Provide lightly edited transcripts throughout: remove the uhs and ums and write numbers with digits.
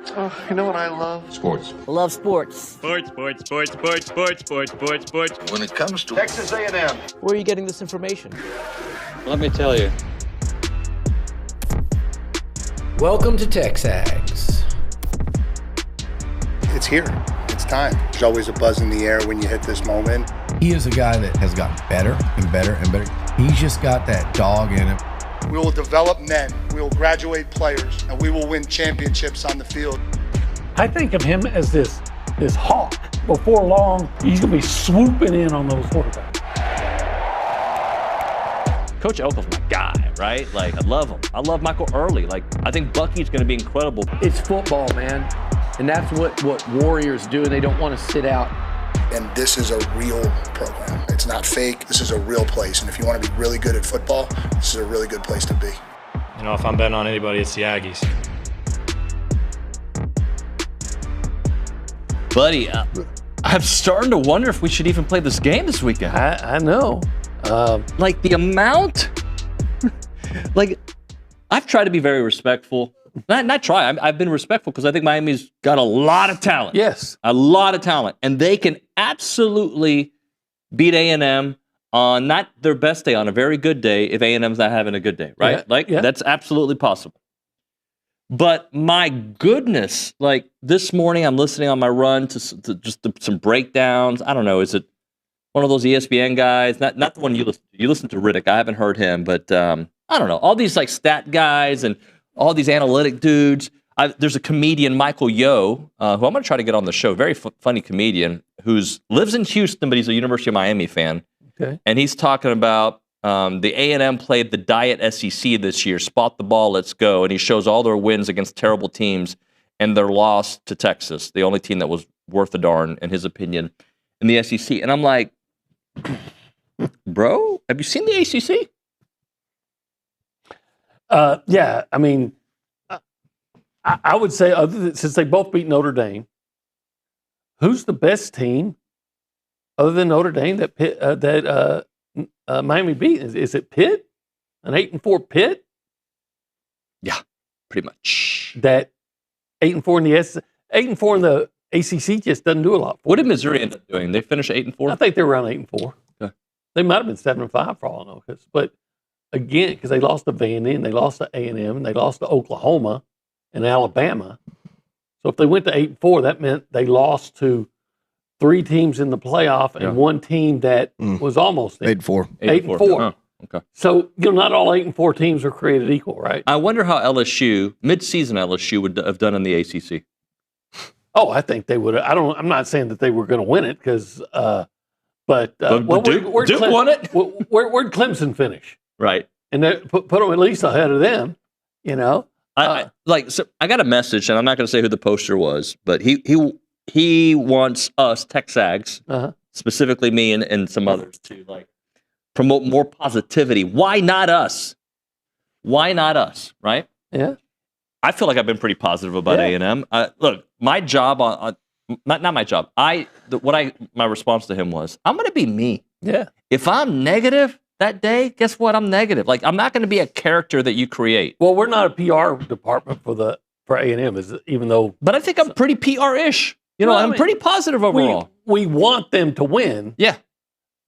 Oh, you know what I love? Sports. I love sports. Sports. When it comes to Texas A&M. Where are you getting this information? Let me tell you. Welcome to TexAgs. It's here. It's time. There's always a buzz in the air when you hit this moment. He is a guy that has gotten better and better and better. He's just got that dog in him. We will develop men, we will graduate players, and we will win championships on the field. I think of him as this hawk. Before long, he's going to be swooping in on those quarterbacks. Coach Elko's my guy, right? Like, I love him. I love Michael Early. Like, I think Bucky's going to be incredible. It's football, man. And that's what Warriors do. They don't want to sit out. And this is a real program. It's not fake. This is a real place. And if you want to be really good at football, this is a really good place to be. You know, if I'm betting on anybody, it's the Aggies. Buddy, I'm starting to wonder if we should even play this game this weekend. I know. Like, the amount. Like, I've tried to be very respectful. Not try. I've been respectful because I think Miami's got a lot of talent. Yes. A lot of talent. And they can absolutely beat A&M on not their best day, on a very good day, if A&M's not having a good day, right? That's absolutely possible. But my goodness, like this morning I'm listening on my run to some breakdowns. I don't know, is it one of those ESPN guys? Not the one you listen to. You listen to Riddick. I haven't heard him, but I don't know. All these like stat guys and all these analytic dudes. There's a comedian, Michael Yo, who I'm going to try to get on the show. Very funny comedian who lives in Houston, but he's a University of Miami fan. Okay. And he's talking about the A&M played the Diet SEC this year. Spot the ball, let's go. And he shows all their wins against terrible teams and their loss to Texas, the only team that was worth a darn, in his opinion, in the SEC. And I'm like, bro, have you seen the ACC? Yeah, I mean, I would say, since they both beat Notre Dame, who's the best team other than Notre Dame that Miami beat? Is it Pitt? An 8-4 Pitt? Yeah, pretty much. That 8-4 in the 8-4 in the ACC just doesn't do a lot. What did Missouri end up doing? They finished 8-4. I think they were around 8-4. Okay. They might have been 7-5 for all I know. But again, because they lost to Vandy, they lost to A&M, and they lost to Oklahoma and Alabama. So if they went to 8-4, that meant they lost to 3 teams in the playoff and one team that was almost there. 8-4. 8-4. Oh, okay. So not all 8-4 teams are created equul, right? I wonder how LSU, mid-season LSU, would have done in the ACC. Oh, I think they would. I'm not saying that they were going to win it because, but Duke won it. Where'd Clemson finish? Right. And put them at least ahead of them, you know. I got a message, and I'm not going to say who the poster was, but he wants us TexAgs, specifically me and some others, to like promote more positivity. Why not us? Why not us? Right? Yeah. I feel like I've been pretty positive about A&M. Look, my job not my job. My response to him was, I'm going to be me. Yeah. If I'm negative that day, guess what? I'm negative. Like, I'm not going to be a character that you create. Well, we're not a PR department for A&M, even though. But I think I'm pretty PR-ish. I'm pretty positive overall. We want them to win. Yeah.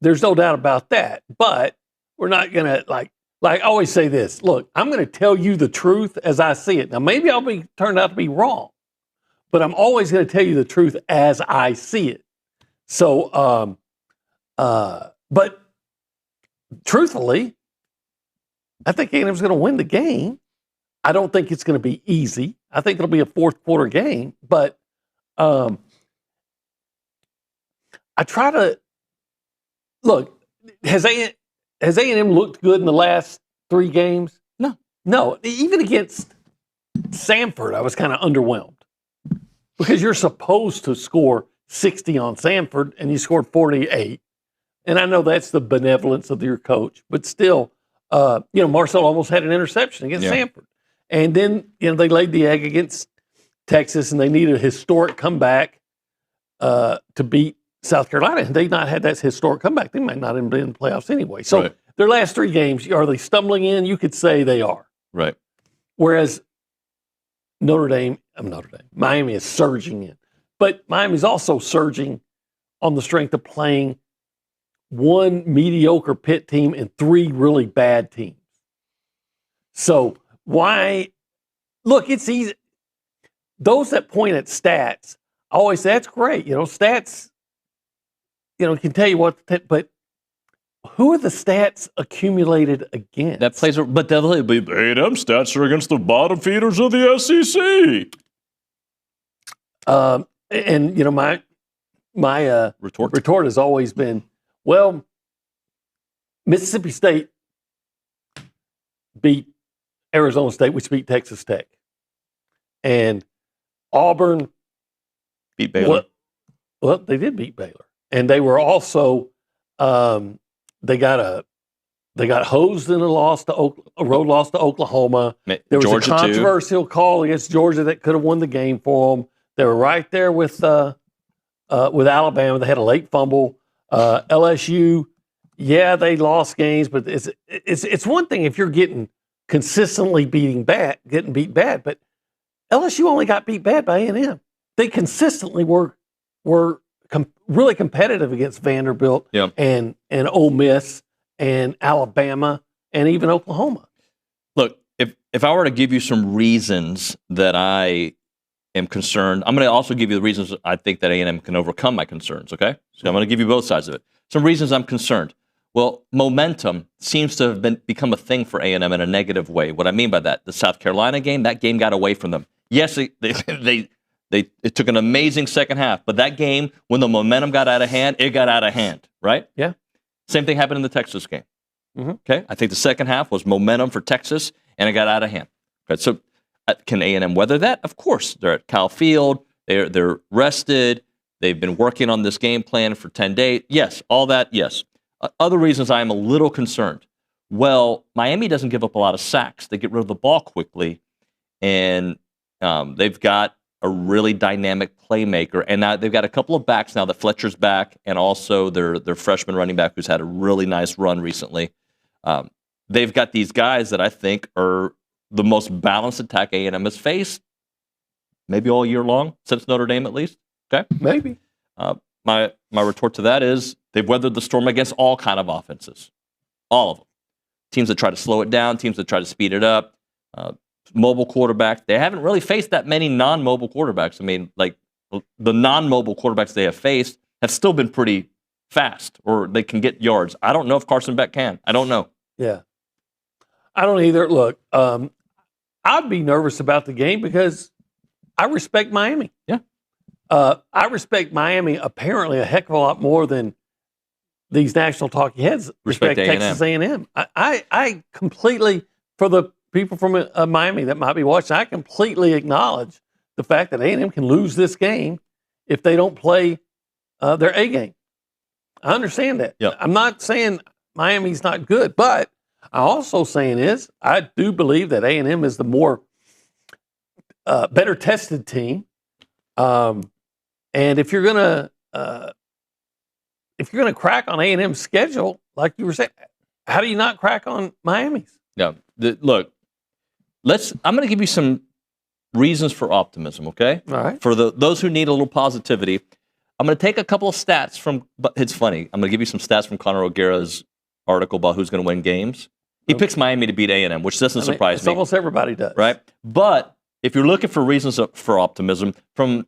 There's no doubt about that. But we're not going to, like I always say this. Look, I'm going to tell you the truth as I see it. Now, maybe I'll be turned out to be wrong, but I'm always going to tell you the truth as I see it. So, but truthfully, I think A&M's going to win the game. I don't think it's going to be easy. I think it'll be a fourth quarter game, but I try to look. Has A&M looked good in the last 3 games? No. Even against Samford, I was kind of underwhelmed because you're supposed to score 60 on Samford, and you scored 48. And I know that's the benevolence of your coach, but still, Marcel almost had an interception against Samford. And then, they laid the egg against Texas, and they needed a historic comeback to beat South Carolina. And they've not had that historic comeback. They might not have been in the playoffs anyway. So their last 3 games, are they stumbling in? You could say they are. Right. Whereas Miami is surging in. But Miami's also surging on the strength of playing one mediocre Pitt team and three really bad teams. So why? Look, it's easy. Those that point at stats always say, that's great. Stats, can tell you what, but who are the stats accumulated against? That plays, but A&M stats are against the bottom feeders of the SEC. My retort has always been, well, Mississippi State beat Arizona State, which beat Texas Tech, and Auburn beat Baylor. Well, they did beat Baylor, and they were also they got hosed in a road loss to Oklahoma. There was Georgia a controversial call against Georgia that could have won the game for them. They were right there with Alabama. They had a late fumble. LSU, they lost games, but it's one thing if you're getting consistently beat bad, but LSU only got beat bad by A&M. They consistently were really competitive against Vanderbilt and Ole Miss and Alabama and even Oklahoma. Look, if I were to give you some reasons that I am concerned, I'm going to also give you the reasons I think that A&M can overcome my concerns, okay? So I'm going to give you both sides of it. Some reasons I'm concerned. Well, momentum seems to have become a thing for A&M in a negative way. What I mean by that, the South Carolina game, that game got away from them. Yes, it took an amazing second half, but that game, when the momentum got out of hand, it got out of hand, right? Yeah. Same thing happened in the Texas game. Mm-hmm. Okay, I think the second half was momentum for Texas, and it got out of hand. Okay, so can A&M weather that? Of course. They're at Cal Field. They're rested. They've been working on this game plan for 10 days. Yes, all that, yes. Other reasons I am a little concerned. Well, Miami doesn't give up a lot of sacks. They get rid of the ball quickly, and they've got a really dynamic playmaker. And now they've got a couple of backs now that Fletcher's back, and also their freshman running back who's had a really nice run recently. They've got these guys that I think are the most balanced attack A&M has faced, maybe all year long, since Notre Dame at least. Okay? Maybe. My retort to that is they've weathered the storm against all kind of offenses. All of them. Teams that try to slow it down, teams that try to speed it up, mobile quarterbacks. They haven't really faced that many non-mobile quarterbacks. I mean, like, the non-mobile quarterbacks they have faced have still been pretty fast, or they can get yards. I don't know if Carson Beck can. I don't know. Yeah. I don't either. Look, I'd be nervous about the game because I respect Miami. Yeah. I respect Miami apparently a heck of a lot more than these national talking heads respect Texas A&M. I completely, for the people from Miami that might be watching, I completely acknowledge the fact that A&M can lose this game if they don't play their A game. I understand that. Yep. I'm not saying Miami's not good, but I'm also saying is I do believe that A&M is the more better tested team. And if you're gonna crack on A&M's schedule, like you were saying, how do you not crack on Miami's? Yeah. Look, I'm going to give you some reasons for optimism. Okay. All right. For those who need a little positivity, I'm going to take a couple of stats from. But it's funny. I'm going to give you some stats from Conor O'Gara's article about who's going to win games. He picks Miami to beat A&M, which doesn't surprise me. Almost everybody does, right? But if you're looking for reasons for optimism, for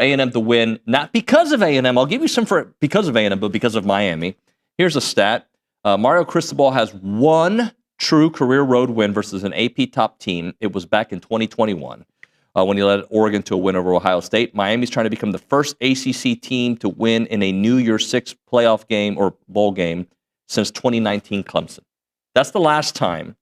A&M to win, not because of A&M, I'll give you some because of A&M, but because of Miami. Here's a stat. Mario Cristobal has one true career road win versus an AP top team. It was back in 2021 when he led Oregon to a win over Ohio State. Miami's trying to become the first ACC team to win in a New Year's Six playoff game or bowl game since 2019 Clemson. That's the last time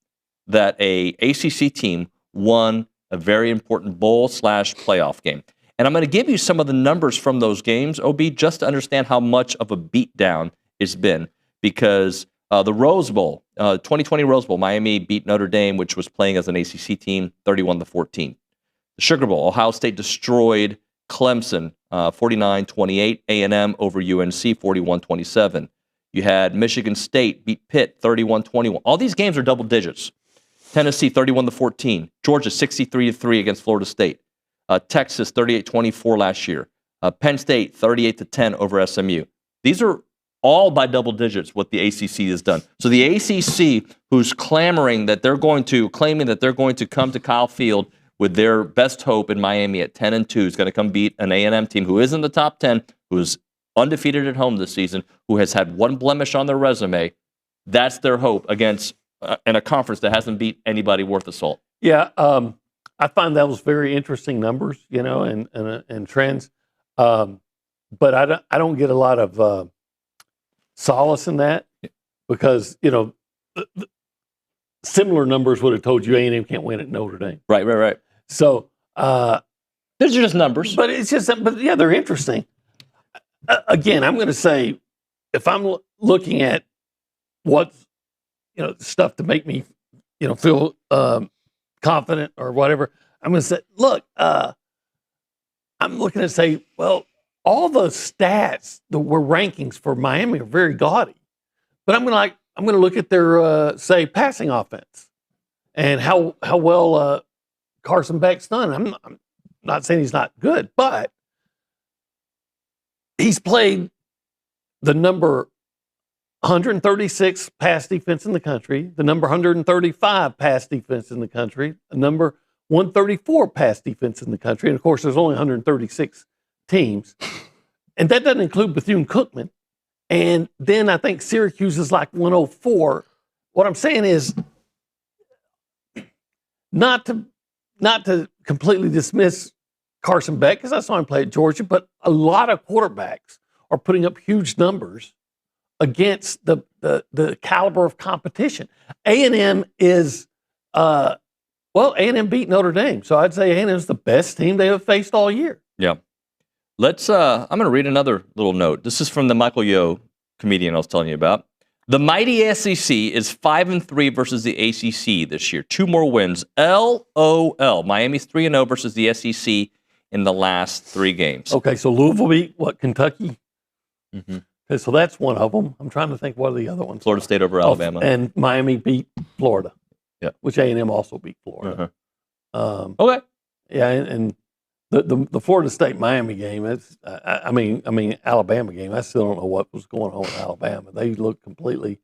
that a ACC team won a very important bowl/playoff game. And I'm going to give you some of the numbers from those games, OB, just to understand how much of a beatdown it's been. Because the Rose Bowl, 2020 Rose Bowl, Miami beat Notre Dame, which was playing as an ACC team, 31-14. The Sugar Bowl, Ohio State destroyed Clemson, 49-28. A&M over UNC, 41-27. You had Michigan State beat Pitt, 31-21. All these games are double digits. Tennessee 31-14. Georgia 63-3 against Florida State. Texas 38-24 last year. Penn State 38-10 over SMU. These are all by double digits what the ACC has done. So the ACC, who's claiming that they're going to come to Kyle Field with their best hope in Miami at 10-2, is going to come beat an A&M team who is in the top 10, who's undefeated at home this season, who has had one blemish on their resume. That's their hope against in a conference that hasn't beat anybody worth a salt. Yeah, I find that was very interesting numbers, and trends. But I don't get a lot of solace in that because similar numbers would have told you A&M can't win at Notre Dame. Right. So these are just numbers, but they're interesting. Again, I'm going to say if I'm looking at what's stuff to make me feel confident or whatever, I'm going to say, look, I'm looking to say, well, all the stats that were rankings for Miami are very gaudy, but I'm going to look at their say passing offense and how well Carson Beck's done. I'm not saying he's not good, but he's played the number 136 pass defense in the country, the number 135 pass defense in the country, the number 134 pass defense in the country, and of course there's only 136 teams, and that doesn't include Bethune-Cookman. And then I think Syracuse is like 104. What I'm saying is not to completely dismiss Carson Beck, because I saw him play at Georgia, but a lot of quarterbacks are putting up huge numbers against the caliber of competition. A&M is, A&M beat Notre Dame, so I'd say A&M is the best team they have faced all year. Yeah. I'm going to read another little note. This is from the Michael Yo comedian I was telling you about. The mighty SEC is 5-3 versus the ACC this year. 2 more wins. LOL. Miami's 3-0 versus the SEC in the last 3 games. Okay, so Louisville beat Kentucky? Mm-hmm. Okay, so that's one of them. I'm trying to think what are the other ones. Florida State over Alabama. And Miami beat Florida. Yeah. Which A&M also beat Florida. Uh-huh. Okay. Yeah, and the Florida State Miami game, I mean Alabama game, I still don't know what was going on in Alabama. They look completely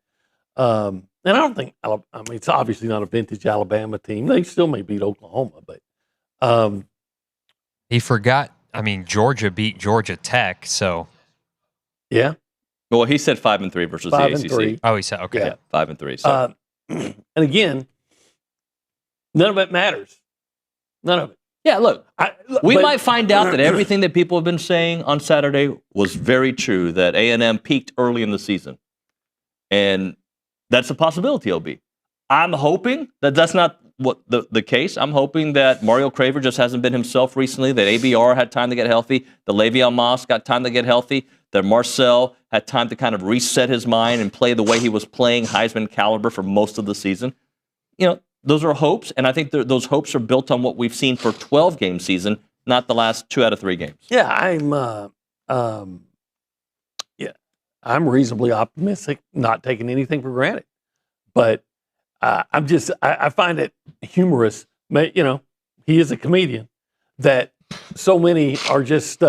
and I don't think it's obviously not a vintage Alabama team. They still may beat Oklahoma, but he forgot. I mean, Georgia beat Georgia Tech, so yeah. Well, he said 5-3 versus the ACC. 3. Oh, he said okay. Yeah, 5-3. So. And again, none of it matters. None of it. Yeah, look, we might find out that everything that people have been saying on Saturday was very true, that A&M peaked early in the season. And that's a possibility, LB. I'm hoping that that's not what the case. I'm hoping that Mario Craver just hasn't been himself recently, that ABR had time to get healthy, that Le'Veon Moss got time to get healthy, that Marcel had time to kind of reset his mind and play the way he was playing Heisman caliber for most of the season. Those are hopes, and I think those hopes are built on what we've seen for 12-game season, not the last 2 out of 3 games. Yeah, I'm reasonably optimistic, not taking anything for granted. But I find it humorous. He is a comedian, that so many are just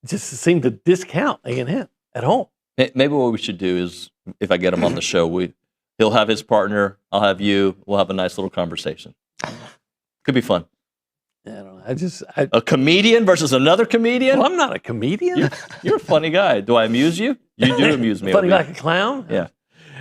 seem to discount A&M at home. Maybe what we should do is, if I get him on the show, he'll have his partner, I'll have you, we'll have a nice little conversation. Could be fun. I don't know. A comedian versus another comedian? Well, I'm not a comedian. You're a funny guy. Do I amuse you? You do amuse me. Funny like a clown? Yeah.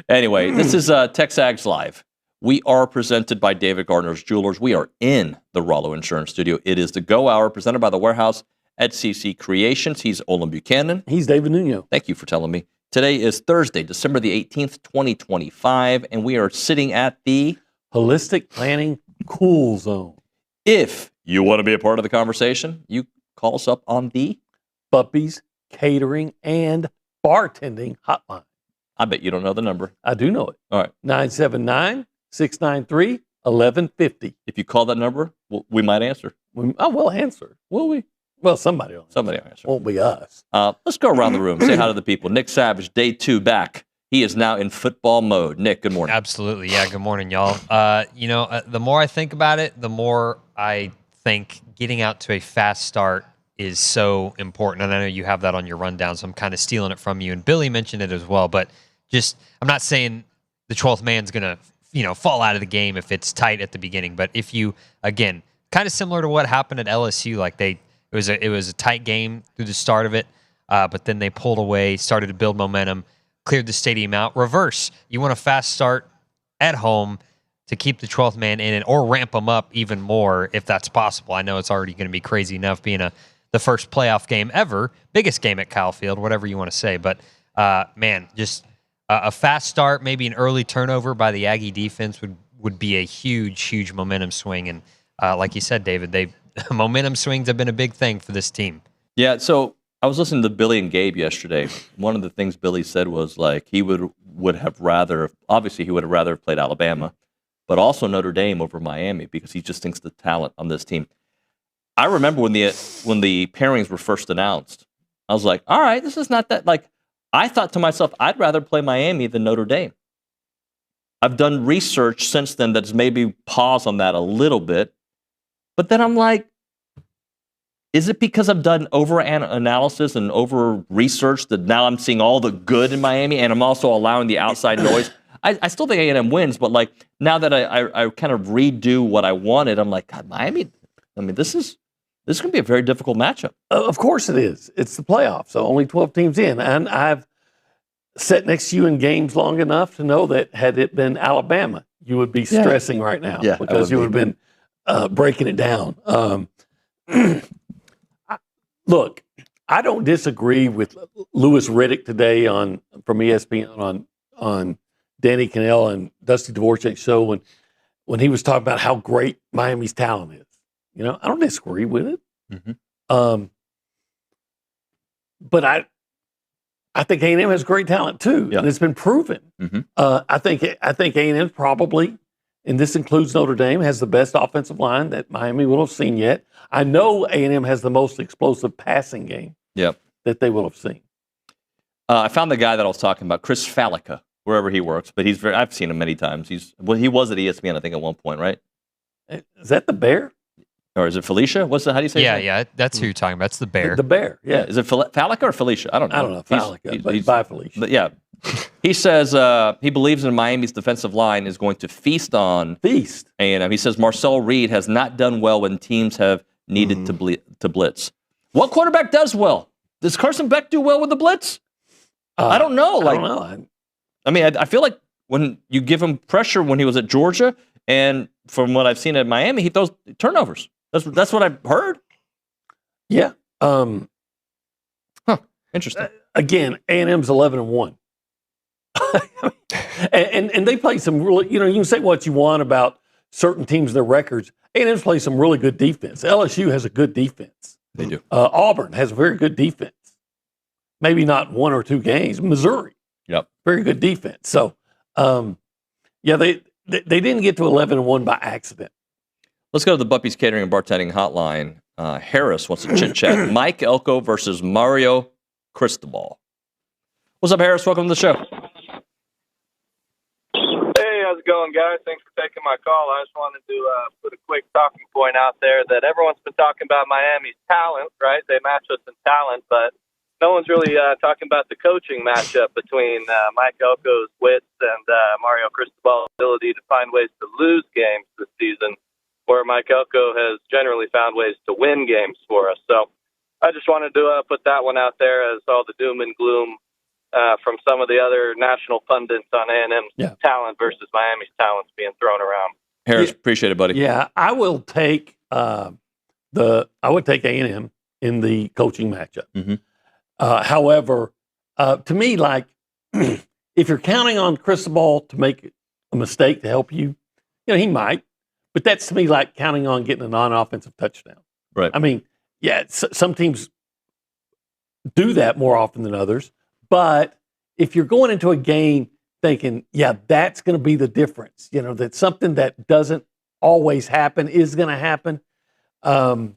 Anyway, this is TexAgs Live. We are presented by David Gardner's Jewelers. We are in the Rollo Insurance Studio. It is the Go Hour, presented by the Warehouse at CC Creations. He's Olin Buchanan. He's David Nuño. Thank you for telling me. Today is Thursday, December the 18th, 2025, and we are sitting at the Holistic Planning Cool Zone. If you want to be a part of the conversation, you call us up on the Buppies Catering and Bartending Hotline. I bet you don't know the number. I do know it. All right. 979-693-1150. If you call that number, we might answer. We'll answer. Will we? Well, somebody will. Somebody will answer. Won't be us. Let's go around the room. Say hi to the people. Nick Savage, day 2 back. He is now in football mode. Nick, good morning. Absolutely. Yeah, good morning, y'all. The more I think about it, the more I think getting out to a fast start is so important. And I know you have that on your rundown, so I'm kind of stealing it from you. And Billy mentioned it as well. But just, I'm not saying the 12th man's going to, fall out of the game if it's tight at the beginning. But if you, again, kind of similar to what happened at LSU, like it was a tight game through the start of it, but then they pulled away, started to build momentum, cleared the stadium out. Reverse, you want a fast start at home to keep the 12th man in it or ramp them up even more if that's possible. I know it's already going to be crazy enough being the first playoff game ever, biggest game at Kyle Field, whatever you want to say. But, just a fast start, maybe an early turnover by the Aggie defense would be a huge, huge momentum swing. And like you said, David, momentum swings have been a big thing for this team. Yeah, so I was listening to Billy and Gabe yesterday. One of the things Billy said was like he would have rather, obviously he would have rather played Alabama, but also Notre Dame over Miami because he just thinks the talent on this team. I remember when the pairings were first announced, I was like, all right, this is not that, like, I thought to myself, I'd rather play Miami than Notre Dame. I've done research since then that's maybe paused on that a little bit, but then I'm like, is it because I've done over-analysis and over-research that now I'm seeing all the good in Miami and I'm also allowing the outside noise? I still think A&M wins, but like now that I kind of redo what I wanted, I'm like, God, Miami, I mean, this is going to be a very difficult matchup. Of course it is. It's the playoffs, so only 12 teams in. And I've sat next to you in games long enough to know that had it been Alabama, you would be stressing right now because you would have been breaking it down. Look, I don't disagree with Louis Riddick today from ESPN on Danny Cannell and Dusty Dvorak's show when he was talking about how great Miami's talent is. I don't disagree with it. Mm-hmm. But I think A&M has great talent too, and it's been proven. Mm-hmm. I think A&M probably, and this includes Notre Dame, has the best offensive line that Miami will have seen yet. I know A&M has the most explosive passing game that they will have seen. I found the guy that I was talking about, Chris Fallica, wherever he works, but I've seen him many times. He was at ESPN, I think, at one point, right? Is that the Bear? Or is it Felicia? How do you say it? Yeah, that's who you're talking about. It's the Bear. The Bear, yeah. Is it Fallica or Felicia? I don't know. Fallica, but by Felicia. But yeah. He says he believes in Miami's defensive line is going to feast on A&M. He says Marcel Reed has not done well when teams have needed to blitz. What quarterback does well? Does Carson Beck do well with the blitz? I don't know. I don't know. I mean, I feel like when you give him pressure when he was at Georgia, and from what I've seen at Miami, he throws turnovers. That's what I've heard. Yeah. Interesting. Again, A&M's 11-1. and they play some really, you can say what you want about certain teams, their records. A&M's play some really good defense. LSU has a good defense. They do. Auburn has a very good defense. Maybe not one or two games. Missouri. Yep. Very good defense. So, they didn't get to 11-1 by accident. Let's go to the Buppy's Catering and Bartending Hotline. Harris wants to chit-chat. Mike Elko versus Mario Cristobal. What's up, Harris? Welcome to the show. Hey, how's it going, guys? Thanks for taking my call. I just wanted to put a quick talking point out there that everyone's been talking about Miami's talent, right? They match us in talent, but no one's really talking about the coaching matchup between Mike Elko's wits and Mario Cristobal's ability to find ways to lose games this season, where Mike Elko has generally found ways to win games for us. So I just wanted to put that one out there as all the doom and gloom from some of the other national pundits on A&M's talent versus Miami's talents being thrown around. Harris, appreciate it, buddy. Yeah, I will take I would take A&M in the coaching matchup. Mm-hmm. However, to me, like if you're counting on Cristobal to make a mistake to help you, he might. But that's to me like counting on getting a non-offensive touchdown. Right. I mean, some teams do that more often than others. But if you're going into a game thinking, that's going to be the difference, that something that doesn't always happen is going to happen. I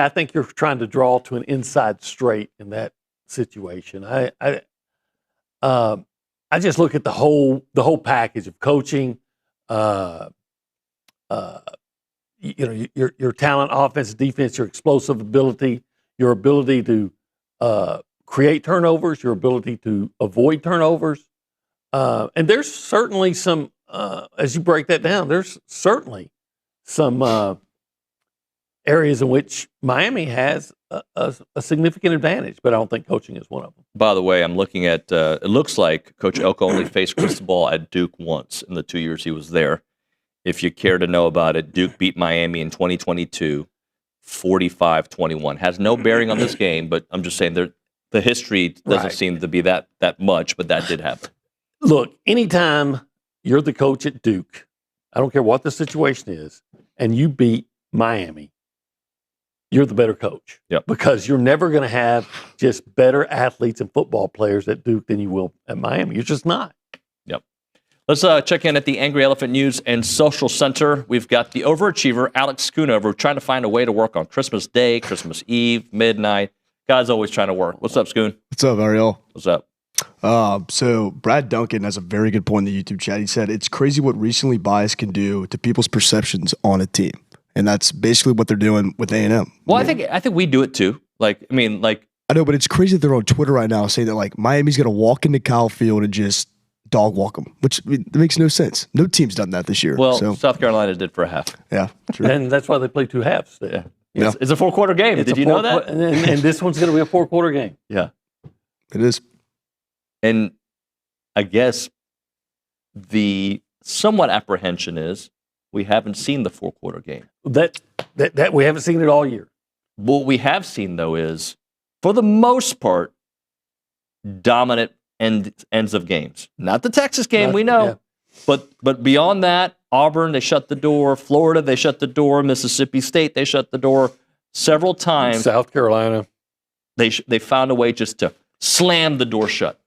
think you're trying to draw to an inside straight in that situation. I just look at the whole package of coaching, your talent, offense, defense, your explosive ability, your ability to create turnovers, your ability to avoid turnovers. And there's certainly some, as you break that down, there's certainly some areas in which Miami has a significant advantage, but I don't think coaching is one of them. By the way, I'm looking at, it looks like Coach Elko only faced Cristobal at Duke once in the 2 years he was there. If you care to know about it, Duke beat Miami in 2022, 45-21. Has no bearing on this game, but I'm just saying the history doesn't seem to be that much, but that did happen. Look, anytime you're the coach at Duke, I don't care what the situation is, and you beat Miami, you're the better coach. Yep. Because you're never going to have just better athletes and football players at Duke than you will at Miami. You're just not. Yep. Let's check in at the Angry Elephant News and Social Center. We've got the overachiever, Alex Schoonover, trying to find a way to work on Christmas Day, Christmas Eve, midnight. Guy's always trying to work. What's up, Schoon? What's up, Ariel? What's up? So Brad Duncan has a very good point in the YouTube chat. He said, it's crazy what recently bias can do to people's perceptions on a team. And that's basically what they're doing with A&M. Well, I think we do it too. I know, but it's crazy that they're on Twitter right now saying that like Miami's going to walk into Kyle Field and just dog walk them, which it makes no sense. No team's done that this year. Well, South Carolina did for a half. Yeah, true. And that's why they play two halves. Yeah. It's a 4-quarter game. Did you know that? And this one's going to be a 4-quarter game. Yeah. It is. And I guess the somewhat apprehension is we haven't seen the 4-quarter game. That we haven't seen it all year. What we have seen, though, is, for the most part, dominant ends of games. Not the Texas game, we know. Yeah. But beyond that, Auburn, they shut the door. Florida, they shut the door. Mississippi State, they shut the door several times. South Carolina. They found a way just to slam the door shut.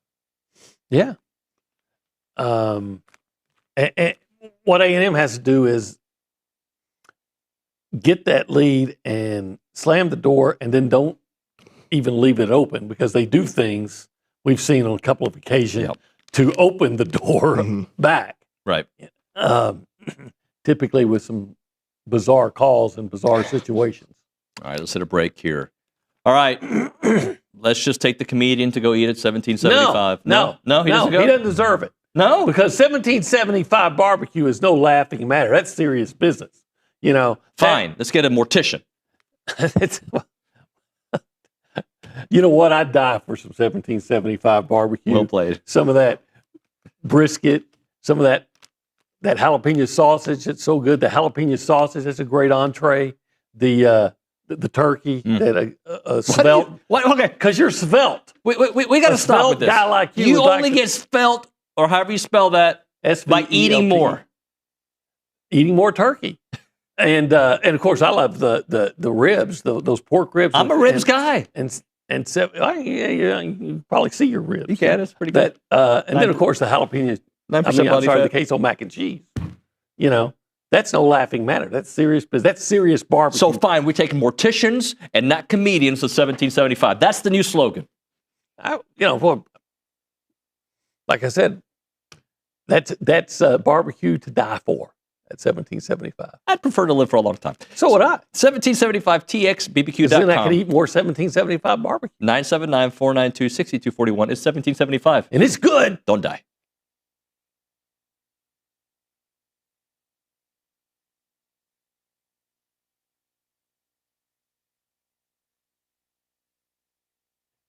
Yeah. And what A&M has to do is get that lead and slam the door, and then don't even leave it open, because they do things we've seen on a couple of occasions to open the door back. Right. Typically with some bizarre calls and bizarre situations. All right, let's hit a break here. All right. Let's just take the comedian to go eat at 1775. No, he doesn't go? He doesn't deserve it. No. Because 1775 barbecue is no laughing matter. That's serious business. You know. Fine. Let's get a mortician. You know what? I'd die for some 1775 barbecue. Well played. Some of that brisket, some of that jalapeno sausage. It's so good. The jalapeno sausage, that's a great entree. The turkey, that svelte. Okay, because you're svelte. We got to stop with this. Guy like you. You only get svelte, or however you spell that, by eating more. Eating more turkey. And of course, I love the ribs, those pork ribs. I'm a ribs guy. You probably see your ribs. You can. It's pretty good. And then, of course, the jalapeno. The queso mac and cheese. You know, that's no laughing matter. That's serious business. That's serious barbecue. So fine, we take morticians and not comedians to 1775. That's the new slogan. Like I said, that's barbecue to die for. At 1775. I'd prefer to live for a long time. So would I. 1775txbbq.com. Then I could eat more 1775 barbecue. 979-492-6241 is 1775. And it's good. Don't die.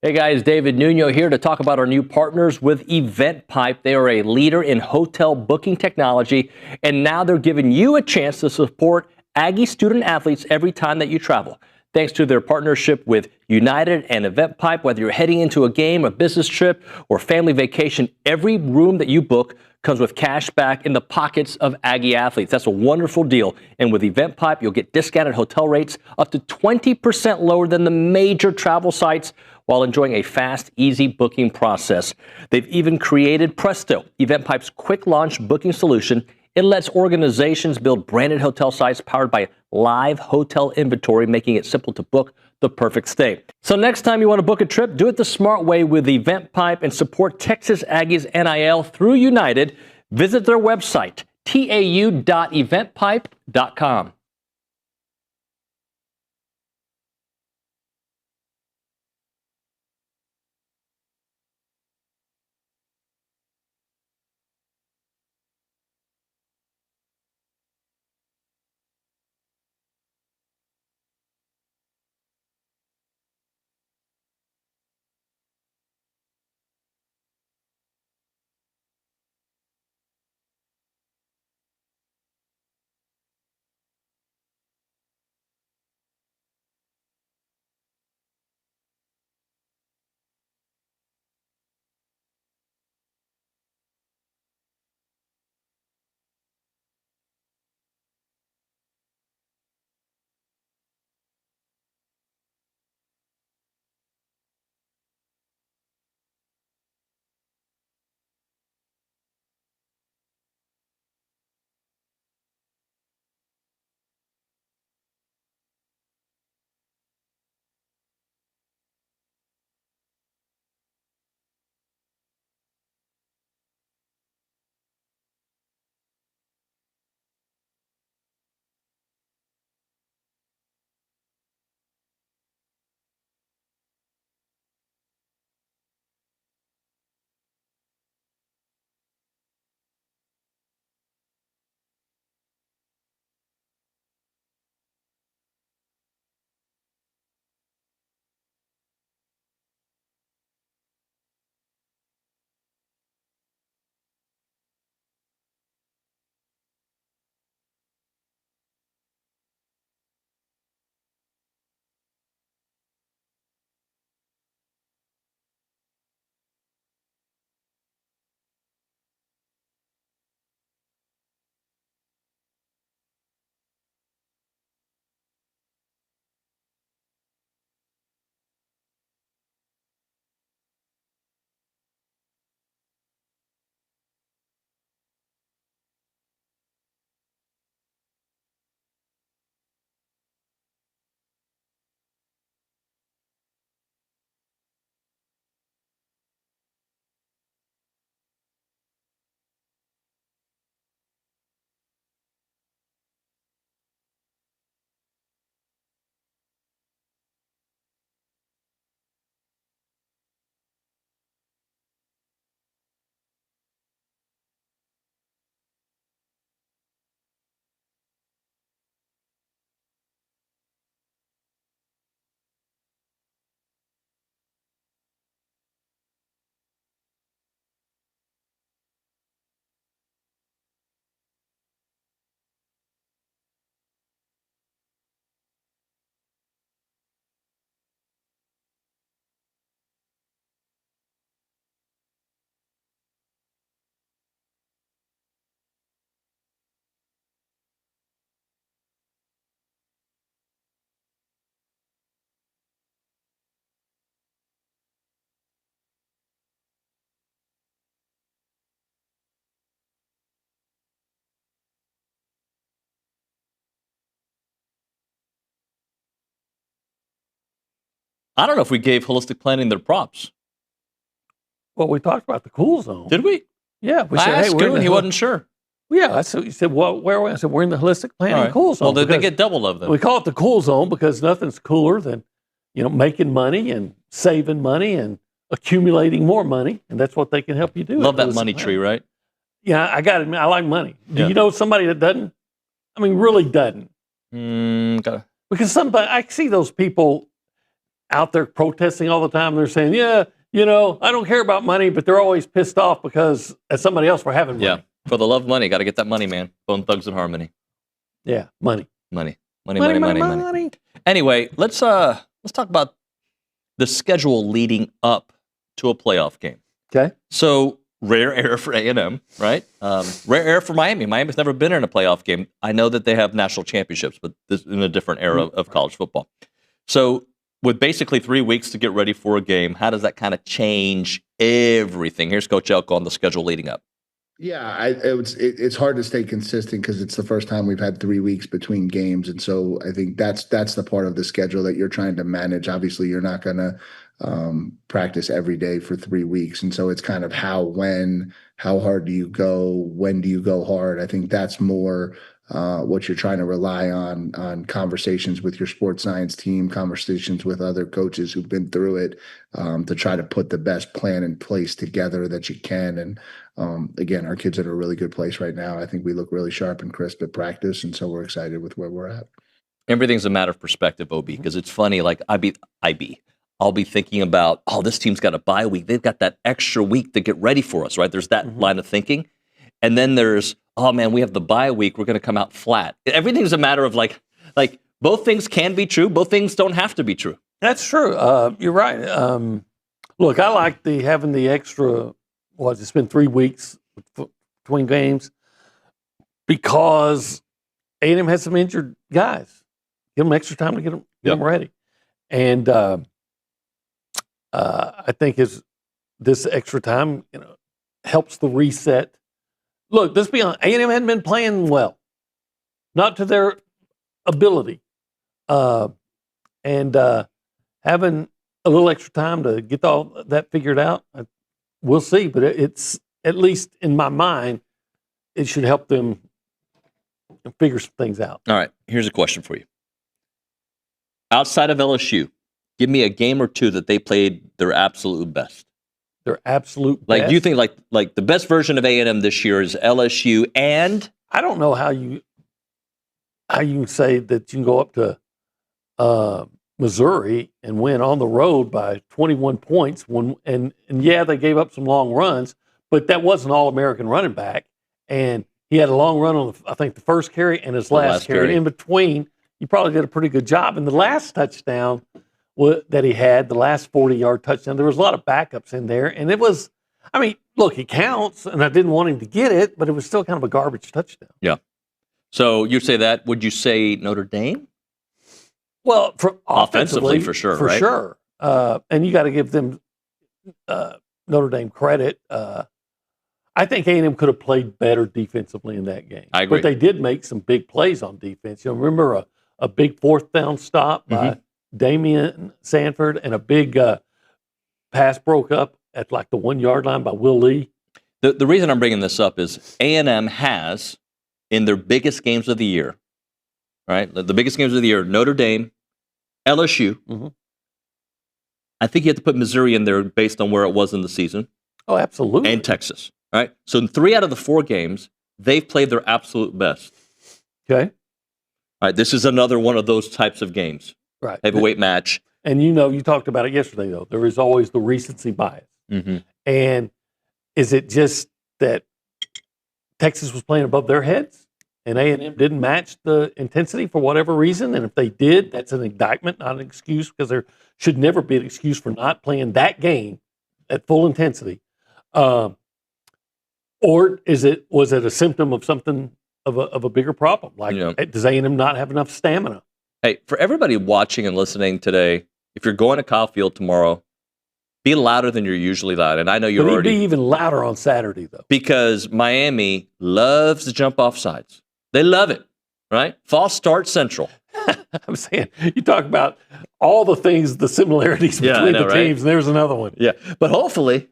Hey guys, David Nuño here to talk about our new partners with EventPipe. They are a leader in hotel booking technology, and now they're giving you a chance to support Aggie student athletes every time that you travel. Thanks to their partnership with United and EventPipe, whether you're heading into a game, a business trip, or family vacation, every room that you book comes with cash back in the pockets of Aggie athletes. That's a wonderful deal. And with EventPipe, you'll get discounted hotel rates up to 20% lower than the major travel sites, while enjoying a fast, easy booking process. They've even created Presto, EventPipe's quick launch booking solution. It lets organizations build branded hotel sites powered by live hotel inventory, making it simple to book the perfect stay. So next time you want to book a trip, do it the smart way with EventPipe and support Texas Aggies NIL through United. Visit their website, tau.eventpipe.com. I don't know if we gave Holistic Planning their props. Well, we talked about the cool zone. Did we? Yeah. We I said, asked him and he wasn't sure. Yeah, that's what you said. Well, where are we? I said, we're in the holistic planning cool zone. Well, they get double of them. We call it the cool zone because nothing's cooler than, making money and saving money and accumulating more money. And that's what they can help you do. Love that money tree, right? Yeah, I got to admit, I like money. Do you know somebody that doesn't? I mean, really doesn't. Because somebody, I see those people out there protesting all the time. They're saying, I don't care about money, but they're always pissed off because at somebody else for having money. Yeah, for the love of money, got to get that money, man. Bone Thugs and Harmony. Yeah, money. Money. Anyway, let's talk about the schedule leading up to a playoff game. Okay. So rare air for A&M, right? Rare air for Miami. Miami's never been in a playoff game. I know that they have national championships, but this is in a different era of college football. So with basically 3 weeks to get ready for a game, how does that kind of change everything? Here's Coach Elko on the schedule leading up. Yeah, it's hard to stay consistent because it's the first time we've had 3 weeks between games, and so I think that's the part of the schedule that you're trying to manage. Obviously, you're not going to practice every day for 3 weeks, and so it's kind of how hard do you go, when do you go hard? I think that's more what you're trying to rely on conversations with your sports science team, conversations with other coaches who've been through it, to try to put the best plan in place together that you can. And again, our kids are in a really good place right now. I think we look really sharp and crisp at practice, and so we're excited with where we're at. Everything's a matter of perspective, OB, because it's funny. Like I'll be thinking about, oh, this team's got a bye week. They've got that extra week to get ready for us, right? There's that line of thinking. And then there's, oh man, we have the bye week. We're going to come out flat. Everything's a matter of like both things can be true. Both things don't have to be true. That's true. You're right. Look, I like having the extra, it's been 3 weeks between games because A&M has some injured guys. Give them extra time to get them ready. And I think this extra time, helps the reset. Look, let's be honest, A&M hadn't been playing well, not to their ability. And having a little extra time to get all that figured out, we'll see. But it's, at least in my mind, it should help them figure some things out. All right, here's a question for you. Outside of LSU, give me a game or two that they played their absolute best. Their absolute best? Like, do you think like the best version of A&M this year is LSU and? I don't know how you can say that you can go up to Missouri and win on the road by 21 points. And yeah, they gave up some long runs, but that was an All-American running back. And he had a long run on, I think, the first carry and his last carry. In between, he probably did a pretty good job. And the last touchdown that he had, the last 40-yard touchdown, there was a lot of backups in there. And it was, look, he counts, and I didn't want him to get it, but it was still kind of a garbage touchdown. Yeah. So you say that. Would you say Notre Dame? Well, offensively for sure, for right? sure. And you got to give them Notre Dame credit. I think A&M could have played better defensively in that game. I agree. But they did make some big plays on defense. Remember a big fourth down stop by Damian Sanford and a big pass broke up at like the 1 yard line by Will Lee. The reason I'm bringing this up is A&M has, in their biggest games of the year, right? The biggest games of the year, Notre Dame, LSU. I think you have to put Missouri in there based on where it was in the season. Oh, absolutely. And Texas, right? So in 3 out of the 4 games, they've played their absolute best. Okay. All right, this is another one of those types of games. Right. Heavyweight match. And you talked about it yesterday, though. There is always the recency bias. And is it just that Texas was playing above their heads and A&M didn't match the intensity for whatever reason? And if they did, that's an indictment, not an excuse, because there should never be an excuse for not playing that game at full intensity. Or was it a symptom of something of a bigger problem? Like, does A&M not have enough stamina? Hey, for everybody watching and listening today, if you're going to Kyle Field tomorrow, be louder than you're usually loud. And I know you're already... be even louder on Saturday, though. Because Miami loves to jump off sides. They love it, right? False start central. I'm saying, you talk about all the things, the similarities between the teams, and there's another one. Yeah, but hopefully,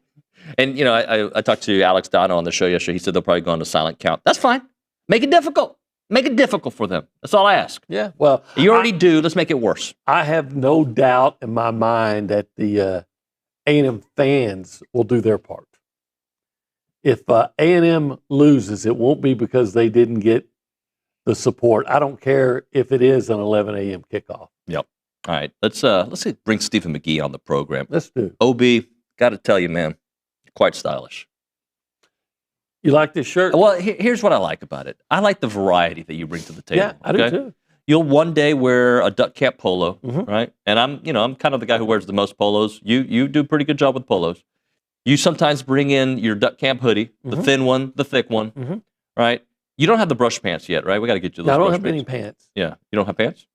and I talked to Alex Dono on the show yesterday. He said they'll probably go into silent count. That's fine. Make it difficult. Make it difficult for them. That's all I ask. Yeah, well, you already do. Let's make it worse. I have no doubt in my mind that the A&M fans will do their part. If A&M loses, it won't be because they didn't get the support. I don't care if it is an 11 a.m. kickoff. Yep. All right. Let's bring Stephen McGee on the program. Let's do. OB, got to tell you, man, quite stylish. You like this shirt? Well, here's what I like about it. I like the variety that you bring to the table. Yeah, I do too. You'll one day wear a duck camp polo, right? And I'm kind of the guy who wears the most polos. You do a pretty good job with polos. You sometimes bring in your duck camp hoodie, the thin one, the thick one, right? You don't have the brush pants yet, right? We got to get you those. No, I don't brush have pants. any pants. Yeah, you don't have pants?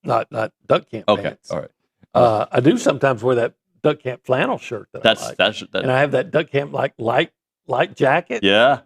Not duck camp pants. Okay, all right. I do sometimes wear that duck camp flannel shirt that I like. And I have that duck camp like light light jacket. Yeah.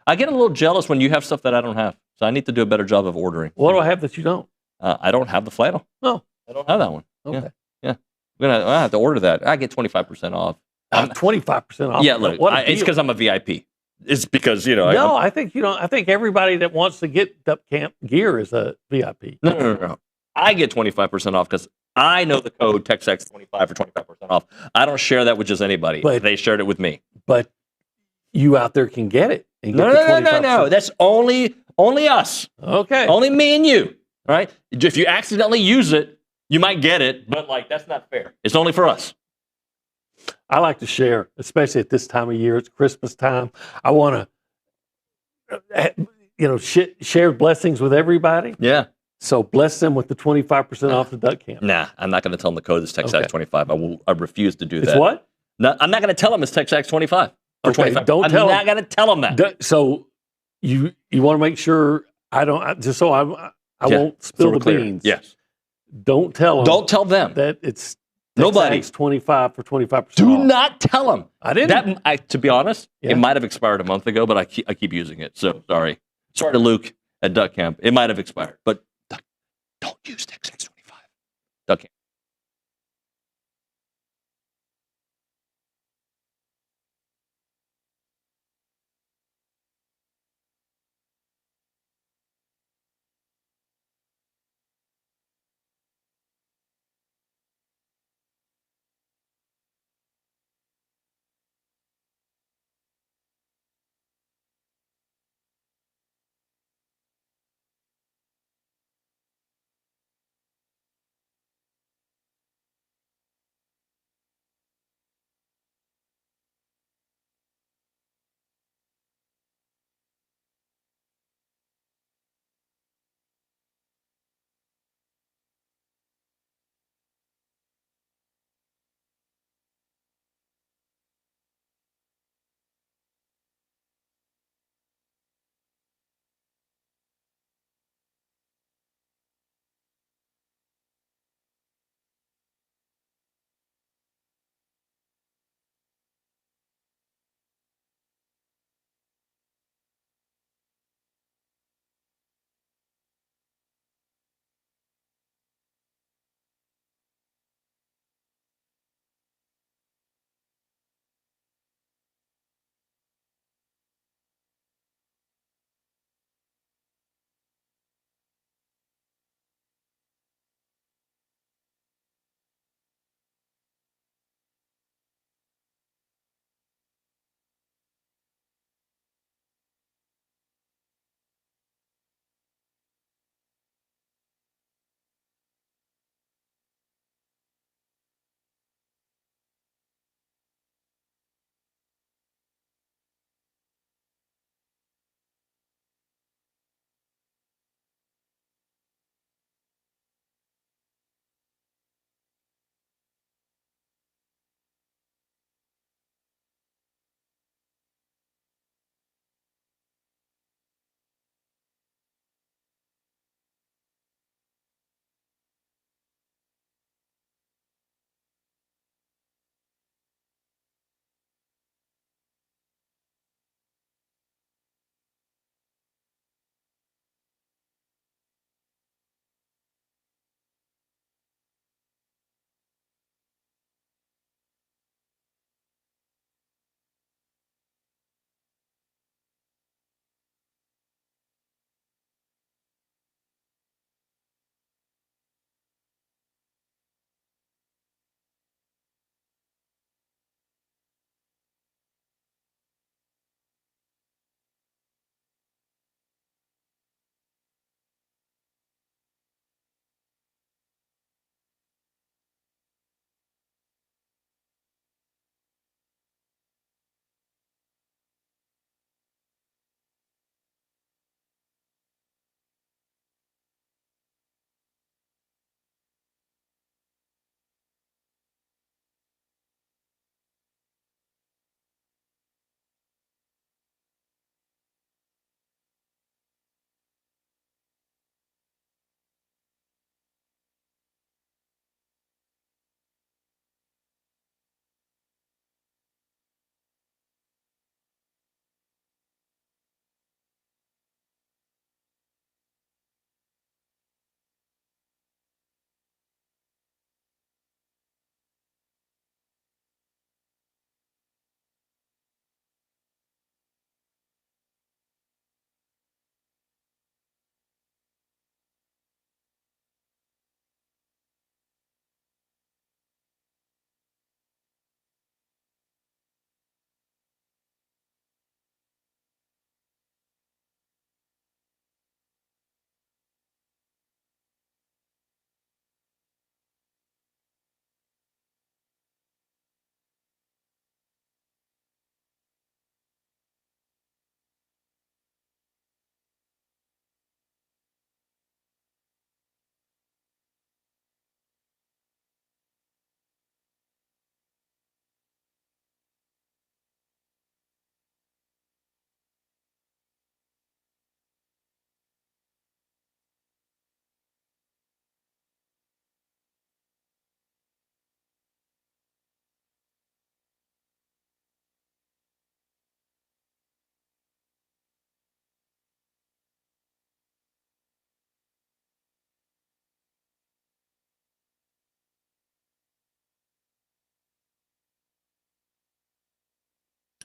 I get a little jealous when you have stuff that I don't have. So I need to do a better job of ordering. What do I have that you don't? I don't have the flannel. No. I don't have that one. Okay. Yeah. I have to order that. I get 25% off. 25% off. Yeah, look, it's because I'm a VIP. It's because, No, I think I think everybody that wants to get Duck Camp gear is a VIP. No. I get 25% off because I know the code TexAgs25 for 25% off. I don't share that with just anybody. But they shared it with me. But you out there can get it. And get No. That's only us. Okay. Only me and you. All right. If you accidentally use it, you might get it, but that's not fair. It's only for us. I like to share, especially at this time of year. It's Christmas time. I want to, share blessings with everybody. Yeah. So bless them with the 25% off the Duck Camp. Nah, I'm not going to tell them the code is TexAgs25. I refuse to do that. It's what? No, I'm not going to tell them it's TexAgs25. Okay, 25. don't tell them. I'm not going to tell them that. So you want to make sure I don't, just so I won't spill the beans. Yes. Don't tell them. Don't tell them that it's nobody. TexAgs 25 for 25%. Do off. not tell them. I didn't. To be honest, Yeah. it might have expired a month ago, but I keep using it. So sorry to Luke at Duck Camp. It might have expired, but don't use TexAgs25. Duck Camp.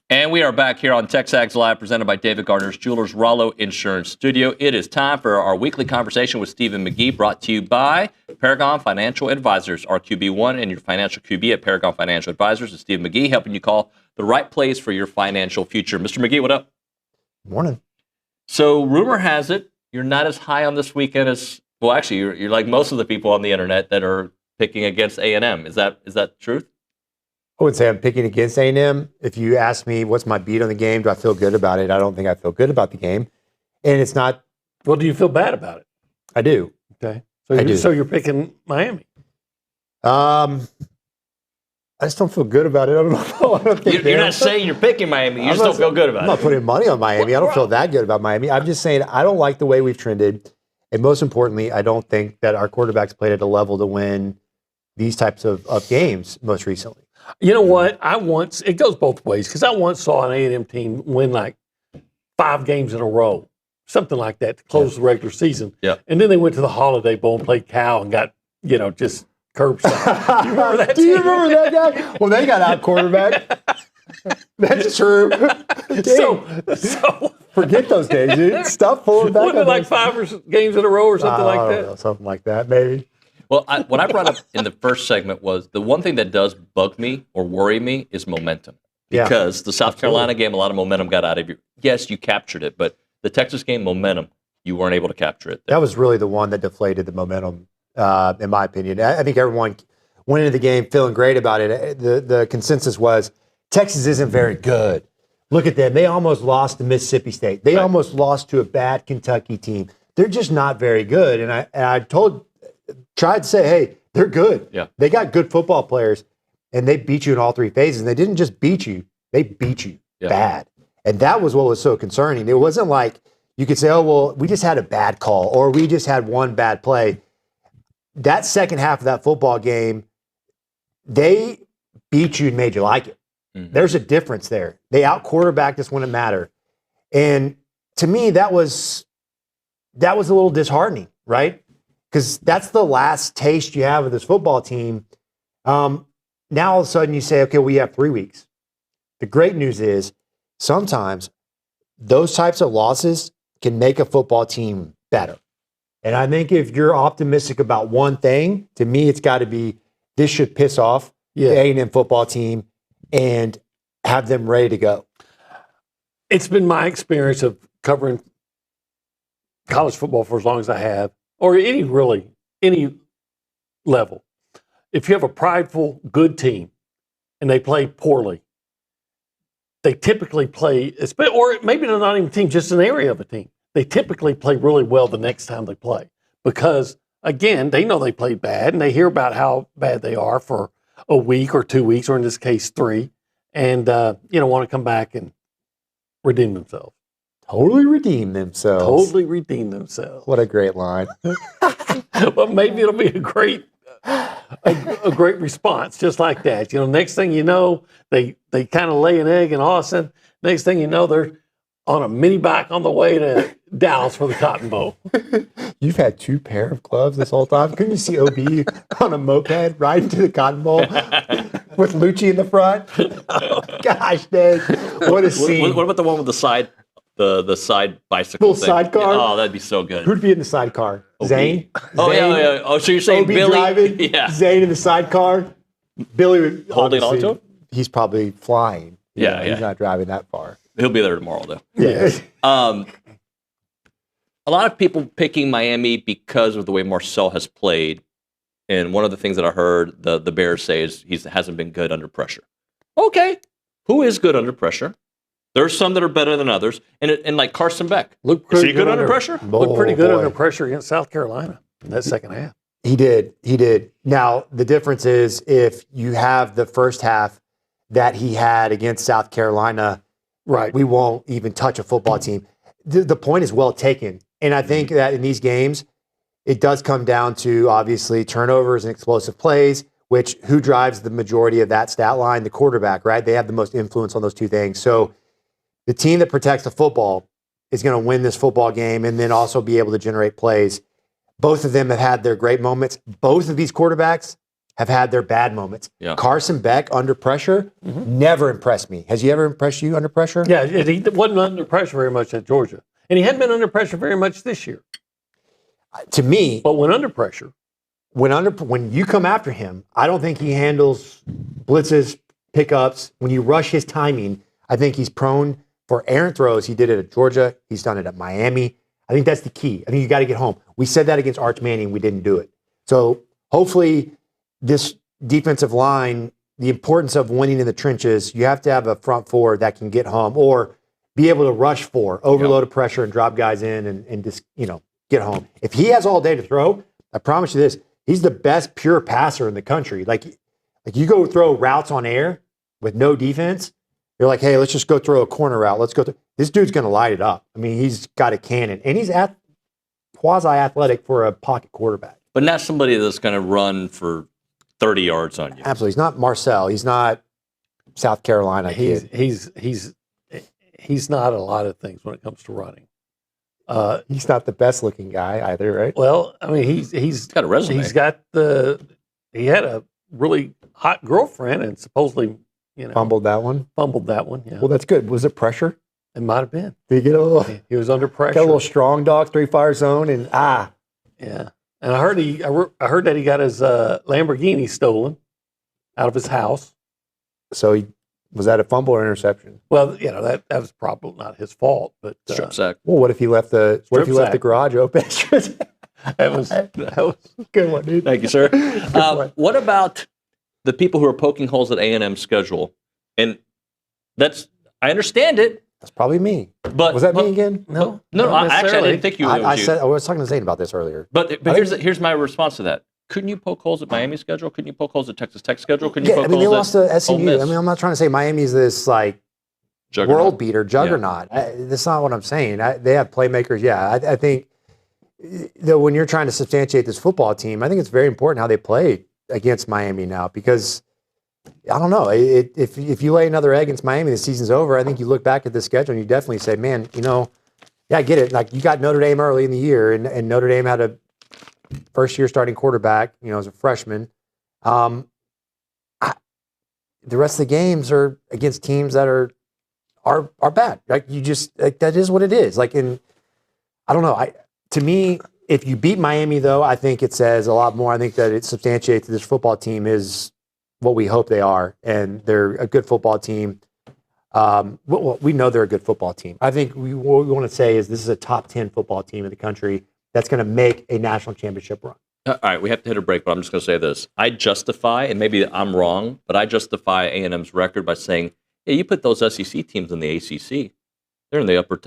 And we are back here on TexAgs Live, presented by David Gardner's Jewelers Rollo Insurance Studio. It is time for our weekly conversation with Stephen McGee, brought to you by Paragon Financial Advisors. Our QB1 and your financial QB at Paragon Financial Advisors is Stephen McGee, helping you call the right place for your financial future. Mr. McGee, what up? Morning. So rumor has it you're not as high on this weekend as, well, actually, you're like most of the people on the internet that are picking against A&M. Is that the truth? I would say I'm picking against A&M. If you ask me what's my beat on the game, do I feel good about it? I don't think I feel good about the game. And it's not. Well, do you feel bad about it? I do. Okay. So you're picking Miami. I just don't feel good about it. I don't know. I don't think you're not saying you're picking Miami. You just don't feel good about it. I'm not putting money on Miami. I don't feel that good about Miami. I'm just saying I don't like the way we've trended. And most importantly, I don't think that our quarterbacks played at a level to win these types of games most recently. You know what? It goes both ways, because I once saw an A&M team win like 5 games in a row, something like that, to close the regular season. Yeah. And then they went to the Holiday Bowl and played Cal and got, just curb stomped. Do you remember that Do you remember that guy? Well, they got out quarterback. That's true. So forget those days, dude. Stop pulling back. Wasn't it like 5 games in a row or something like that? Something like that, maybe. Well, what I brought up in the first segment was the one thing that does bug me or worry me is momentum. Because the South Carolina game, a lot of momentum got out of you. Yes, you captured it, but the Texas game, momentum, you weren't able to capture it. That was really the one that deflated the momentum, in my opinion. I think everyone went into the game feeling great about it. The consensus was Texas isn't very good. Look at them. They almost lost to Mississippi State. They almost lost to a bad Kentucky team. They're just not very good. And I tried to say, hey, they're good. Yeah. They got good football players, and they beat you in all 3 phases. And they didn't just beat you, they beat you bad. And that was what was so concerning. It wasn't like you could say, oh, well, we just had a bad call or we just had one bad play. That second half of that football game, they beat you and made you like it. Mm-hmm. There's a difference there. They out-quarterbacked us when it mattered. And to me, that was a little disheartening, right? Because that's the last taste you have of this football team. Now all of a sudden you say, okay, we have 3 weeks. The great news is sometimes those types of losses can make a football team better. And I think if you're optimistic about one thing, to me it's got to be this should piss off the A&M football team and have them ready to go. It's been my experience of covering college football for as long as I have, or any level. If you have a prideful, good team and they play poorly, they typically play, or maybe they're not even a team, just an area of a team. They typically play really well the next time they play because, again, they know they played bad and they hear about how bad they are for a week or 2 weeks, or in this case, 3, and want to come back and redeem themselves. Totally redeem themselves. Totally redeem themselves. What a great line. Well, maybe it'll be a great response, just like that. Next thing you know, they kind of lay an egg in Austin. Next thing you know, they're on a mini bike on the way to Dallas for the Cotton Bowl. You've had 2 pair of gloves this whole time. Couldn't you see OB on a moped riding to the Cotton Bowl with Lucci in the front? Oh, gosh, dang. What a scene. What about the one with the side? The side bicycle little thing. sidecar? Oh, that'd be so good. Who'd be in the sidecar? Zane? Oh, yeah. Oh, so you're saying OB Billy? driving, Yeah. Zane in the sidecar. Billy would holding on to him? He's probably flying. Yeah. He's not driving that far. He'll be there tomorrow, though. Yeah. A lot of people picking Miami because of the way Marcel has played. And one of the things that I heard the Bears say is he hasn't been good under pressure. Okay. Who is good under pressure? There's some that are better than others. And like Carson Beck. Is he good under pressure? Looked pretty good under pressure against South Carolina in that second half. He did. Now, the difference is if you have the first half that he had against South Carolina, right, we won't even touch a football team. The point is well taken. And I think that in these games, it does come down to, obviously, turnovers and explosive plays, which who drives the majority of that stat line? The quarterback, right? They have the most influence on those two things. So the team that protects the football is going to win this football game and then also be able to generate plays. Both of them have had their great moments. Both of these quarterbacks have had their bad moments. Yeah. Carson Beck under pressure never impressed me. Has he ever impressed you under pressure? Yeah, he wasn't under pressure very much at Georgia. And he hadn't been under pressure very much this year. To me, but when under pressure, when you come after him, I don't think he handles blitzes, pickups. When you rush his timing, I think he's prone for errant throws. He did it at Georgia. He's done it at Miami. I think that's the key. I think you got to get home. We said that against Arch Manning. We didn't do it. So hopefully this defensive line, the importance of winning in the trenches, you have to have a front four that can get home or be able to rush for, overload of pressure and drop guys in and just, get home. If he has all day to throw, I promise you this, he's the best pure passer in the country. Like you go throw routes on air with no defense, you're like, hey, let's just go throw a corner route. Let's go through. This dude's going to light it up. I mean, he's got a cannon, and he's quasi-athletic for a pocket quarterback. But not somebody that's going to run for 30 yards on you. Absolutely. He's not Marcel. He's not South Carolina kid. He's not a lot of things when it comes to running. He's not the best-looking guy either, right? Well, I mean, he's got a resume. He had a really hot girlfriend, and supposedly, fumbled that one. Yeah. Well, that's good. Was it pressure? It might have been. Did he get a little? He was under pressure. Got a little strong dog, 3-fire zone, and Yeah, and I heard that he got his Lamborghini stolen out of his house. So was that a fumble or interception? Well, that was probably not his fault, but strip sack. Well, what if he left the garage open? that was a good one, dude. Thank you, sir. What about the people who are poking holes at A&M's schedule? And I understand it. That's probably me. But was that me again? No, actually, I didn't think you. I was talking to Zane about this earlier. But here's my response to that. Couldn't you poke holes at Miami's schedule? Couldn't you poke holes at Texas Tech's schedule? Couldn't you poke holes they lost to SMU. Ole Miss? I mean, I'm not trying to say Miami's this world beater juggernaut. That's not what I'm saying. They have playmakers. Yeah, I think that when you're trying to substantiate this football team, I think it's very important how they play against Miami now because I don't know if you lay another egg against Miami, the season's over. I think you look back at the schedule and you definitely say, man, I get it. Like you got Notre Dame early in the year, and Notre Dame had a first-year starting quarterback, as a freshman. The rest of the games are against teams that are bad. Like that is what it is. I don't know. To me, if you beat Miami, though, I think it says a lot more. I think that it substantiates that this football team is what we hope they are, and they're a good football team. Well, we know they're a good football team. I think what we want to say is this is a top 10 football team in the country that's going to make a national championship run. All right, we have to hit a break, but I'm just going to say this. I justify, and maybe I'm wrong, but I justify A&M's record by saying, yeah, you put those SEC teams in the ACC. They're in the upper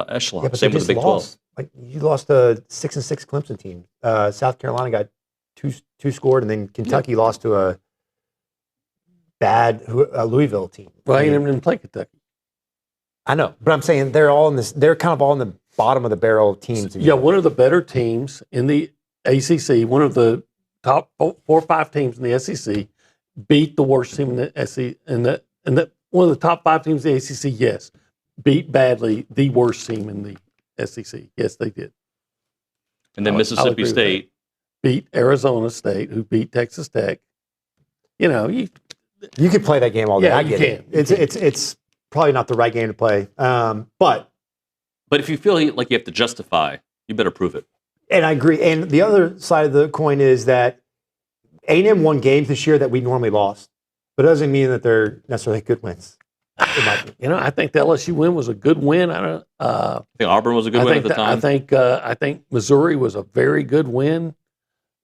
echelon. Yeah, but same with the Big 12. You lost a 6-6 Clemson team. South Carolina got two scored, and then Kentucky lost to a bad Louisville team. Well, A&M didn't play Kentucky. I know, but I'm saying they're all in this. They're kind of all in the bottom of the barrel teams. Yeah, one of the better teams in the ACC, one of the top 4 or 5 teams in the SEC, beat the worst team in the SEC, and one of the top 5 teams in the ACC. Yes, beat badly the worst team in the SEC. Yes, they did. And then Mississippi State beat Arizona State, who beat Texas Tech. You could play that game all day. Yeah, I get it. It's probably not the right game to play. But if you feel like you have to justify, you better prove it. And I agree. And the other side of the coin is that A&M won games this year that we normally lost, but it doesn't mean that they're necessarily good wins. I think the LSU win was a good win. I think Auburn was a good win at the time. I think Missouri was a very good win.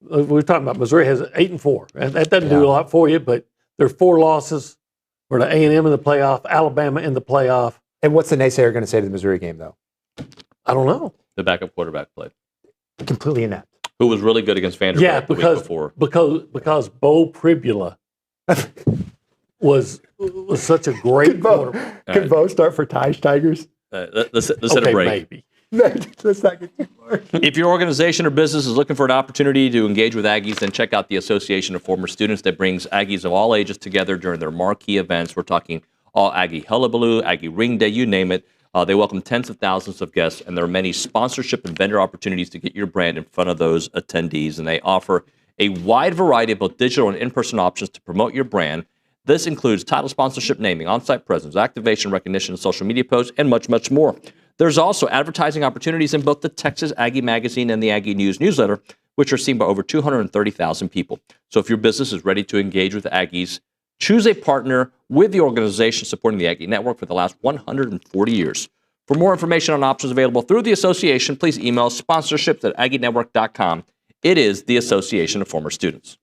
We're talking about Missouri has 8-4, and that doesn't do a lot for you. But their 4 losses were to A&M in the playoff, Alabama in the playoff. And what's the naysayer going to say to the Missouri game, though? I don't know. The backup quarterback played completely inept. Who was really good against Vanderbilt the week before? Because Bo Pribula was such a great quarterback. Could Bo start for Tigers? Let's hit a break. Maybe. Let's not get too far. If your organization or business is looking for an opportunity to engage with Aggies, then check out the Association of Former Students that brings Aggies of all ages together during their marquee events. We're talking all Aggie Hullabaloo, Aggie Ring Day, you name it. They welcome tens of thousands of guests, and there are many sponsorship and vendor opportunities to get your brand in front of those attendees. And they offer a wide variety of both digital and in-person options to promote your brand. This includes title sponsorship, naming, on-site presence, activation, recognition, social media posts, and much, much more. There's also advertising opportunities in both the Texas Aggie magazine and the Aggie News newsletter, which are seen by over 230,000 people. So if your business is ready to engage with Aggies, choose a partner with the organization supporting the Aggie Network for the last 140 years. For more information on options available through the association, please email sponsorships@aggienetwork.com. It is the Association of Former Students.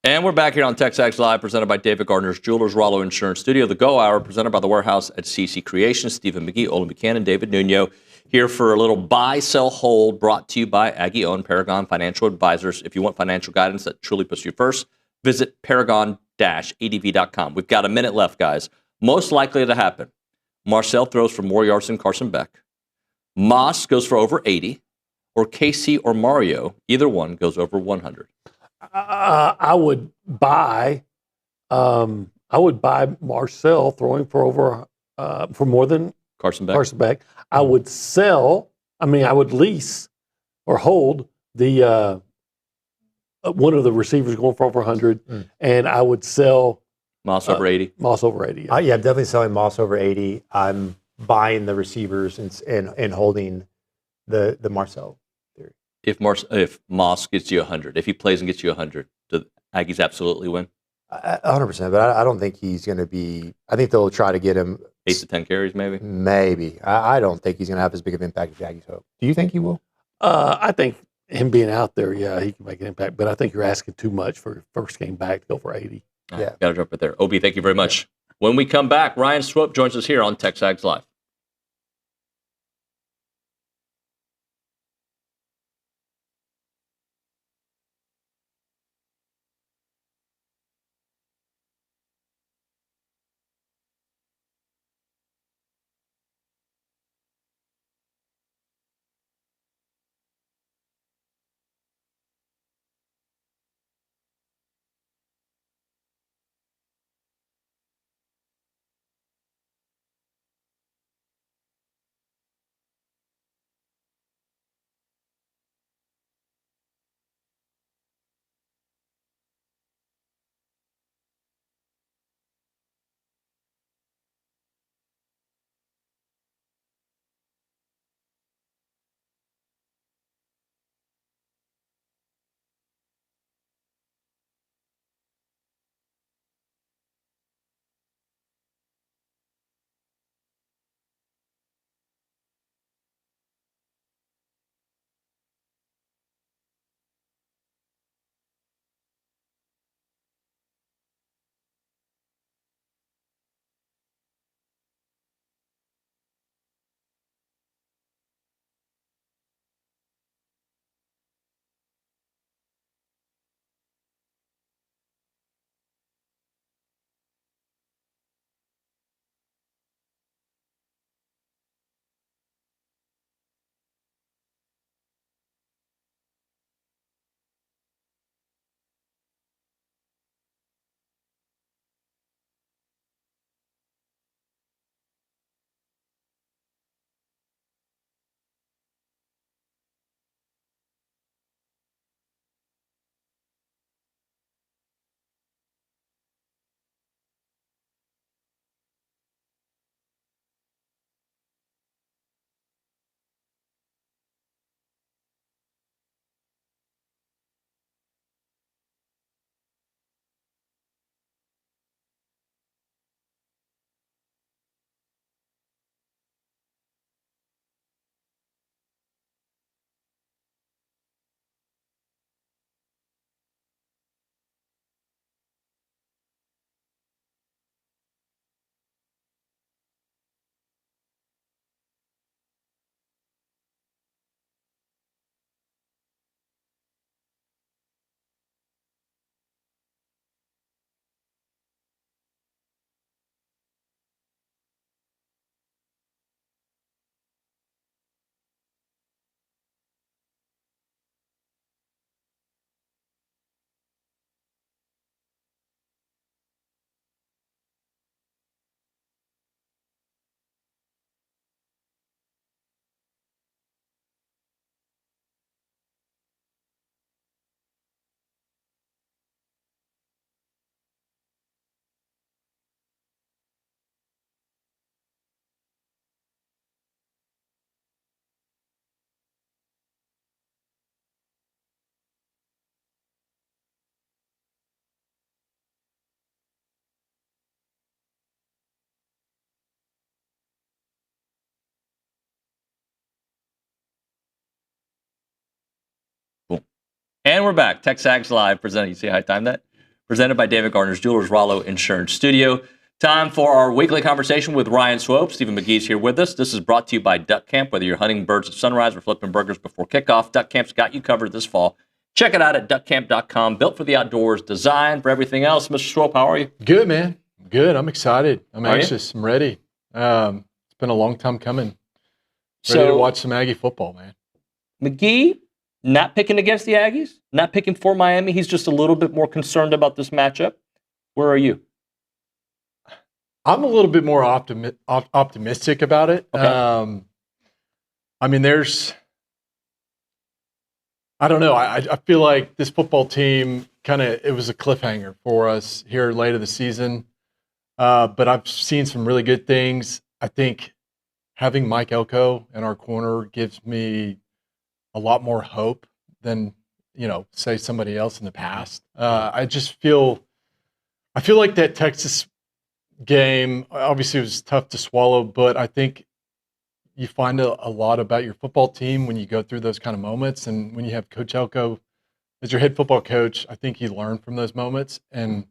And we're back here on TexAgs Live, presented by David Gardner's Jewelers, Rollo Insurance Studio. The Go Hour, presented by The Warehouse at CC Creations. Stephen McGee, Olin Buchanan, David Nuño, here for a little buy, sell, hold, brought to you by Aggie-owned Paragon Financial Advisors. If you want financial guidance that truly puts you first, visit paragon-adv.com. We've got a minute left, guys. Most likely to happen, Marcel throws for more yards than Carson Beck. Moss goes for over 80, or Casey or Mario, either one goes over 100. I would buy Marcel throwing for over for more than Carson Beck. I would I would lease or hold the one of the receivers going for over 100, and I would sell Moss over 80. Moss over 80. Yeah, I'm definitely selling Moss over 80. I'm buying the receivers and holding the Marcel theory. If Moss gets you 100, if he plays and gets you 100, the Aggies absolutely win. 100%, but I don't think he's going to be. I think they'll try to get him 8 to 10 carries, maybe. Maybe. I don't think he's going to have as big of an impact as Aggies hope. Do you think he will? I think him being out there, yeah, he can make an impact. But I think you're asking too much for first game back to go for 80. Yeah, got to drop it there. Ob, thank you very much. When we come back, Ryan Swope joins us here on TexAgs Live. And we're back. TexAgs Live, presented. You see how I timed that? Presented by David Gardner's Jewelers, Rollo Insurance Studio. Time for our weekly conversation with Ryan Swope. Stephen McGee's here with us. This is brought to you by Duck Camp. Whether you're hunting birds at sunrise or flipping burgers before kickoff, Duck Camp's got you covered this fall. Check it out at duckcamp.com. Built for the outdoors, designed for everything else. Mr. Swope, how are you? Good, man. Good. I'm excited. I'm anxious. I'm ready. It's been a long time coming. Ready to watch some Aggie football, man. McGee, not picking against the Aggies, not picking for Miami. He's just a little bit more concerned about this matchup. Where are you? I'm a little bit more optimistic about it. Okay. I mean, there's I don't know. I feel like this football team it was a cliffhanger for us here late of the season. But I've seen some really good things. I think having Mike Elko in our corner gives me a lot more hope than, say somebody else in the past. I feel like that Texas game, obviously it was tough to swallow, but I think you find a lot about your football team when you go through those kind of moments. And when you have Coach Elko as your head football coach, I think you learn from those moments. And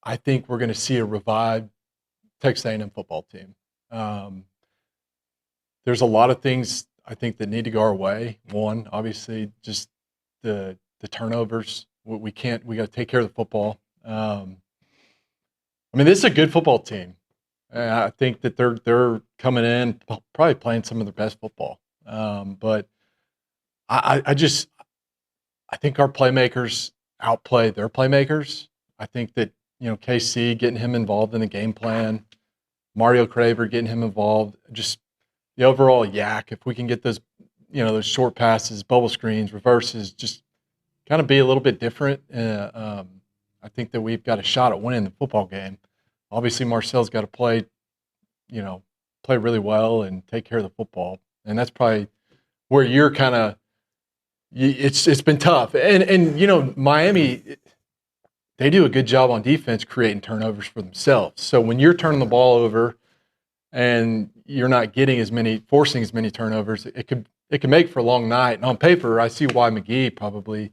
I think we're going to see a revived Texas A&M football team. There's a lot of things I think that need to go our way. One, obviously, just the turnovers. We got to take care of the football. This is a good football team. I think that they're coming in probably playing some of their best football. But I think our playmakers outplay their playmakers. I think that KC getting him involved in the game plan, Mario Craver getting him involved, just the overall yak. If we can get those those short passes, bubble screens, reverses, just kind of be a little bit different. I think that we've got a shot at winning the football game. Obviously, Marcel's got to play really well and take care of the football, and that's probably where you're kind of. It's been tough, and Miami, they do a good job on defense creating turnovers for themselves. So when you're turning the ball over, and you're not forcing as many turnovers, it could make for a long night. And on paper, I see why McGee probably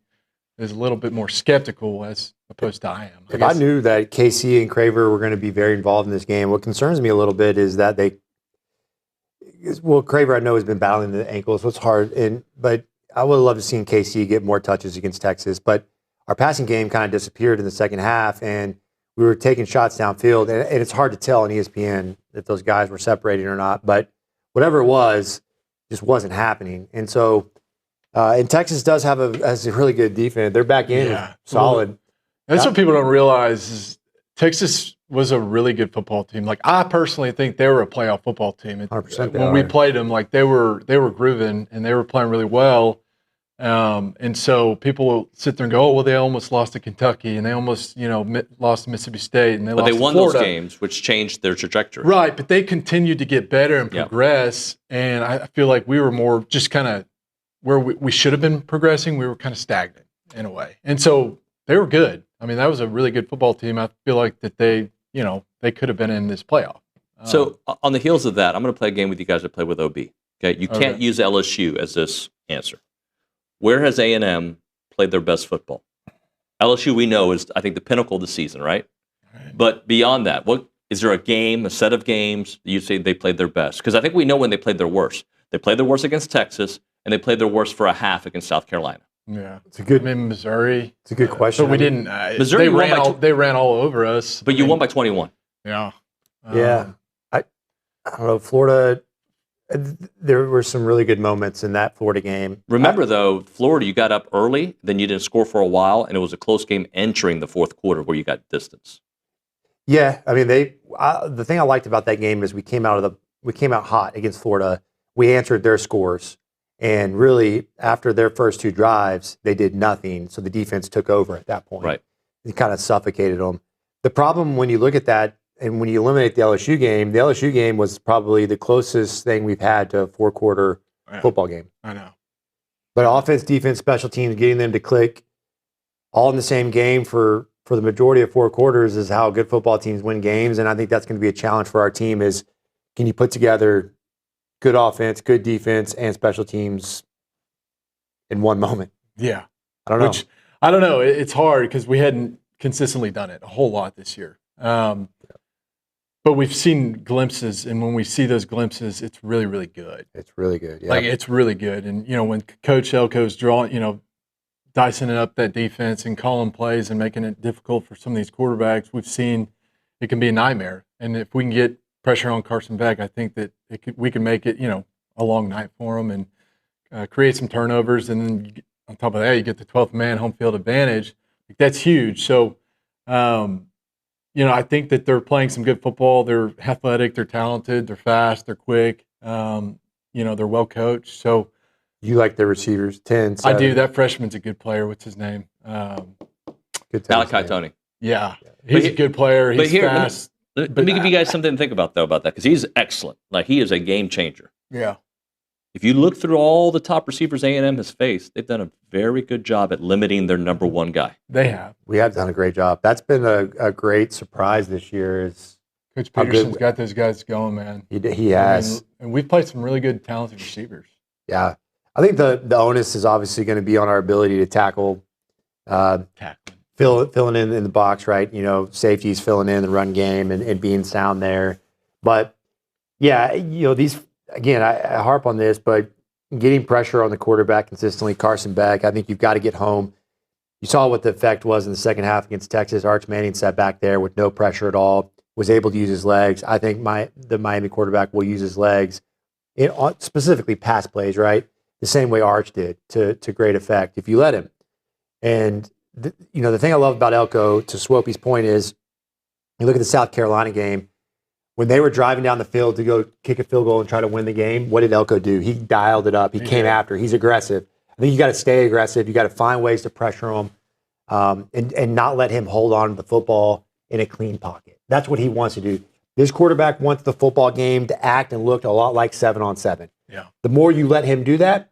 is a little bit more skeptical as opposed to I am. I knew that KC and Craver were going to be very involved in this game. What concerns me a little bit is that Craver I know has been battling the ankle, so it's hard. But I would love to see KC get more touches against Texas. But our passing game kind of disappeared in the second half, and we were taking shots downfield. And it's hard to tell on ESPN if those guys were separating or not. But whatever it was, just wasn't happening. And so, and Texas does has a really good defense. They're back in solid. That's what people don't realize is Texas was a really good football team. Like I personally think they were a playoff football team. 100% when we played them, like they were grooving and they were playing really well. And so people will sit there and go, "Oh, well, they almost lost to Kentucky and they almost lost to Mississippi State and they lost to won Florida." Those games, which changed their trajectory. Right, but they continued to get better and progress. And I feel like we were more just kind of where we should have been progressing. We were kind of stagnant in a way, and so they were good. That was a really good football team. I feel like that they could have been in this playoff. So on the heels of that, I'm going to play a game with you guys that play with OB. Okay, you can't use LSU as this answer. Where has A&M played their best football? LSU, we know, is I think the pinnacle of the season, right? But beyond that, what is there a set of games that you say they played their best? Because I think we know when they played their worst. They played their worst against Texas, and they played their worst for a half against South Carolina. Yeah, it's a good. Missouri. It's a good question. So we didn't. Missouri they ran all over us. But you won by 21. Yeah. I don't know. Florida. There were some really good moments in that Florida game. Remember, though, Florida, you got up early, then you didn't score for a while, and it was a close game entering the fourth quarter where you got distance. Yeah, the thing I liked about that game is we came out hot against Florida. We answered their scores. And really, after their first two drives, they did nothing. So the defense took over at that point. Right. It kind of suffocated them. The problem when you look at that, and when you eliminate the LSU game was probably the closest thing we've had to a four-quarter football game. I know. But offense, defense, special teams, getting them to click all in the same game for the majority of four quarters is how good football teams win games. And I think that's going to be a challenge for our team is can you put together good offense, good defense, and special teams in one moment? Yeah. I don't know. I don't know. It's hard because we hadn't consistently done it a whole lot this year. But we've seen glimpses, and when we see those glimpses, it's really, really good. It's really good, yeah. Like, it's really good. And, when Coach Elko's drawing, dicing it up that defense and calling plays and making it difficult for some of these quarterbacks, we've seen it can be a nightmare. And if we can get pressure on Carson Beck, I think that we can make it, a long night for him and create some turnovers. And then on top of that, you get the 12th man home field advantage. That's huge. So, I think that they're playing some good football. They're athletic, they're talented, they're fast, they're quick. They're well coached. So You like the receivers, 10, 7. I do. That freshman's a good player. What's his name? Good Malachi Tony. Yeah. He's a good player. He's fast. Let me give you guys something to think about, though, about that, because he's excellent. Like, he is a game changer. Yeah. If you look through all the top receivers A&M has faced, they've done a very good job at limiting their number one guy. They have. We have done a great job. That's been a great surprise this year. Is Coach Peterson's got those guys going, man. He has. And we've played some really good, talented receivers. Yeah. I think the onus is obviously going to be on our ability to tackle. Filling in the box, right? You know, safeties filling in the run game and being sound there. But, yeah, you know, these – again, I harp on this, but getting pressure on the quarterback consistently, Carson Beck, I think you've got to get home. You saw what the effect was in the second half against Texas. Arch Manning sat back there with no pressure at all, was able to use his legs. I think the Miami quarterback will use his legs, specifically pass plays, right? The same way Arch did to great effect if you let him. And, you know, the thing I love about Elko, to Swope's point, is you look at the South Carolina game, when they were driving down the field to go kick a field goal and try to win the game, what did Elko do? He dialed it up. He came after. He's aggressive. I think you got to stay aggressive. You got to find ways to pressure him and not let him hold on to the football in a clean pocket. That's what he wants to do. This quarterback wants the football game to act and look a lot like 7-on-7. Yeah. The more you let him do that,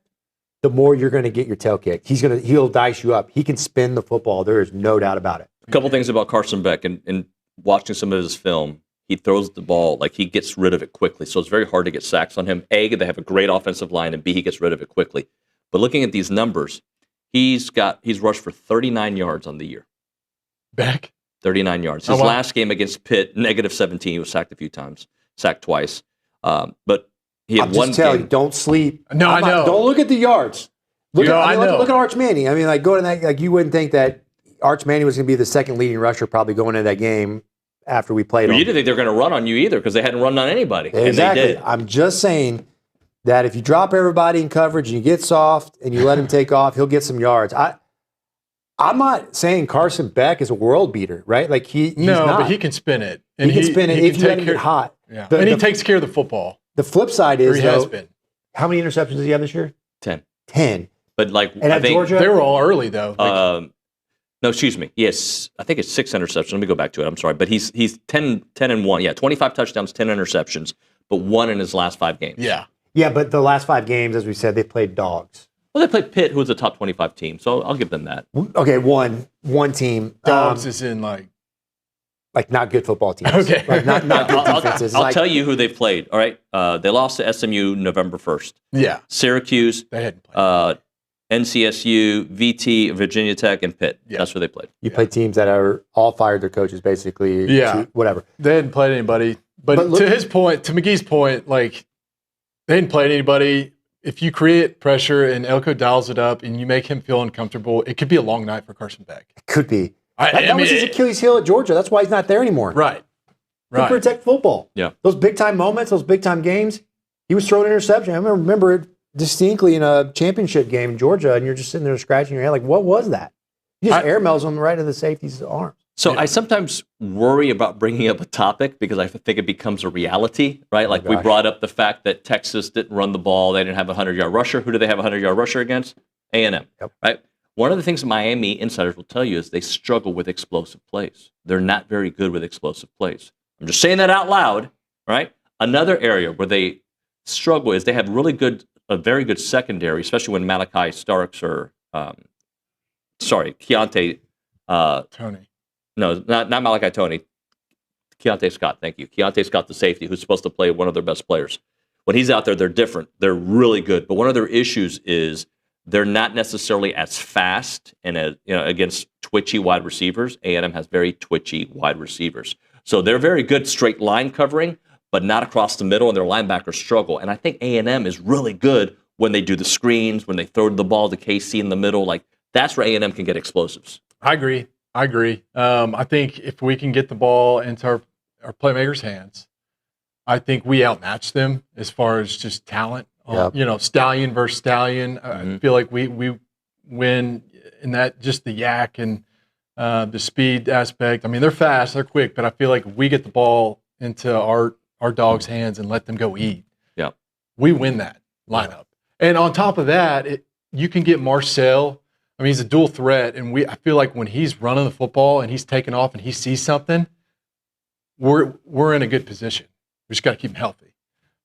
the more you're going to get your tail kicked. He'll dice you up. He can spin the football. There is no doubt about it. A couple things about Carson Beck and watching some of his film. He throws the ball, like he gets rid of it quickly. So it's very hard to get sacks on him. A, they have a great offensive line, and B, he gets rid of it quickly. But looking at these numbers, he's rushed for 39 yards on the year. Beck? 39 yards. His last game against Pitt, -17. He was sacked a few times, sacked twice. But he had one game. Don't sleep. No, I know. Don't look at the yards. Look at Arch Manning. I mean, like going to that, like you wouldn't think that Arch Manning was going to be the second leading rusher probably going into that game after we played. Well, you didn't think they were going to run on you either because they hadn't run on anybody. Exactly. And they did. I'm just saying that if you drop everybody in coverage and you get soft and you let him take off, he'll get some yards. I'm not saying Carson Beck is a world beater, right? Like he's not. But he can spin it. And he can spin it if you let him get hot. Yeah. And he takes care of the football. The flip side is, has been. How many interceptions does he have this year? 10. But like, and I think Georgia, they were all early though. No, excuse me. Yes, I think it's 6 interceptions. Let me go back to it. I'm sorry, but he's 10-1. Yeah, 25 touchdowns, 10 interceptions, but 1 in his last 5 games. Yeah, but the last 5 games, as we said, they played dogs. Well, they played Pitt, who was a top 25 team, so I'll give them that. Okay, one team. Dogs is in like not good football teams. Okay, like not good defenses. I'll tell you who they've played. All right, they lost to SMU November 1st. Yeah, Syracuse. They hadn't played. NCSU, VT, Virginia Tech, and Pitt. Yeah. That's where they played. You played teams that are all fired their coaches, basically. Yeah. Whatever. They hadn't played anybody. But to his point, to McGee's point, like, they hadn't played anybody. If you create pressure and Elko dials it up and you make him feel uncomfortable, it could be a long night for Carson Beck. It could be. That was his Achilles heel at Georgia. That's why he's not there anymore. Right. To protect football. Yeah. Those big-time moments, those big-time games, he was throwing interception. I remember it distinctly in a championship game in Georgia, and you're just sitting there scratching your head like, what was that? He just airmails them right into the safety's arms. So I sometimes worry about bringing up a topic because I think it becomes a reality, right? Like we brought up the fact that Texas didn't run the ball. They didn't have a 100-yard rusher. Who do they have a 100-yard rusher against? A&M, right? One of the things Miami insiders will tell you is they struggle with explosive plays. They're not very good with explosive plays. I'm just saying that out loud, right? Another area where they struggle is they have a very good secondary, especially when Malachi Starks or, Keontae. Tony. No, not Malachi Tony. Keontae Scott, thank you. Keontae Scott, the safety, who's supposed to play one of their best players. When he's out there, they're different. They're really good. But one of their issues is they're not necessarily as fast and against twitchy wide receivers. A&M has very twitchy wide receivers. So they're very good straight line covering, but not across the middle, and their linebackers struggle. And I think A&M is really good when they do the screens, when they throw the ball to KC in the middle. Like, that's where A&M can get explosives. I agree. I think if we can get the ball into our playmakers' hands, I think we outmatch them as far as just talent. Stallion versus Stallion. I feel like we win in that, just the yak and the speed aspect. I mean, they're fast, they're quick, but I feel like if we get the ball into our dogs' hands and let them go eat, we win that lineup. And on top of that, you can get Marcel. I mean, he's a dual threat, and I feel like when he's running the football and he's taking off and he sees something, we're in a good position. We just got to keep him healthy.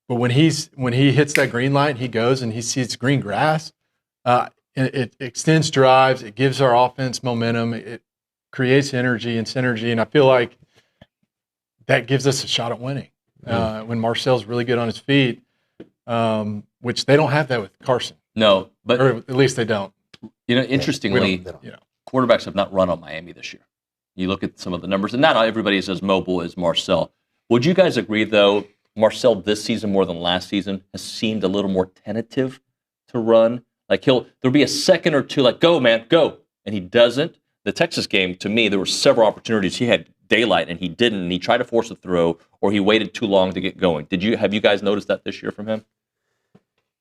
But when he hits that green light, he goes and he sees green grass. It extends drives. It gives our offense momentum. It creates energy and synergy, and I feel like that gives us a shot at winning. When Marcel's really good on his feet, which they don't have that with Carson. No, but or at least they don't. You know, interestingly, quarterbacks have not run on Miami this year. You look at some of the numbers, and not everybody is as mobile as Marcel. Would you guys agree, though, Marcel this season more than last season has seemed a little more tentative to run? Like there'll be a second or two, like, go, man, go. And he doesn't. The Texas game, to me, there were several opportunities. He had daylight and he didn't. And he tried to force a throw or he waited too long to get going. Have you guys noticed that this year from him?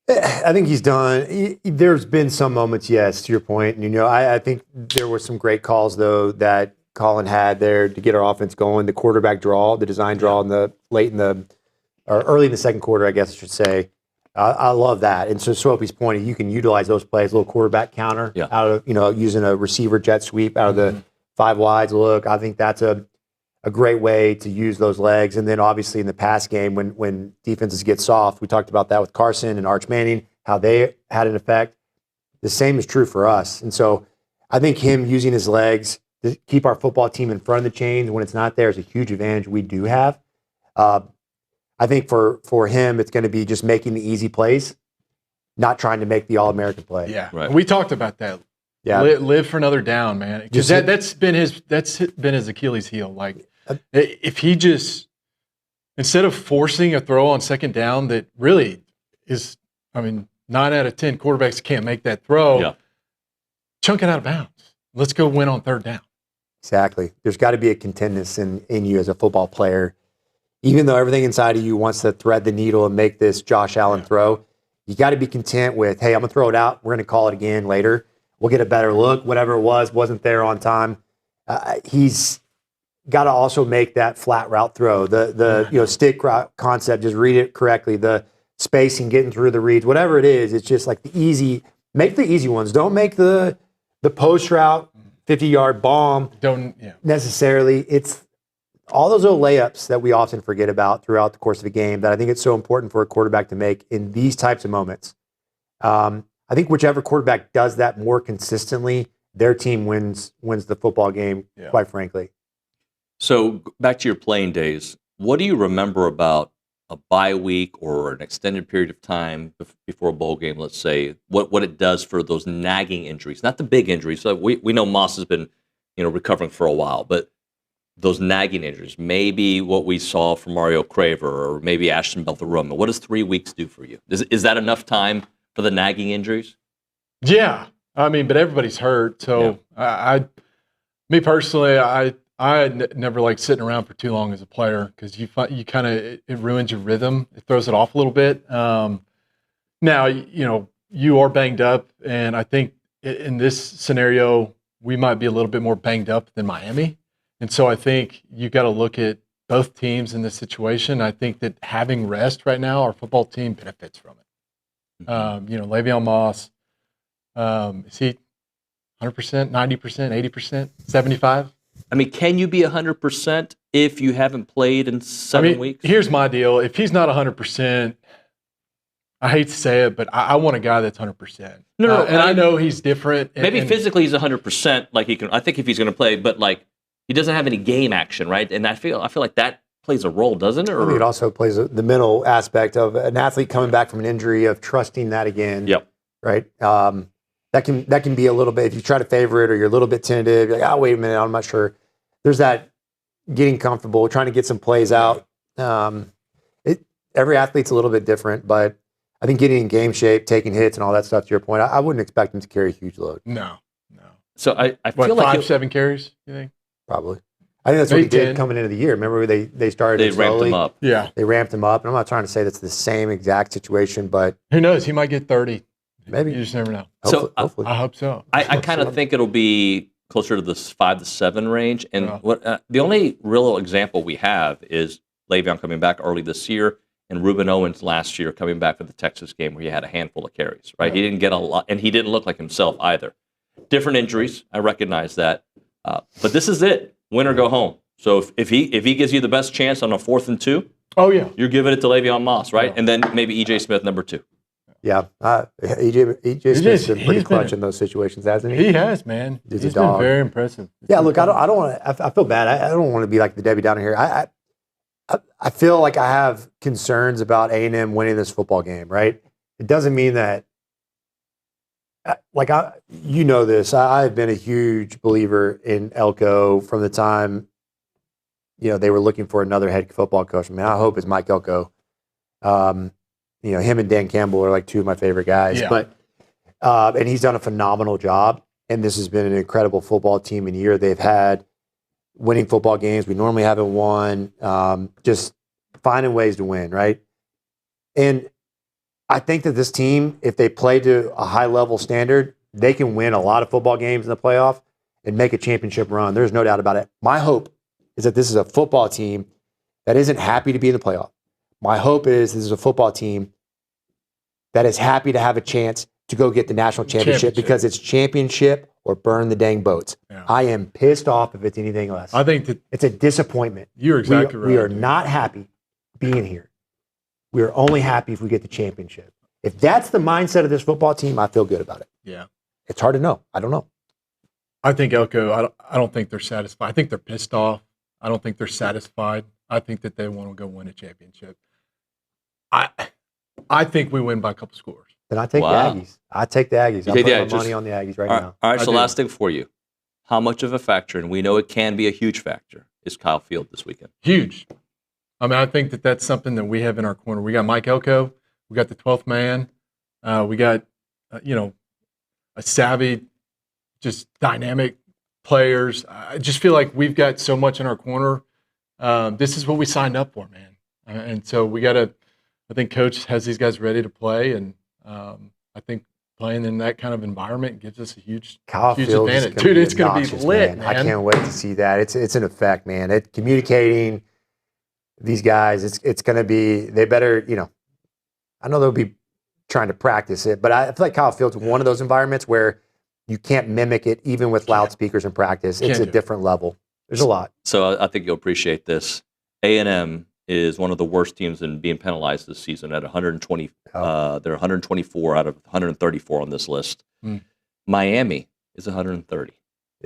I think he's done. There's been some moments, yes, to your point. And, I think there were some great calls, though, that Colin had there to get our offense going. The quarterback draw, the design draw early in the second quarter, I guess I should say. I love that. And so Swope's point, you can utilize those plays, a little quarterback counter out of, using a receiver jet sweep out of the 5 wides look. I think that's a great way to use those legs. And then obviously in the pass game, when defenses get soft, we talked about that with Carson and Arch Manning, how they had an effect. The same is true for us. And so I think him using his legs to keep our football team in front of the chains when it's not there is a huge advantage we do have. I think for him, it's going to be just making the easy plays, not trying to make the All-American play. Yeah, right. We talked about that. Yeah, live for another down, man. Because that's been his Achilles heel. Like if he just instead of forcing a throw on second down that really is, 9 out of 10 quarterbacks can't make that throw. Chunk it out of bounds. Let's go win on third down. Exactly. There's got to be a contentness in you as a football player. Even though everything inside of you wants to thread the needle and make this Josh Allen throw, you got to be content with, hey, I'm going to throw it out. We're going to call it again later. We'll get a better look. Whatever it wasn't there on time. He's got to also make that flat route throw. The stick concept, just read it correctly. The spacing, getting through the reads, whatever it is, it's just like make the easy ones. Don't make the post route, 50-yard bomb. Necessarily. It's all those little layups that we often forget about throughout the course of a game that I think it's so important for a quarterback to make in these types of moments. I think whichever quarterback does that more consistently, their team wins the football game, quite frankly. So back to your playing days, what do you remember about a bye week or an extended period of time before a bowl game, let's say, what it does for those nagging injuries? Not the big injuries. So we know Moss has been recovering for a while, but those nagging injuries, maybe what we saw from Mario Craver or maybe Ashton Beltheroma. What does 3 weeks do for you? Is that enough time for the nagging injuries? Yeah. But everybody's hurt. So me personally, I never like sitting around for too long as a player because you kind of, it ruins your rhythm. It throws it off a little bit. Now, you are banged up. And I think in this scenario, we might be a little bit more banged up than Miami. And so I think you got to look at both teams in this situation. I think that having rest right now, our football team benefits from it. Le'Veon Moss, is he 100%, 90%, 80%, 75%? Can you be 100% if you haven't played in 7 weeks? Here's my deal. If he's not 100%, I hate to say it, but I want a guy that's 100%. No, and I know he's different. Maybe physically he's 100%. Like he can. I think if he's going to play, but like. He doesn't have any game action, right? And I feel like that plays a role, doesn't it? I think it also plays the mental aspect of an athlete coming back from an injury of trusting that again. Yep. Right. That can be a little bit if you try to favor it or you're a little bit tentative. You're like, wait a minute, I'm not sure. There's that getting comfortable, trying to get some plays out. Every athlete's a little bit different, but I think getting in game shape, taking hits, and all that stuff. To your point, I wouldn't expect him to carry a huge load. No. So I feel like 5-7 carries. You think? Probably. I think that's what he did coming into the year. Remember they started They ramped him up. Yeah. They ramped him up. And I'm not trying to say that's the same exact situation, but who knows? He might get 30. Maybe. You just never know. Hopefully. I hope so. I kind of think it'll be closer to the 5 to 7 range. And the only real example we have is Le'Veon coming back early this year and Reuben Owens last year coming back for the Texas game where he had a handful of carries, right? He didn't get a lot, and he didn't look like himself either. Different injuries, I recognize that. But this is it, win or go home. So if he gives you the best chance on a 4th and 2, you're giving it to Le'Veon Moss, right? And then maybe E.J. Smith, number 2. Yeah, E.J. Smith's been pretty clutch in those situations, hasn't he? He has, man. He's been very impressive. Yeah, look, I don't want to. I feel bad. I don't want to be like the Debbie Downer here. I feel like I have concerns about A&M winning this football game. Right? It doesn't mean that. You know this. I've been a huge believer in Elko from the time, they were looking for another head football coach. I mean, I hope it's Mike Elko. Him and Dan Campbell are like 2 of my favorite guys. Yeah. But and he's done a phenomenal job. And this has been an incredible football team in a year. They've had winning football games we normally haven't won. Just finding ways to win, right? And I think that this team, if they play to a high level standard, they can win a lot of football games in the playoff and make a championship run. There's no doubt about it. My hope is that this is a football team that isn't happy to be in the playoff. My hope is this is a football team that is happy to have a chance to go get the national championship because it's championship or burn the dang boats. Yeah. I am pissed off if it's anything less. I think that it's a disappointment. You're exactly right. We are not happy being here. We are only happy if we get the championship. If that's the mindset of this football team, I feel good about it. Yeah. It's hard to know. I don't know. I think Elko, I don't think they're satisfied. I think they're pissed off. I don't think they're satisfied. I think that they want to go win a championship. I think we win by a couple scores. Then I take the Aggies. I take the Aggies. I'm putting my money on the Aggies right now. All right, so last thing for you. How much of a factor, and we know it can be a huge factor, is Kyle Field this weekend? Huge. I mean, I think that that's something that we have in our corner. We got Mike Elko. We got the 12th man. We got, a savvy, just dynamic players. I just feel like we've got so much in our corner. This is what we signed up for, man. And so we got to, I think Coach has these guys ready to play. And I think playing in that kind of environment gives us a huge advantage. Dude, it's going to be lit, man. I can't wait to see that. It's an effect, man. Communicating these guys, it's going to be, they better, I know they'll be trying to practice it, but I feel like Kyle Field's one of those environments where you can't mimic it even with loudspeakers in practice. It's a different level. There's a lot. So I think you'll appreciate this. A&M is one of the worst teams in being penalized this season at 120. They're 124 out of 134 on this list. Miami is 130.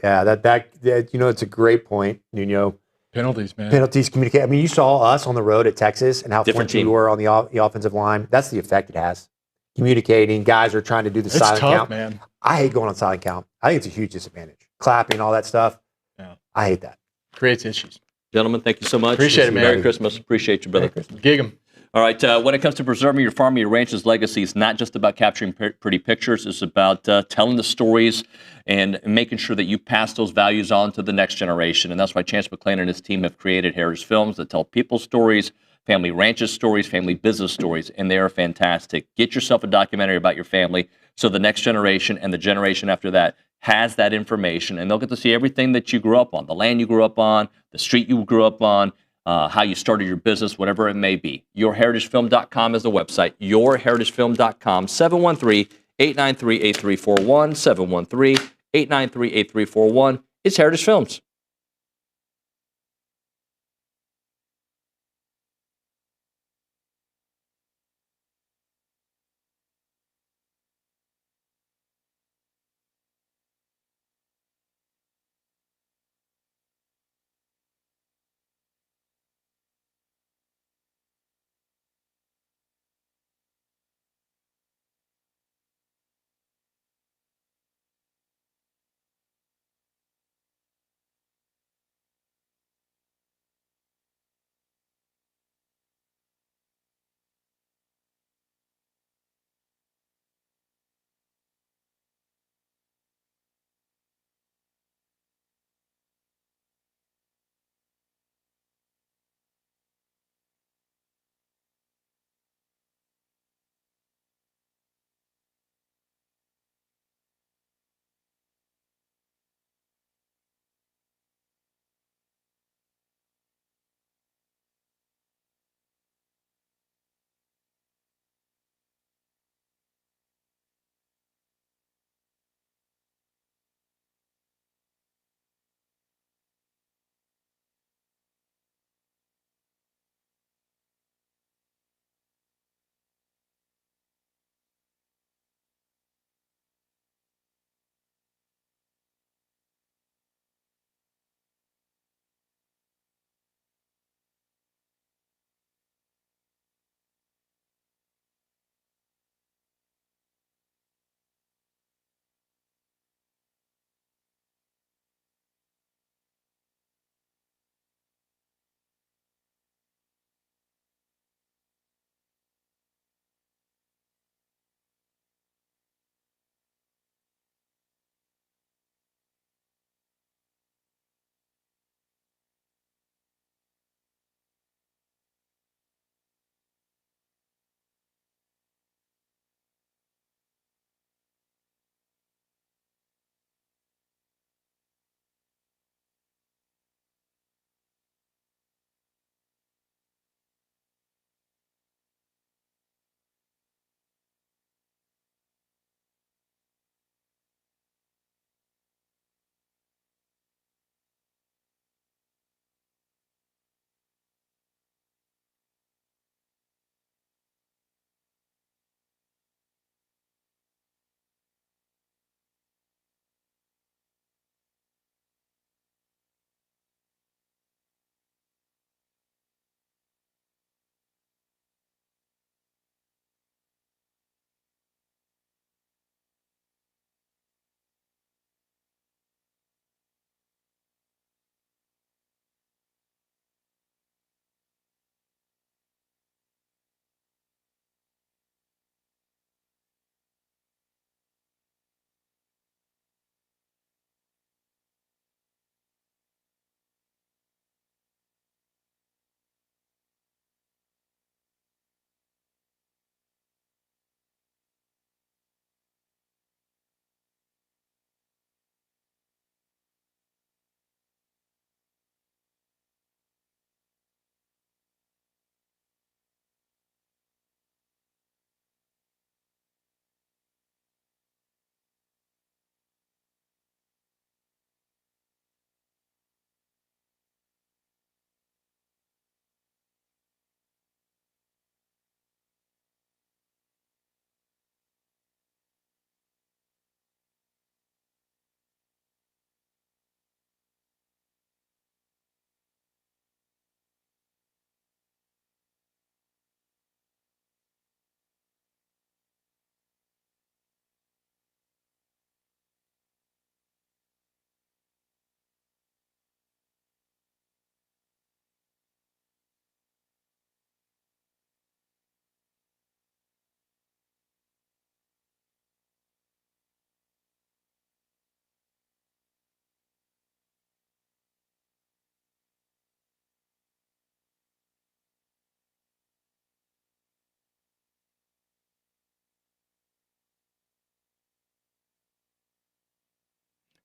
Yeah, it's a great point, Nuño. Penalties, man. Penalties, communicate. I mean, you saw us on the road at Texas and how flinty we were on the offensive line. That's the effect it has. Communicating, guys are trying to do the silent count. Man. I hate going on silent count. I think it's a huge disadvantage. Clapping, all that stuff. Yeah. I hate that. Creates issues. Gentlemen, thank you so much. Appreciate it, man. Merry Christmas. Appreciate you, brother. Gig 'em. All right. When it comes to preserving your farm, your ranch's legacy, it's not just about capturing pretty pictures. It's about telling the stories and making sure that you pass those values on to the next generation. And that's why Chance McClain and his team have created Heritage Films that tell people's stories, family ranches stories, family business stories, and they are fantastic. Get yourself a documentary about your family so the next generation and the generation after that has that information, and they'll get to see everything that you grew up on, the land you grew up on, the street you grew up on, how you started your business, whatever it may be. YourHeritageFilm.com is the website. YourHeritageFilm.com, 713-893-8341, 713-893-8341. It's Heritage Films.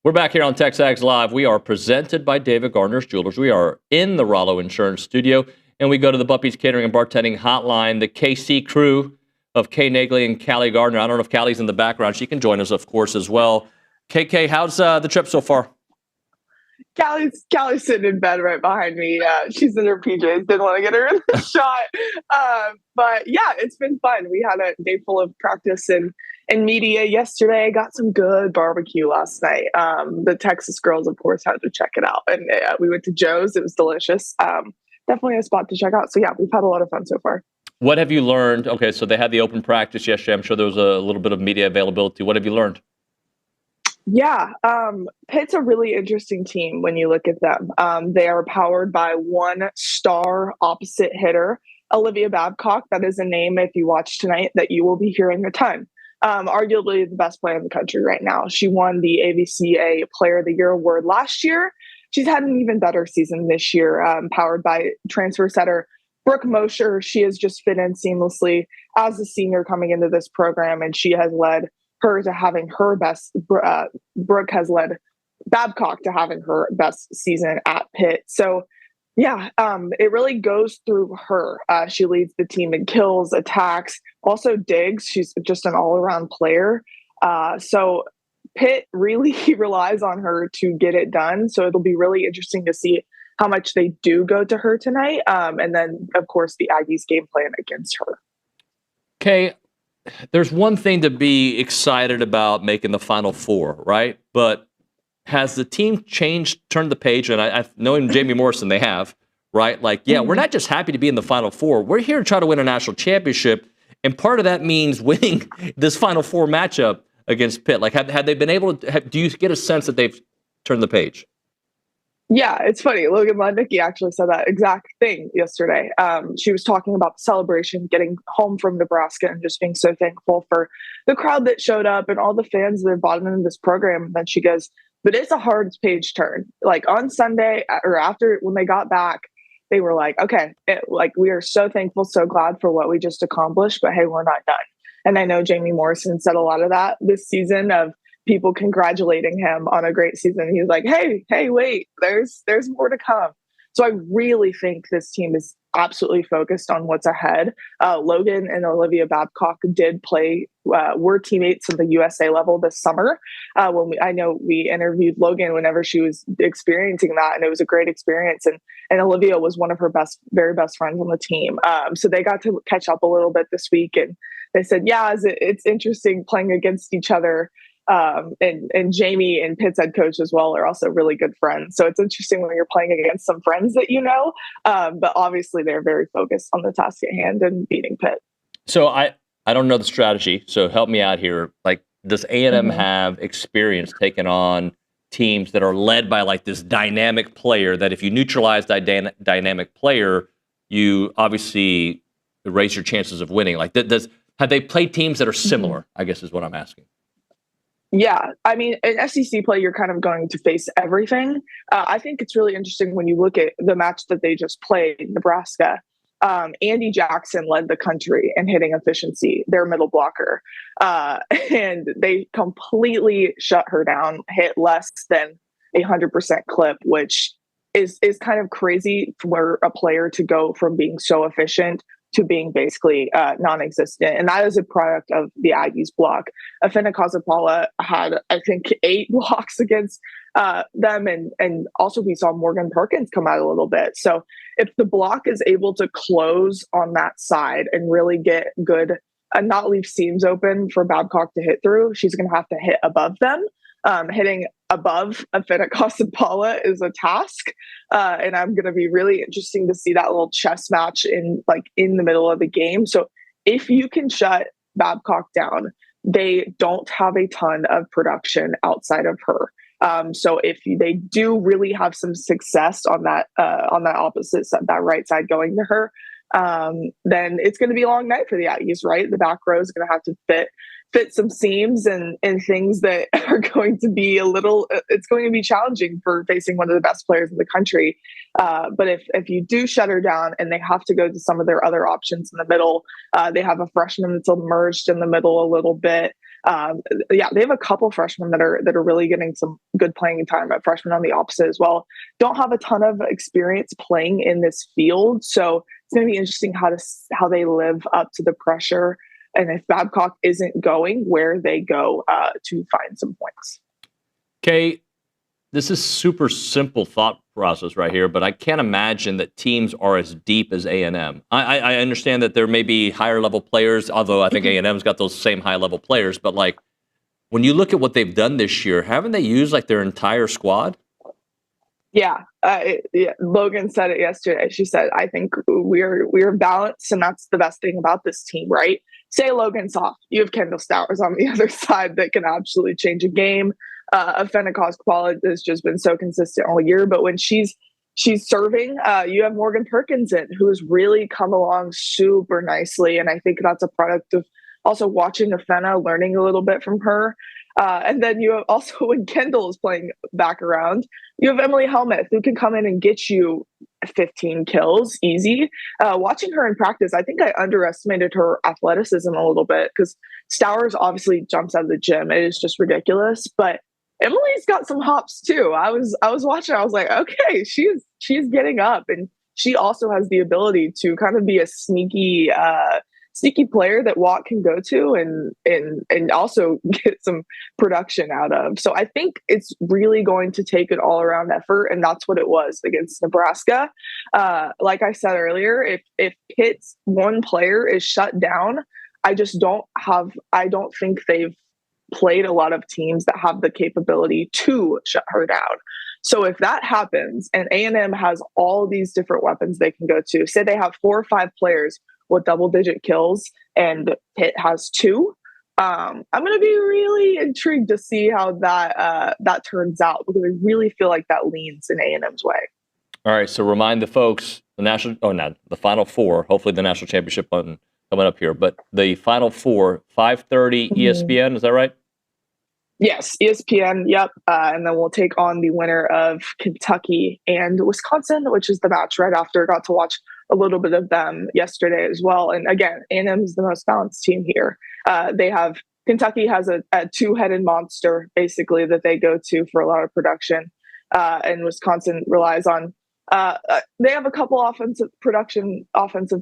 We're back here on TexAgs Live. We are presented by David Gardner's Jewelers. We are in the Rollo Insurance Studio, and we go to the Buppy's Catering and Bartending Hotline. The KC crew of Kay Naegeli and Callie Gardner. I don't know if Callie's in the background. She can join us, of course, as well. KK, how's the trip so far? Callie's sitting in bed right behind me. She's in her PJs. Didn't want to get her in the shot. But yeah, it's been fun. We had a day full of practice and media yesterday. Got some good barbecue last night. The Texas girls, of course, had to check it out. And we went to Joe's. It was delicious. Definitely a spot to check out. So yeah, we've had a lot of fun so far. What have you learned? Okay, so they had the open practice yesterday. I'm sure there was a little bit of media availability. What have you learned? Yeah, Pitt's a really interesting team when you look at them. They are powered by one star opposite hitter, Olivia Babcock. That is a name, if you watch tonight, that you will be hearing a ton. Arguably the best player in the country right now. She won the AVCA Player of the Year award last year. She's had an even better season this year, powered by transfer setter Brooke Mosher. She has just fit in seamlessly as a senior coming into this program, and she has led her to having her best. Brooke has led Babcock to having her best season at Pitt. So yeah, it really goes through her. She leads the team in kills, attacks, also digs. She's just an all-around player. So Pitt really relies on her to get it done. So it'll be really interesting to see how much they do go to her tonight. And then, of course, the Aggies game plan against her. Okay. There's one thing to be excited about making the Final Four, right? But has the team turned the page? And I knowing Jamie Morrison, they have, right? Like, yeah, we're not just happy to be in the Final Four. We're here to try to win a national championship. And part of that means winning this Final Four matchup against Pitt. Like, have they been able to, do you get a sense that they've turned the page? Yeah, it's funny. Logan Mundicki actually said that exact thing yesterday. She was talking about the celebration, getting home from Nebraska and just being so thankful for the crowd that showed up and all the fans that have bought into this program. And then she goes, but it's a hard page turn. Like on Sunday or after when they got back, they were like, okay, we are so thankful, so glad for what we just accomplished, but hey, we're not done. And I know Jamie Morrison said a lot of that this season of people congratulating him on a great season. He's like, hey, wait, there's more to come. So I really think this team is absolutely focused on what's ahead. Logan and Olivia Babcock did play, were teammates at the USA level this summer. I know we interviewed Logan whenever she was experiencing that, and it was a great experience. And Olivia was one of her very best friends on the team. So they got to catch up a little bit this week, and they said, yeah, it's interesting playing against each other. And Jamie and Pitt's head coach as well are also really good friends. So it's interesting when you're playing against some friends that you know, but obviously they're very focused on the task at hand and beating Pitt. So I don't know the strategy, so help me out here. Like, does A&M have experience taking on teams that are led by like this dynamic player that if you neutralize that dynamic player, you obviously raise your chances of winning? Like, have they played teams that are similar, I guess is what I'm asking. Yeah, I mean, in SEC play, you're kind of going to face everything. I think it's really interesting when you look at the match that they just played, Nebraska. Andy Jackson led the country in hitting efficiency, their middle blocker. And they completely shut her down, hit less than 100% clip, which is kind of crazy for a player to go from being so efficient to being basically non-existent. And that is a product of the Aggies block. Afena Kazapala had, I think, 8 blocks against them. And also we saw Morgan Perkins come out a little bit. So if the block is able to close on that side and really get good and not leave seams open for Babcock to hit through, she's going to have to hit above them. Hitting above Afena Kazapala is a task. And I'm going to be really interesting to see that little chess match in the middle of the game. So if you can shut Babcock down, they don't have a ton of production outside of her. So if they do really have some success on that opposite side, that right side going to her, then it's going to be a long night for the Aggies, right? The back row is going to have to fit some seams and things that are going to be it's going to be challenging for facing one of the best players in the country. But if you do shut her down and they have to go to some of their other options in the middle, they have a freshman that's emerged in the middle a little bit. Yeah, they have a couple freshmen that are really getting some good playing time. But freshmen on the opposite as well don't have a ton of experience playing in this field, so it's going to be interesting how they live up to the pressure, and if Babcock isn't going, where they go to find some points. Kay, this is super simple thought process right here, but I can't imagine that teams are as deep as A&M. I understand that there may be higher level players, although I think A&M's got those same high level players. But like, when you look at what they've done this year, haven't they used like their entire squad? Yeah, Logan said it yesterday. She said, "I think we're balanced, and that's the best thing about this team, right?" Say Logan's off, you have Kendall Stowers on the other side that can absolutely change a game. Fenneca's quality has just been so consistent all year, but when she's serving, you have Morgan Perkins who has really come along super nicely, and I think that's a product of also watching Fenna, learning a little bit from her. And then you have also, when Kendall is playing back around, you have Emily Helmuth, who can come in and get you 15 kills easy. Watching her in practice, I think I underestimated her athleticism a little bit, because Stowers obviously jumps out of the gym. It is just ridiculous, but Emily's got some hops too. I was watching, I was like, okay, she's getting up, and she also has the ability to kind of be a sneaky player that Watt can go to and also get some production out of. So I think it's really going to take an all-around effort, and that's what it was against Nebraska. Like I said earlier, if Pitt's one player is shut down, I don't think they've played a lot of teams that have the capability to shut her down. So if that happens, and A&M has all these different weapons they can go to, say they have 4 or 5 players with double-digit kills, and Pitt has 2. I'm going to be really intrigued to see how that turns out, because I really feel like that leans in A&M's way. All right, so remind the folks the Final Four. Hopefully, the national championship one coming up here, but the Final Four, 5:30 ESPN. Is that right? Yes, ESPN. Yep, and then we'll take on the winner of Kentucky and Wisconsin, which is the match right after. Got to watch a little bit of them yesterday as well. And again, A&M is the most balanced team here. Kentucky has a 2-headed monster basically that they go to for a lot of production, and Wisconsin relies on. They have a couple offensive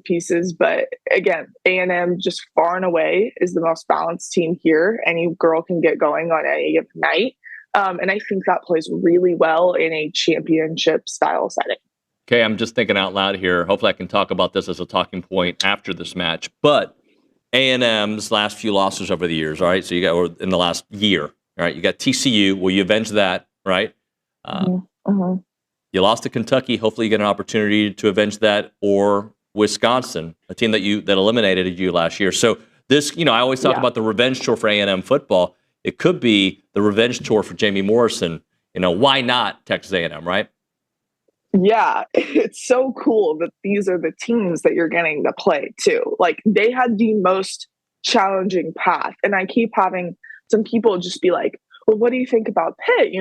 pieces, but again, A&M just far and away is the most balanced team here. Any girl can get going on any given night, and I think that plays really well in a championship style setting. Okay, I'm just thinking out loud here. Hopefully I can talk about this as a talking point after this match. But A&M's last few losses over the years, all right? So or in the last year, all right? You got TCU. Will you avenge that, right? You lost to Kentucky. Hopefully you get an opportunity to avenge that, or Wisconsin, a team that eliminated you last year. So this, I always talk about the revenge tour for A&M football. It could be the revenge tour for Jamie Morrison. Why not Texas A&M, right? Yeah, it's so cool that these are the teams that you're getting to play too. Like, they had the most challenging path, and I keep having some people just be like, "Well, what do you think about Pitt?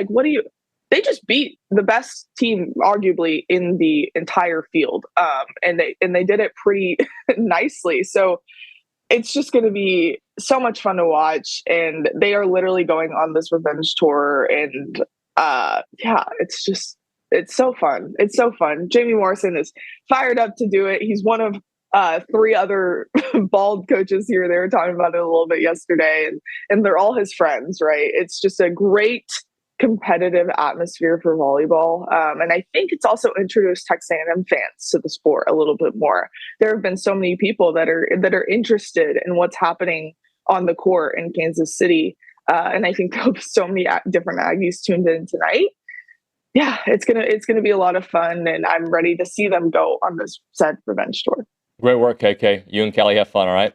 What do you?" They just beat the best team, arguably, in the entire field, and they did it pretty nicely. So it's just going to be so much fun to watch, and they are literally going on this revenge tour, and it's so fun. It's so fun. Jamie Morrison is fired up to do it. He's one of 3 other bald coaches here. They were talking about it a little bit yesterday, and they're all his friends, right? It's just a great competitive atmosphere for volleyball. And I think it's also introduced Texas A&M fans to the sport a little bit more. There have been so many people that are interested in what's happening on the court in Kansas City. And I think there'll be so many different Aggies tuned in tonight. Yeah, it's gonna be a lot of fun, and I'm ready to see them go on this said revenge tour. Great work, KK. You and Kelly have fun, all right?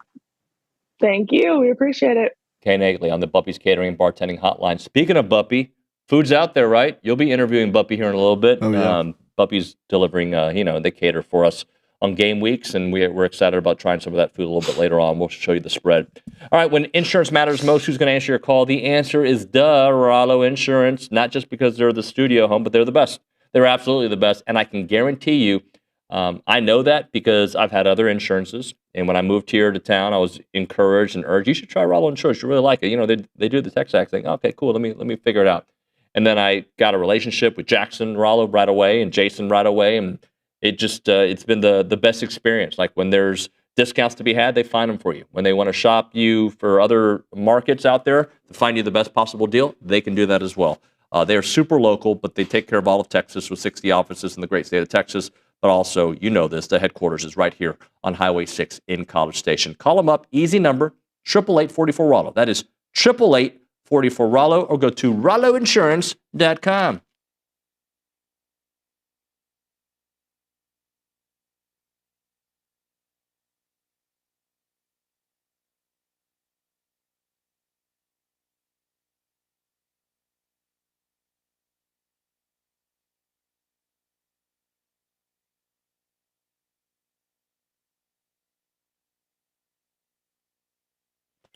Thank you. We appreciate it. Kay Naegeli on the Buppy's Catering and Bartending Hotline. Speaking of Buppy, food's out there, right? You'll be interviewing Buppy here in a little bit. Oh, yeah. Buppy's delivering, they cater for us on game weeks, and we're excited about trying some of that food a little bit later on. We'll show you the spread. All right, when insurance matters most, who's going to answer your call? The answer is Rollo Insurance, not just because they're the studio home, but they're the best. They're absolutely the best, and I can guarantee you I know that because I've had other insurances, and when I moved here to town, I was encouraged and urged, you should try Rollo Insurance. You really like it. You know, they do the TexAgs thing. Okay, cool. Let me figure it out. And then I got a relationship with Jackson Rollo right away and Jason right away, and it just it's been the best experience. Like when there's discounts to be had, they find them for you. When they want to shop you for other markets out there to find you the best possible deal, they can do that as well. They are super local, but they take care of all of Texas with 60 offices in the great state of Texas. But also, you know this, the headquarters is right here on Highway 6 in College Station. Call them up, easy number, 888-44-ROLLO. That is 888-44-ROLLO, or go to rolloinsurance.com.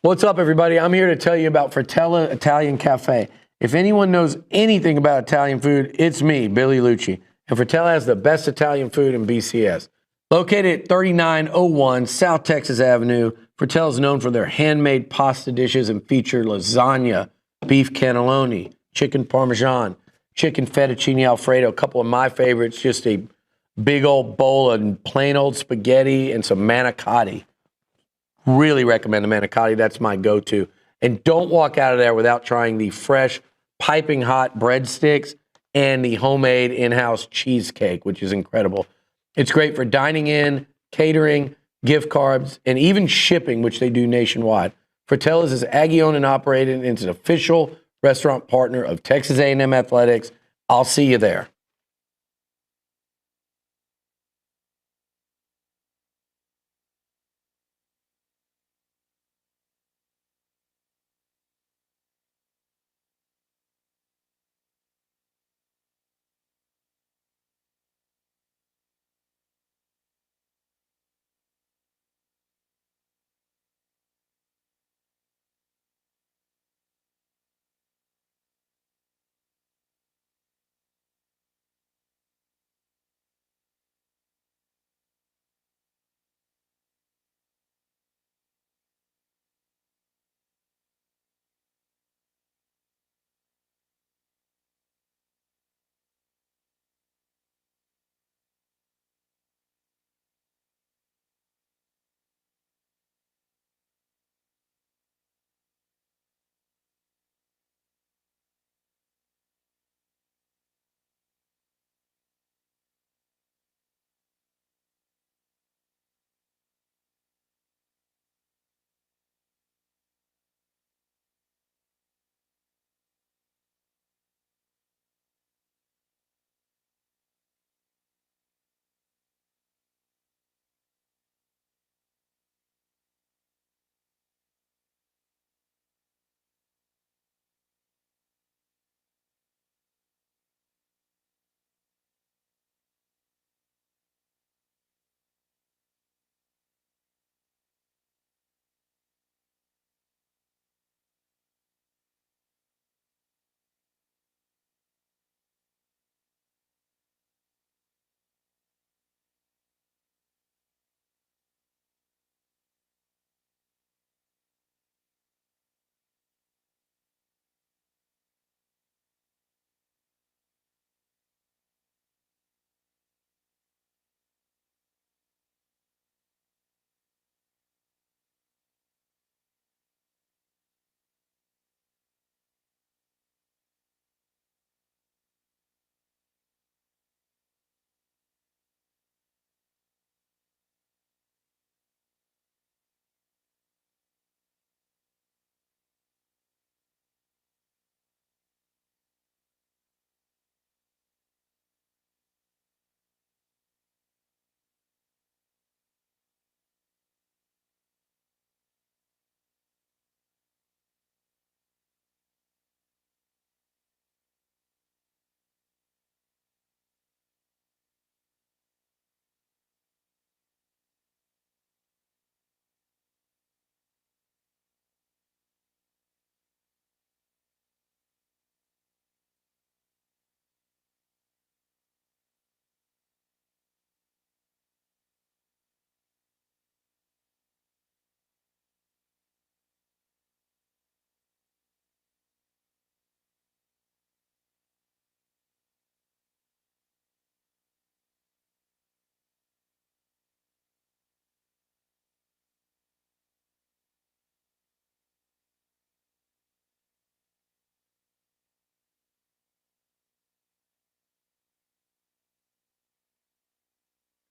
What's up, everybody? I'm here to tell you about Fratello Italian Cafe. If anyone knows anything about Italian food, it's me, Billy Lucci. And Fratello has the best Italian food in BCS. Located at 3901 South Texas Avenue, Fratello is known for their handmade pasta dishes and feature lasagna, beef cannelloni, chicken parmesan, chicken fettuccine alfredo, a couple of my favorites, just a big old bowl of plain old spaghetti and some manicotti. Really recommend the manicotti. That's my go-to. And don't walk out of there without trying the fresh, piping hot breadsticks and the homemade in-house cheesecake, which is incredible. It's great for dining in, catering, gift cards, and even shipping, which they do nationwide. Fratello's is Aggie-owned and operated, and it's an official restaurant partner of Texas A&M Athletics. I'll see you there.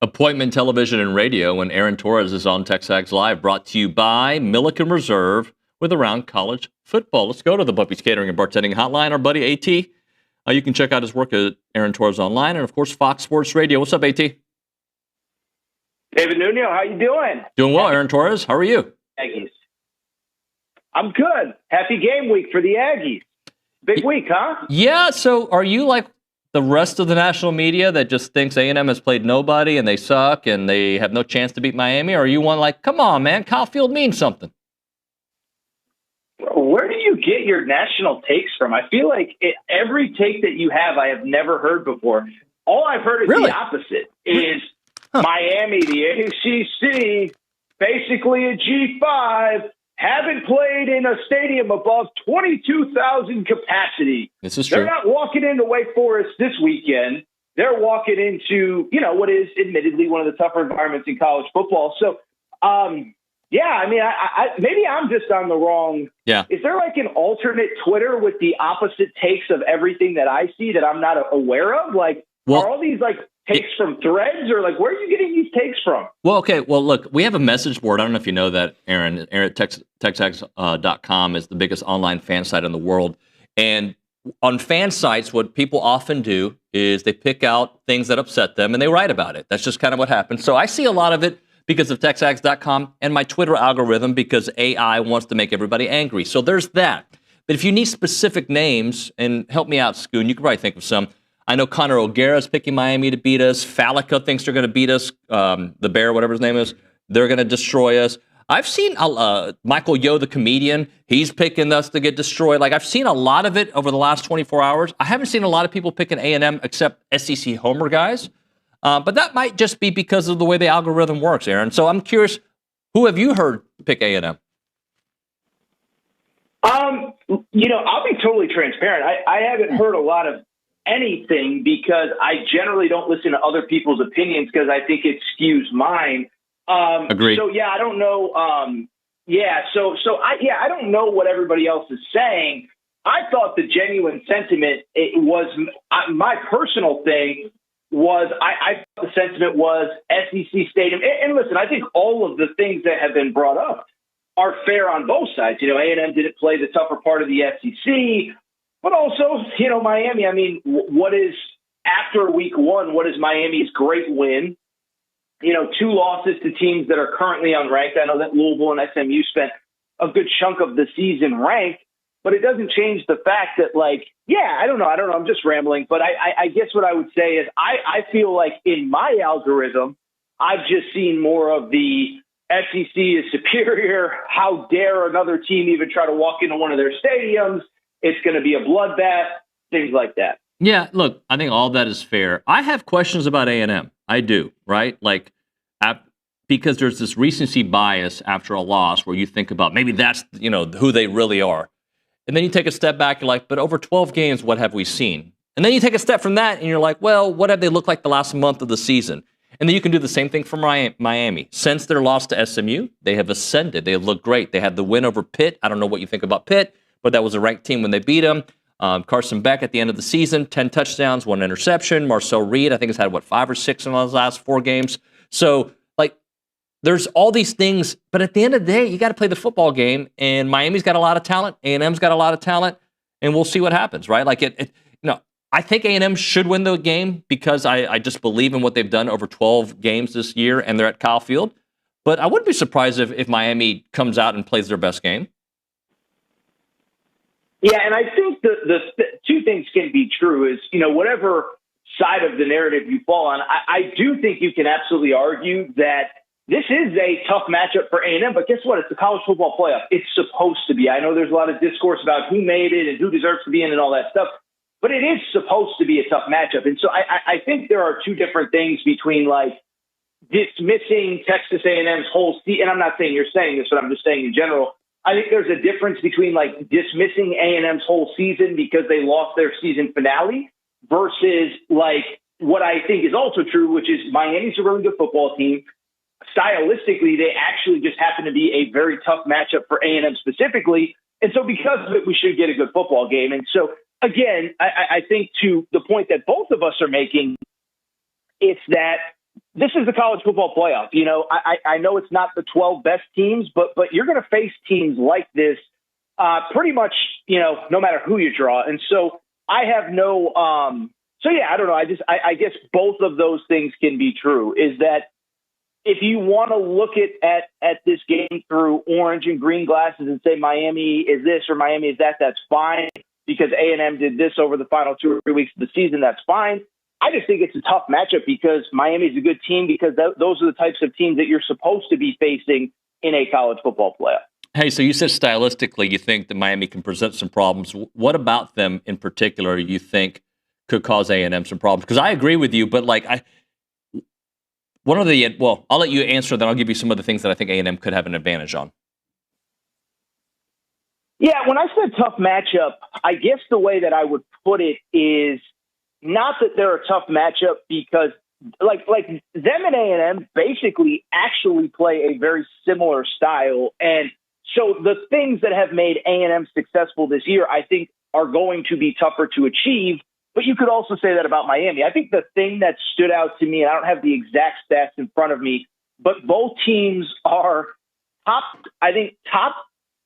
Appointment television and radio when Aaron Torres is on TexAgs Live, brought to you by Milliken Reserve with Around College Football. Let's go to the Buffy's Catering and Bartending Hotline. Our buddy AT. You can check out his work at Aaron Torres online and, of course, Fox Sports Radio. What's up, AT? David Nuño, how you doing? Doing well, Aaron Torres. How are you? Aggies. I'm good. Happy game week for the Aggies. Big week, huh? Yeah, so are you like the rest of the national media that just thinks A&M has played nobody and they suck and they have no chance to beat Miami? Or are you one like, come on, man, Kyle Field means something? Where do you get your national takes from? I feel like every take that you have, I have never heard before. All I've heard is the opposite, is Miami, the ACC, basically a G5, haven't played in a stadium above 22,000 capacity. This is true. They're not walking into Wake Forest this weekend. They're walking into, what is admittedly one of the tougher environments in college football. So, yeah, I mean, I maybe I'm just on the wrong. Yeah. Is there like an alternate Twitter with the opposite takes of everything that I see that I'm not aware of? Like, are all these like takes from threads, or like where are you getting these takes from? Well, okay. Well, look, we have a message board. I don't know if you know that, Aaron. Aaron at TexAgs.com is the biggest online fan site in the world. And on fan sites, what people often do is they pick out things that upset them and they write about it. That's just kind of what happens. So I see a lot of it because of TexAgs.com and my Twitter algorithm, because AI wants to make everybody angry. So there's that. But if you need specific names, and help me out, Scoon, you can probably think of some. I know Connor O'Gara is picking Miami to beat us. Falica thinks they're going to beat us. The Bear, whatever his name is, they're going to destroy us. I've seen Michael Yo, the comedian. He's picking us to get destroyed. Like, I've seen a lot of it over the last 24 hours. I haven't seen a lot of people picking A&M except SEC homer guys. But that might just be because of the way the algorithm works, Aaron. So I'm curious, who have you heard pick A&M? I'll be totally transparent. I haven't heard a lot of anything because I generally don't listen to other people's opinions because I think it skews mine. Agreed. So yeah, I don't know. I don't know what everybody else is saying. I thought the genuine sentiment my personal thing was I thought the sentiment was SEC Stadium. And listen, I think all of the things that have been brought up are fair on both sides. A&M didn't play the tougher part of the SEC, but also, Miami. I mean, what is after week one? What is Miami's great win? 2 losses to teams that are currently unranked. I know that Louisville and SMU spent a good chunk of the season ranked, but it doesn't change the fact that, I don't know. I'm just rambling. But I guess what I would say is I feel like in my algorithm, I've just seen more of the SEC is superior. How dare another team even try to walk into one of their stadiums? It's going to be a bloodbath, things like that. Yeah, look, I think all that is fair. I have questions about A&M. I do, right? Because there's this recency bias after a loss where you think about maybe that's, who they really are. And then you take a step back, you're like, but over 12 games, what have we seen? And then you take a step from that and you're like, well, what have they looked like the last month of the season? And then you can do the same thing for Miami. Since their loss to SMU, they have ascended. They have looked great. They had the win over Pitt. I don't know what you think about Pitt, but that was a ranked team when they beat them. Carson Beck at the end of the season, 10 touchdowns, 1 interception. Marcel Reed, I think, has had, 5 or 6 in those last 4 games. So, there's all these things, but at the end of the day, you got to play the football game, and Miami's got a lot of talent, A&M's got a lot of talent, and we'll see what happens, right? I think A&M should win the game because I just believe in what they've done over 12 games this year, and they're at Kyle Field. But I wouldn't be surprised if Miami comes out and plays their best game. Yeah, and I think the 2 things can be true is, whatever side of the narrative you fall on, I do think you can absolutely argue that this is a tough matchup for A&M, but guess what? It's the college football playoff. It's supposed to be. I know there's a lot of discourse about who made it and who deserves to be in and all that stuff, but it is supposed to be a tough matchup. And so I think there are 2 different things between dismissing Texas A&M's whole season. And I'm not saying you're saying this, but I'm just saying in general, I think there's a difference between dismissing A&M's whole season because they lost their season finale versus what I think is also true, which is Miami's a really good football team. Stylistically, they actually just happen to be a very tough matchup for A&M specifically. And so because of it, we should get a good football game. And so, again, I think to the point that both of us are making, it's that this is the college football playoff. You know, I know it's not the 12 best teams, but you're going to face teams like this pretty much, you know, no matter who you draw. And so I have no so yeah, I don't know. I guess both of those things can be true. Is that if you want to look at this game through orange and green glasses and say Miami is this or Miami is that, that's fine, because A&M did this over the final 2 or 3 weeks of the season, that's fine. I just think it's a tough matchup because Miami's a good team, because those are the types of teams that you're supposed to be facing in a college football playoff. Hey, so you said stylistically you think that Miami can present some problems. What about them in particular you think could cause A&M some problems? Because I agree with you, but like I'll let you answer, then I'll give you some of the things that I think A&M could have an advantage on. Yeah, when I said tough matchup, I guess the way that I would put it is not that they're a tough matchup, because like them and A&M basically actually play a very similar style. And so the things that have made A&M successful this year, I think, are going to be tougher to achieve. But you could also say that about Miami. I think the thing that stood out to me, and I don't have the exact stats in front of me, but both teams are top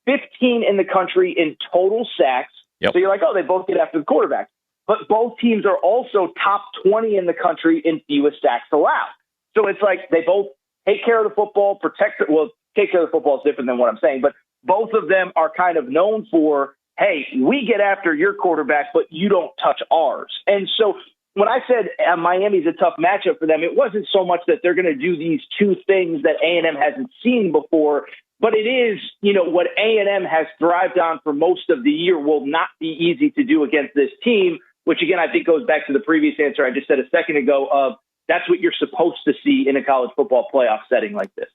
15 in the country in total sacks. Yep. So you're like, oh, they both get after the quarterback. But both teams are also top 20 in the country in fewest sacks allowed. So it's like they both take care of the football, protect it. Well, take care of the football is different than what I'm saying, but both of them are kind of known for, hey, we get after your quarterback, but you don't touch ours. And so when I said Miami's a tough matchup for them, it wasn't so much that they're going to do these two things that A&M hasn't seen before, but it is, you know, what A&M has thrived on for most of the year will not be easy to do against this team, which again, I think goes back to the previous answer I just said a second ago of that's what you're supposed to see in a college football playoff setting like this.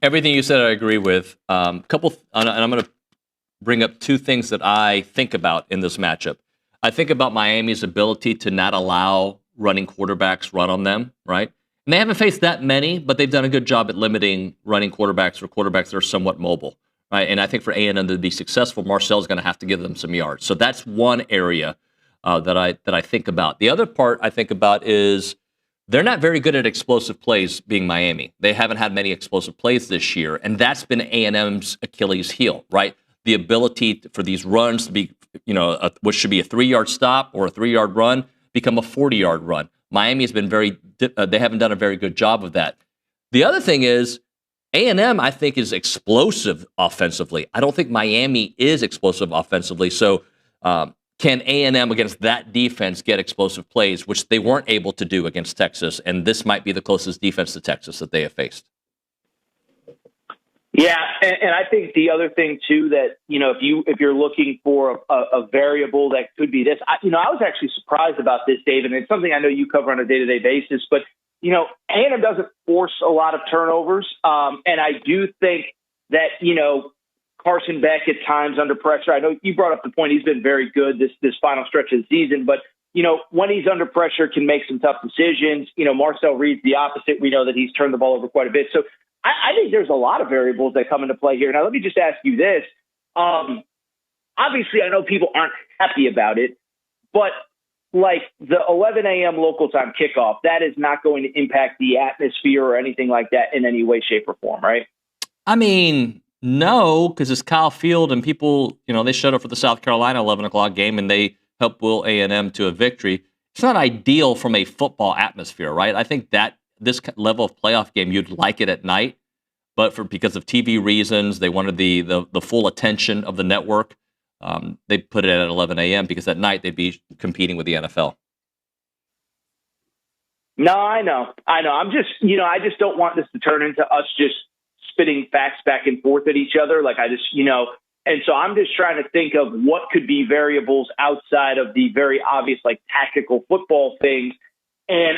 Everything you said, I agree with. And I'm going to bring up two things that I think about in this matchup. I think about Miami's ability to not allow running quarterbacks run on them, right? And they haven't faced that many, but they've done a good job at limiting running quarterbacks or quarterbacks that are somewhat mobile, right? And I think for A&M to be successful, Marcel's going to have to give them some yards. So that's one area that I think about. The other part I think about is they're not very good at explosive plays, being Miami. They haven't had many explosive plays this year, and that's been A&M's Achilles heel, right? The ability for these runs to be, you know, what should be a 3-yard stop or a 3-yard run become a 40-yard run. Miami has been they haven't done a very good job of that. The other thing is A&M, I think, is explosive offensively. I don't think Miami is explosive offensively. So can A&M against that defense get explosive plays, which they weren't able to do against Texas? And this might be the closest defense to Texas that they have faced. Yeah, and I think the other thing too that, you know, if you're looking for a variable that could be this, I was actually surprised about this, David, and it's something I know you cover on a day-to-day basis, but you know, A&M doesn't force a lot of turnovers, and I do think that, you know, Carson Beck at times under pressure. I know you brought up the point he's been very good this final stretch of the season, but you know, when he's under pressure, can make some tough decisions. You know, Marcel Reed's the opposite. We know that he's turned the ball over quite a bit, so. I think there's a lot of variables that come into play here. Now, let me just ask you this. Obviously, I know people aren't happy about it, but like the 11 a.m. local time kickoff, that is not going to impact the atmosphere or anything like that in any way, shape, or form, right? I mean, no, because it's Kyle Field and people, you know, they showed up for the South Carolina 11 o'clock game and they helped will A&M to a victory. It's not ideal from a football atmosphere, right? I think that this level of playoff game, you'd like it at night, but because of TV reasons, they wanted the full attention of the network. They put it at 11 a.m. because at night they'd be competing with the NFL. No, I know. I'm just, you know, I just don't want this to turn into us just spitting facts back and forth at each other. Like I just, you know, and so I'm just trying to think of what could be variables outside of the very obvious, like tactical football things. And,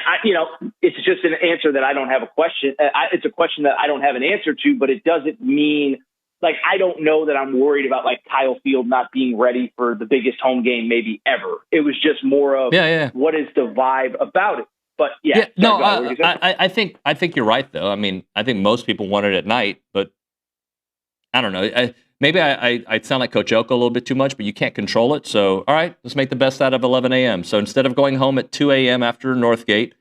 it's just an answer that I don't have a question. It's a question that I don't have an answer to, but it doesn't mean, like, I don't know that I'm worried about, like, Kyle Field not being ready for the biggest home game maybe ever. It was just more of what is the vibe about it. But, I think you're right, though. I mean, I think most people want it at night, but I don't know. Maybe I sound like Coach Oko a little bit too much, but you can't control it. So, all right, let's make the best out of 11 a.m. So instead of going home at 2 a.m. after Northgate,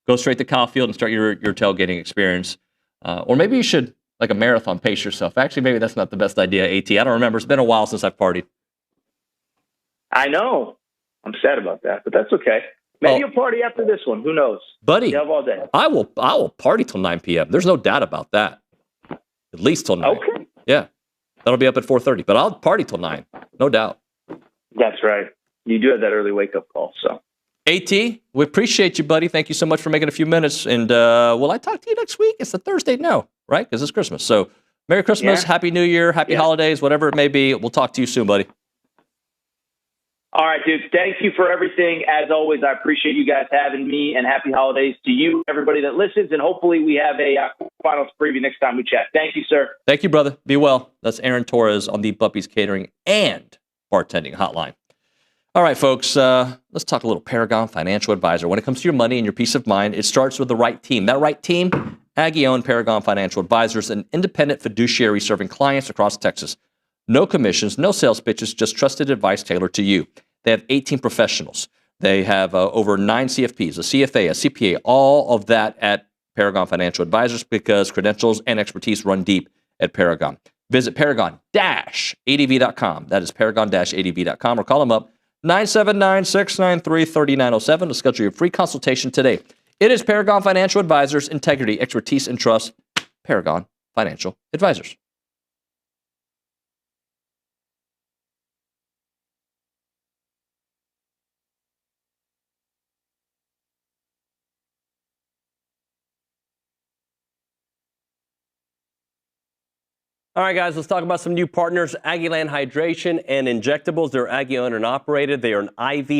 Go straight to Kyle Field and start your tailgating experience. Or maybe you should, like a marathon, pace yourself. Actually, maybe that's not the best idea, AT. I don't remember. It's been a while since I've partied. I know. I'm sad about that, but that's okay. Maybe you'll party after this one. Who knows? Buddy, you have all day. I will party till 9 p.m. There's no doubt about that. At least till 9. Okay. Yeah. That'll be up at 4:30, but I'll party till 9. No doubt. That's right. You do have that early wake-up call, so. AT, we appreciate you, buddy. Thank you so much for making a few minutes. And will I talk to you next week? It's the Thursday? No, right? Because it's Christmas. So Merry Christmas, Happy New Year, Happy Holidays, whatever it may be. We'll talk to you soon, buddy. All right, dude. Thank you for everything. As always, I appreciate you guys having me, and happy holidays to you, everybody that listens. And hopefully we have a finals preview next time we chat. Thank you, sir. Thank you, brother. Be well. That's Aaron Torres on the Buppies Catering and Bartending Hotline. All right, folks, let's talk a little Paragon Financial Advisor. When it comes to your money and your peace of mind, it starts with the right team. That right team, Aggie-owned Paragon Financial Advisors, an independent fiduciary serving clients across Texas. No commissions, no sales pitches, just trusted advice tailored to you. They have 18 professionals. They have over 9 CFPs, a CFA, a CPA, all of that at Paragon Financial Advisors because credentials and expertise run deep at Paragon. Visit paragon-adv.com. That is paragon-adv.com, or call them up 979-693-3907 to schedule your free consultation today. It is Paragon Financial Advisors, integrity, expertise, and trust. Paragon Financial Advisors. All right, guys, let's talk about some new partners, Aggieland Hydration and Injectables. They're Aggie owned and operated. They are an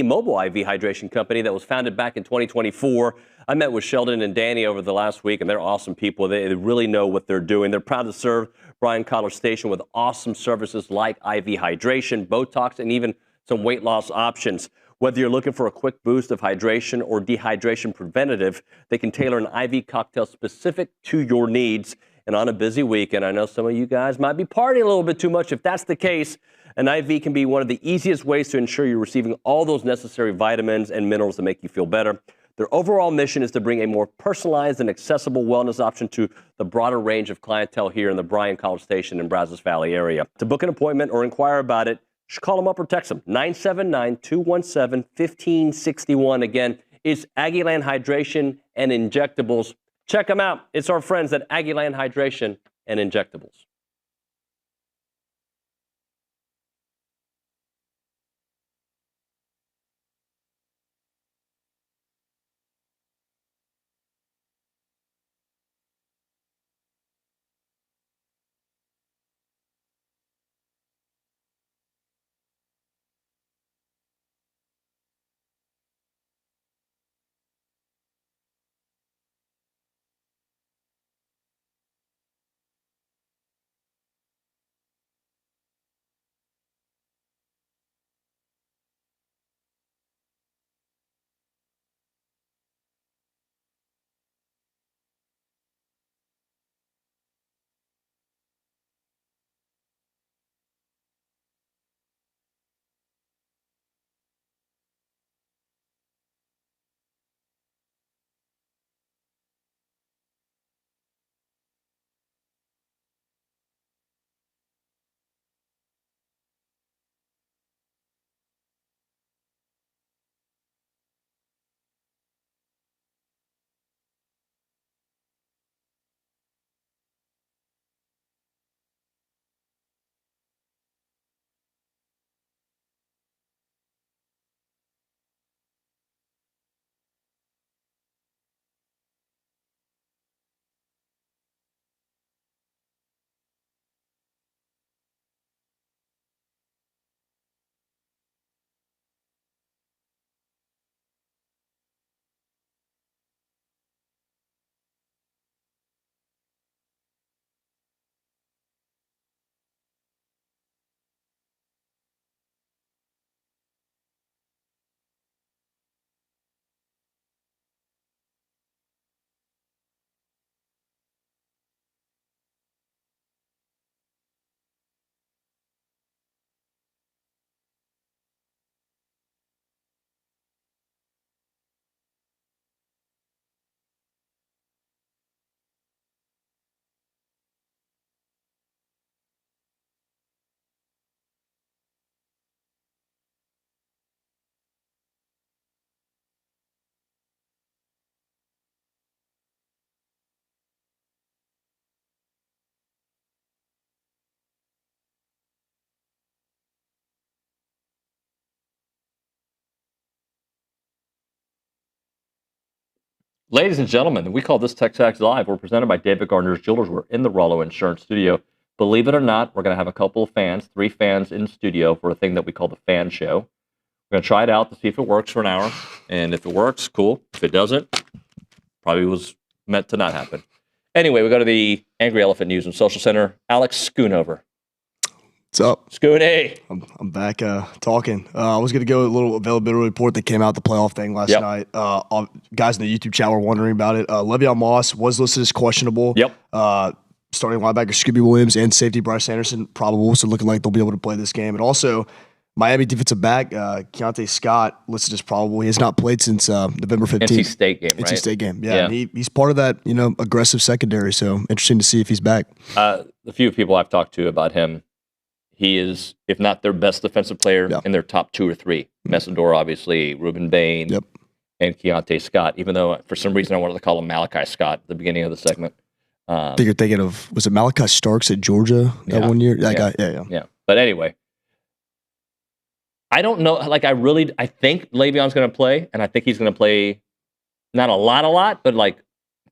mobile IV hydration company that was founded back in 2024. I met with Sheldon and Danny over the last week, and they're awesome people. They really know what they're doing. They're proud to serve Bryan College Station with awesome services like IV hydration, Botox, and even some weight loss options. Whether you're looking for a quick boost of hydration or dehydration preventative, they can tailor an IV cocktail specific to your needs. And on a busy weekend, I know some of you guys might be partying a little bit too much. If that's the case, an IV can be one of the easiest ways to ensure you're receiving all those necessary vitamins and minerals to make you feel better. Their overall mission is to bring a more personalized and accessible wellness option to the broader range of clientele here in the Bryan College Station and Brazos Valley area. To book an appointment or inquire about it, just call them up or text them. 979-217-1561. Again, it's Aggieland Hydration and Injectables. Check them out. It's our friends at Aggieland Hydration and Injectables. Ladies and gentlemen, we call this TexAgs Live. We're presented by David Gardner's Jewelers. We're in the Rollo Insurance Studio. Believe it or not, we're going to have a couple of fans, 3 fans in studio for a thing that we call the fan show. We're going to try it out to see if it works for an hour. And if it works, cool. If it doesn't, probably was meant to not happen. Anyway, we go to the Angry Elephant News and Social Center. Alex Schoonover. What's up? Scooney. I'm back talking. I was going to go with a little availability report that came out the playoff thing last night. Guys in the YouTube chat were wondering about it. Le'Veon Moss was listed as questionable. Yep. Starting linebacker Scooby Williams and safety Bryce Anderson probable, so looking like they'll be able to play this game. And also, Miami defensive back Keontae Scott listed as probable. He has not played since November 15th. NC State game, right? NC State game, yeah. And he's part of that, aggressive secondary. So interesting to see if he's back. The few people I've talked to about him, he is, if not their best defensive player, in their top 2 or 3. Messidor, obviously, Ruben Bain, and Keontae Scott. Even though for some reason I wanted to call him Malachi Scott at the beginning of the segment. I think you're thinking of, was it Malachi Starks at Georgia that one year? That guy, yeah. But anyway, I don't know. I think Le'Veon's going to play, and I think he's going to play not a lot, but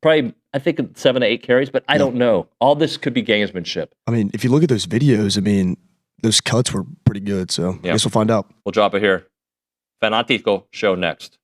probably, I think 7 to 8 carries, but I don't know. All this could be gamesmanship. I mean, if you look at those videos, those cuts were pretty good, so I guess we'll find out. We'll drop it here. Fanatico show next.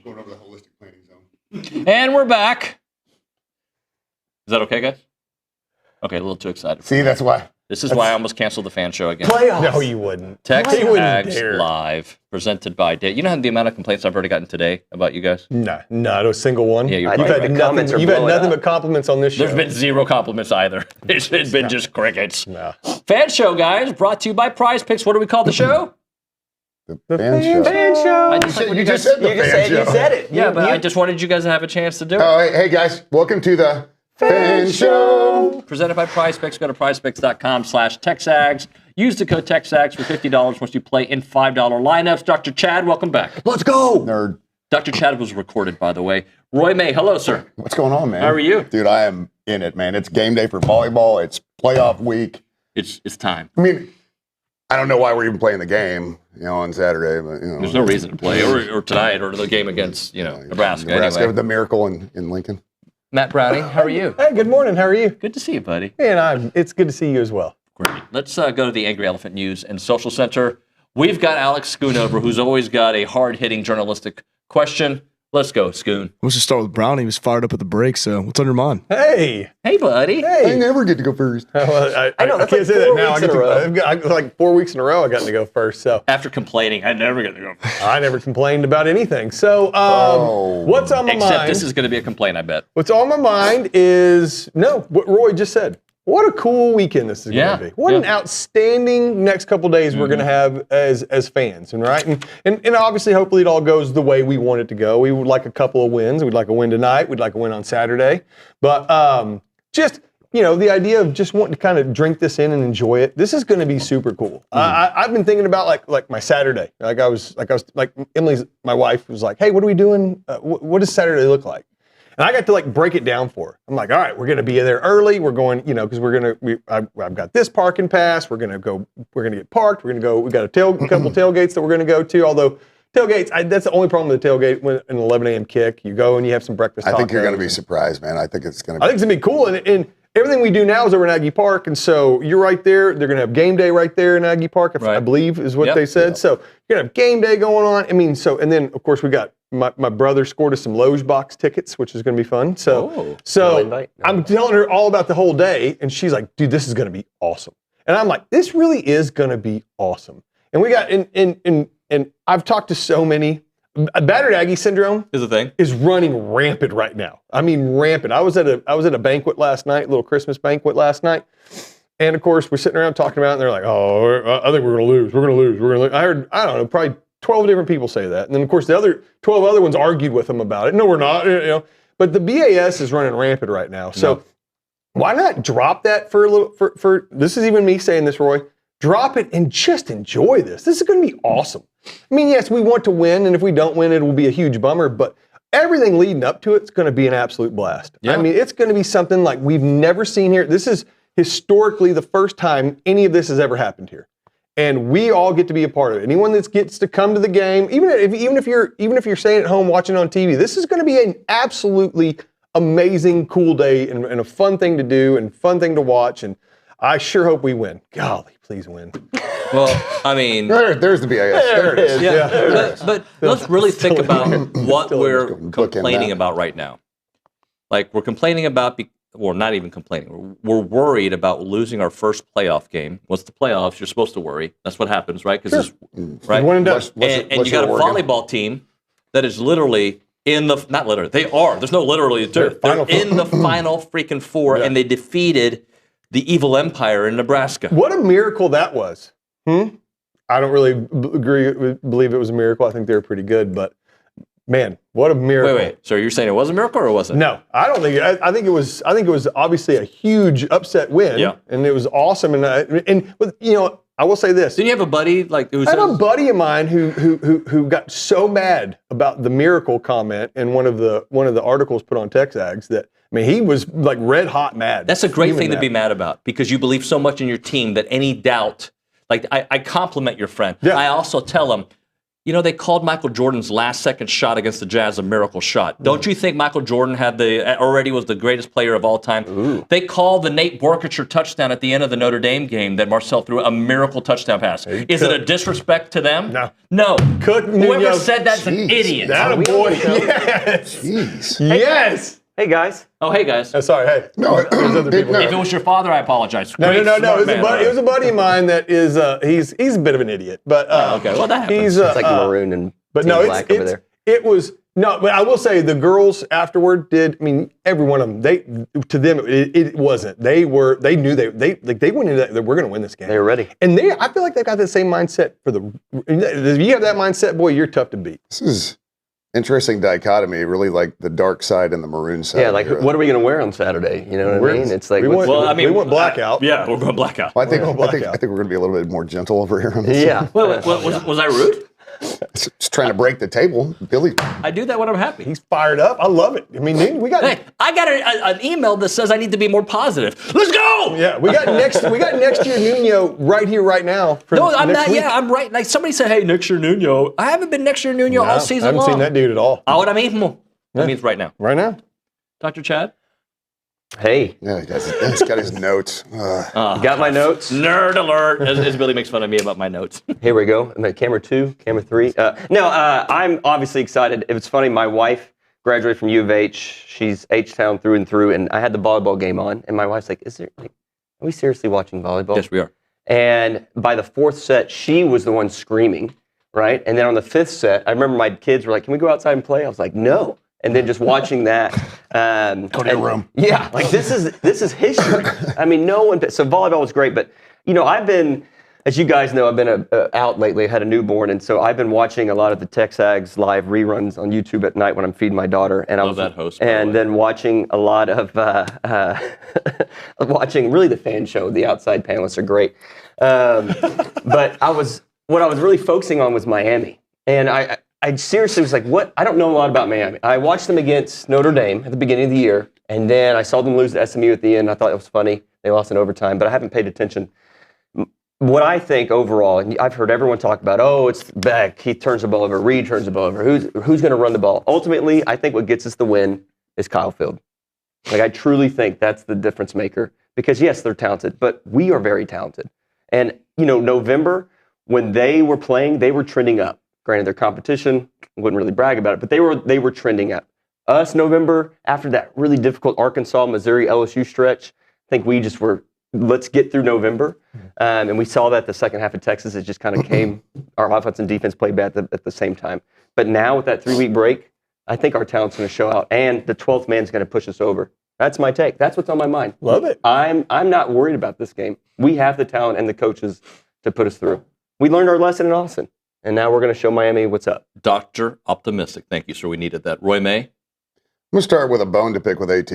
Going over the holistic planning zone. And we're back. Is that okay, guys? Okay, a little too excited. See, that's why. This is why I almost canceled the fan show again. Playoffs. No, you wouldn't. TexAgs Live, presented by DEC. You know the amount of complaints I've already gotten today about you guys? No, not a single one. Yeah, you've had nothing but compliments on this show. There's been zero compliments either. It's been just crickets. No. Fan show, guys, brought to you by Prize Picks. What do we call the show? The fan show. Fan show. You just said the fan show. You said it. Yeah, but I just wanted you guys to have a chance to do it. Oh, hey guys, welcome to the fan show. Presented by Prize Picks. Go to prizepicks.com/TexAgs. Use the code TexAgs for $50 once you play in $5 lineups. Dr. Chad, welcome back. Let's go, nerd. Dr. Chad was recorded, by the way. Roy May, hello, sir. What's going on, man? How are you? Dude, I am in it, man. It's game day for volleyball. It's playoff week. It's time. I mean, I don't know why we're even playing the game, on Saturday, but there's no reason to play, or tonight, or the game against Nebraska. Anyway. The Miracle in Lincoln. Matt Browning, how are you? Hey, good morning. How are you? Good to see you, buddy. And it's good to see you as well. Great. Let's go to the Angry Elephant News and Social Center. We've got Alex Schoonover, who's always got a hard-hitting journalistic question. Let's go, Schoon. Let's just start with Brownie. He was fired up at the break, so what's on your mind? Hey, buddy. Hey. I never get to go first. Well, I know. I can't say that now. I like 4 weeks in a row. I got to go first. So after complaining, I never get to go first. I never complained about anything. So what's on my mind? Except this is going to be a complaint, I bet. What's on my mind is what Roy just said. What a cool weekend this is going to be. What an outstanding next couple days we're going to have as fans, right? And obviously, hopefully, it all goes the way we want it to go. We would like a couple of wins. We'd like a win tonight. We'd like a win on Saturday. But just the idea of just wanting to kind of drink this in and enjoy it. This is going to be super cool. I've been thinking about like my Saturday. Like Emily's, my wife was like, "Hey, what are we doing? What does Saturday look like?" And I got to break it down for her. I'm like, all right, we're going to be there early. We're going, because I've got this parking pass. We're going to get parked. We're going to go. We got a couple tailgates that we're going to go to. Although tailgates, that's the only problem with the tailgate when an 11 a.m. kick. You go and you have some breakfast. I think you're going to be surprised, man. I think it's going to be cool. And everything we do now is over in Aggie Park. And so you're right there. They're going to have game day right there in Aggie Park, I believe is what they said. Yep. So you're going to have game day going on. And then, of course, we got my brother scored us some Loge box tickets, which is going to be fun. So I'm telling her all about the whole day. And she's like, dude, this is going to be awesome. And I'm like, this really is going to be awesome. And we got, and I've talked to so many. Battered Aggie syndrome is a thing. Is running rampant right now. I mean, rampant. I was at a banquet last night, a little Christmas banquet last night, and of course we're sitting around talking about it, and they're like, "Oh, I think we're going to lose. We're going to lose. We're going to." I heard, I don't know, probably 12 different people say that, and then of course the other 12 other ones argued with them about it. No, we're not. But the BAS is running rampant right now. So why not drop that for a little? For this is even me saying this, Roy. Drop it and just enjoy this. This is going to be awesome. I mean, yes, we want to win, and if we don't win, it will be a huge bummer, but everything leading up to it is going to be an absolute blast. Yeah. I mean, it's going to be something like we've never seen here. This is historically the first time any of this has ever happened here. And we all get to be a part of it. Anyone that gets to come to the game, even if you're staying at home watching on TV, this is going to be an absolutely amazing, cool day and a fun thing to do and fun thing to watch. And I sure hope we win. Golly, please win. Well, I mean, there's the BAS. There it is. Yeah. But let's really think about what we're complaining about right now. Like we're complaining about, not even complaining. We're worried about losing our first playoff game. What's the playoffs? You're supposed to worry. That's what happens, right? Because right. And you got a volleyball team that is literally not literally. They are. There's no literally. They're in the final freaking four, and they defeated the evil empire in Nebraska. What a miracle that was. I don't really believe it was a miracle. I think they were pretty good, but man, what a miracle! Wait. So you're saying it was a miracle, or was it? No, I don't think. I think it was. I think it was obviously a huge upset win. Yeah, and it was awesome. And I will say this. Did you have a buddy I have a buddy of mine who got so mad about the miracle comment in one of the articles put on TexAgs that. I mean, he was like red hot mad. That's a great thing to be mad about because you believe so much in your team that any doubt, I compliment your friend. Yeah. I also tell him, they called Michael Jordan's last-second shot against the Jazz a miracle shot. Don't you think Michael Jordan already was the greatest player of all time? Ooh. They called the Nate Borkacher touchdown at the end of the Notre Dame game that Marcel threw a miracle touchdown pass. Is it a disrespect to them? No. Whoever said that's an idiot. That a boy. Yes. Jeez. Yes. Hey, guys. Oh, hey, guys. Sorry, hey. No, there's other people. If it was your father, I apologize. No. Great, It smart was, man, it was a buddy of mine that is, he's a bit of an idiot. But okay, well, that happens. It's like maroon and black over there. It was, no, but I will say the girls afterward did, I mean, every one of them, to them, it wasn't. They knew they went into that, we're going to win this game. They were ready. And I feel like they've got the same mindset if you have that mindset, boy, you're tough to beat. This is interesting dichotomy, really like the dark side and the maroon side. Yeah, like what are we going to wear on Saturday? You know what I mean? It's like, we went blackout. Yeah, we're going blackout. Well, I think we're going to be a little bit more gentle over here on this. Yeah. Was I rude? Just trying to break the table, Billy. I do that when I'm happy. He's fired up. I love it. I mean, we got. Hey, I got an email that says I need to be more positive. Let's go. Yeah, we got next year Nuño right here, right now. No, I'm not. Week. Yeah, I'm right. Like somebody said, hey, next year Nuño. I haven't been next year Nuño all season long. I haven't seen that dude at all. What I mean? That means right now. Right now. Dr. Chad. Hey. Yeah, he's got his notes. Got my notes? Nerd alert, as Billy makes fun of me about my notes. Here we go. I'm at camera 2, camera 3. I'm obviously excited. It was funny. My wife graduated from U of H. She's H-Town through and through, and I had the volleyball game on, and my wife's like, are we seriously watching volleyball? Yes, we are. And by the 4th set, she was the one screaming, right? And then on the 5th set, I remember my kids were like, can we go outside and play? I was like, no. And then just watching that. Go to your room. Yeah, like this is history. I mean, no one. So volleyball was great, but I've been, as you guys know, I've been out lately. I had a newborn, and so I've been watching a lot of the TexAgs live reruns on YouTube at night when I'm feeding my daughter. And Love that host. And then watching a lot of watching really the fan show. The outside panelists are great, but what I was really focusing on was Miami, and I seriously was like, what? I don't know a lot about Miami. I watched them against Notre Dame at the beginning of the year, and then I saw them lose to SMU at the end. I thought it was funny. They lost in overtime, but I haven't paid attention. What I think overall, and I've heard everyone talk about, it's Beck, he turns the ball over, Reed turns the ball over. Who's going to run the ball? Ultimately, I think what gets us the win is Kyle Field. Like, I truly think that's the difference maker. Because, yes, they're talented, but we are very talented. And, November, when they were playing, they were trending up. Granted, their competition, wouldn't really brag about it, but they were trending up. Us, November, after that really difficult Arkansas, Missouri, LSU stretch, I think we just were, let's get through November. And we saw that the second half of Texas, it just kind of came, our offense and defense played bad at the same time. But now with that 3-week break, I think our talent's going to show out, and the 12th man's going to push us over. That's my take. That's what's on my mind. Love it. I'm not worried about this game. We have the talent and the coaches to put us through. We learned our lesson in Austin. And now we're going to show Miami what's up. Dr. Optimistic. Thank you, sir. We needed that. Roy May? I'm going to start with a bone to pick with AT.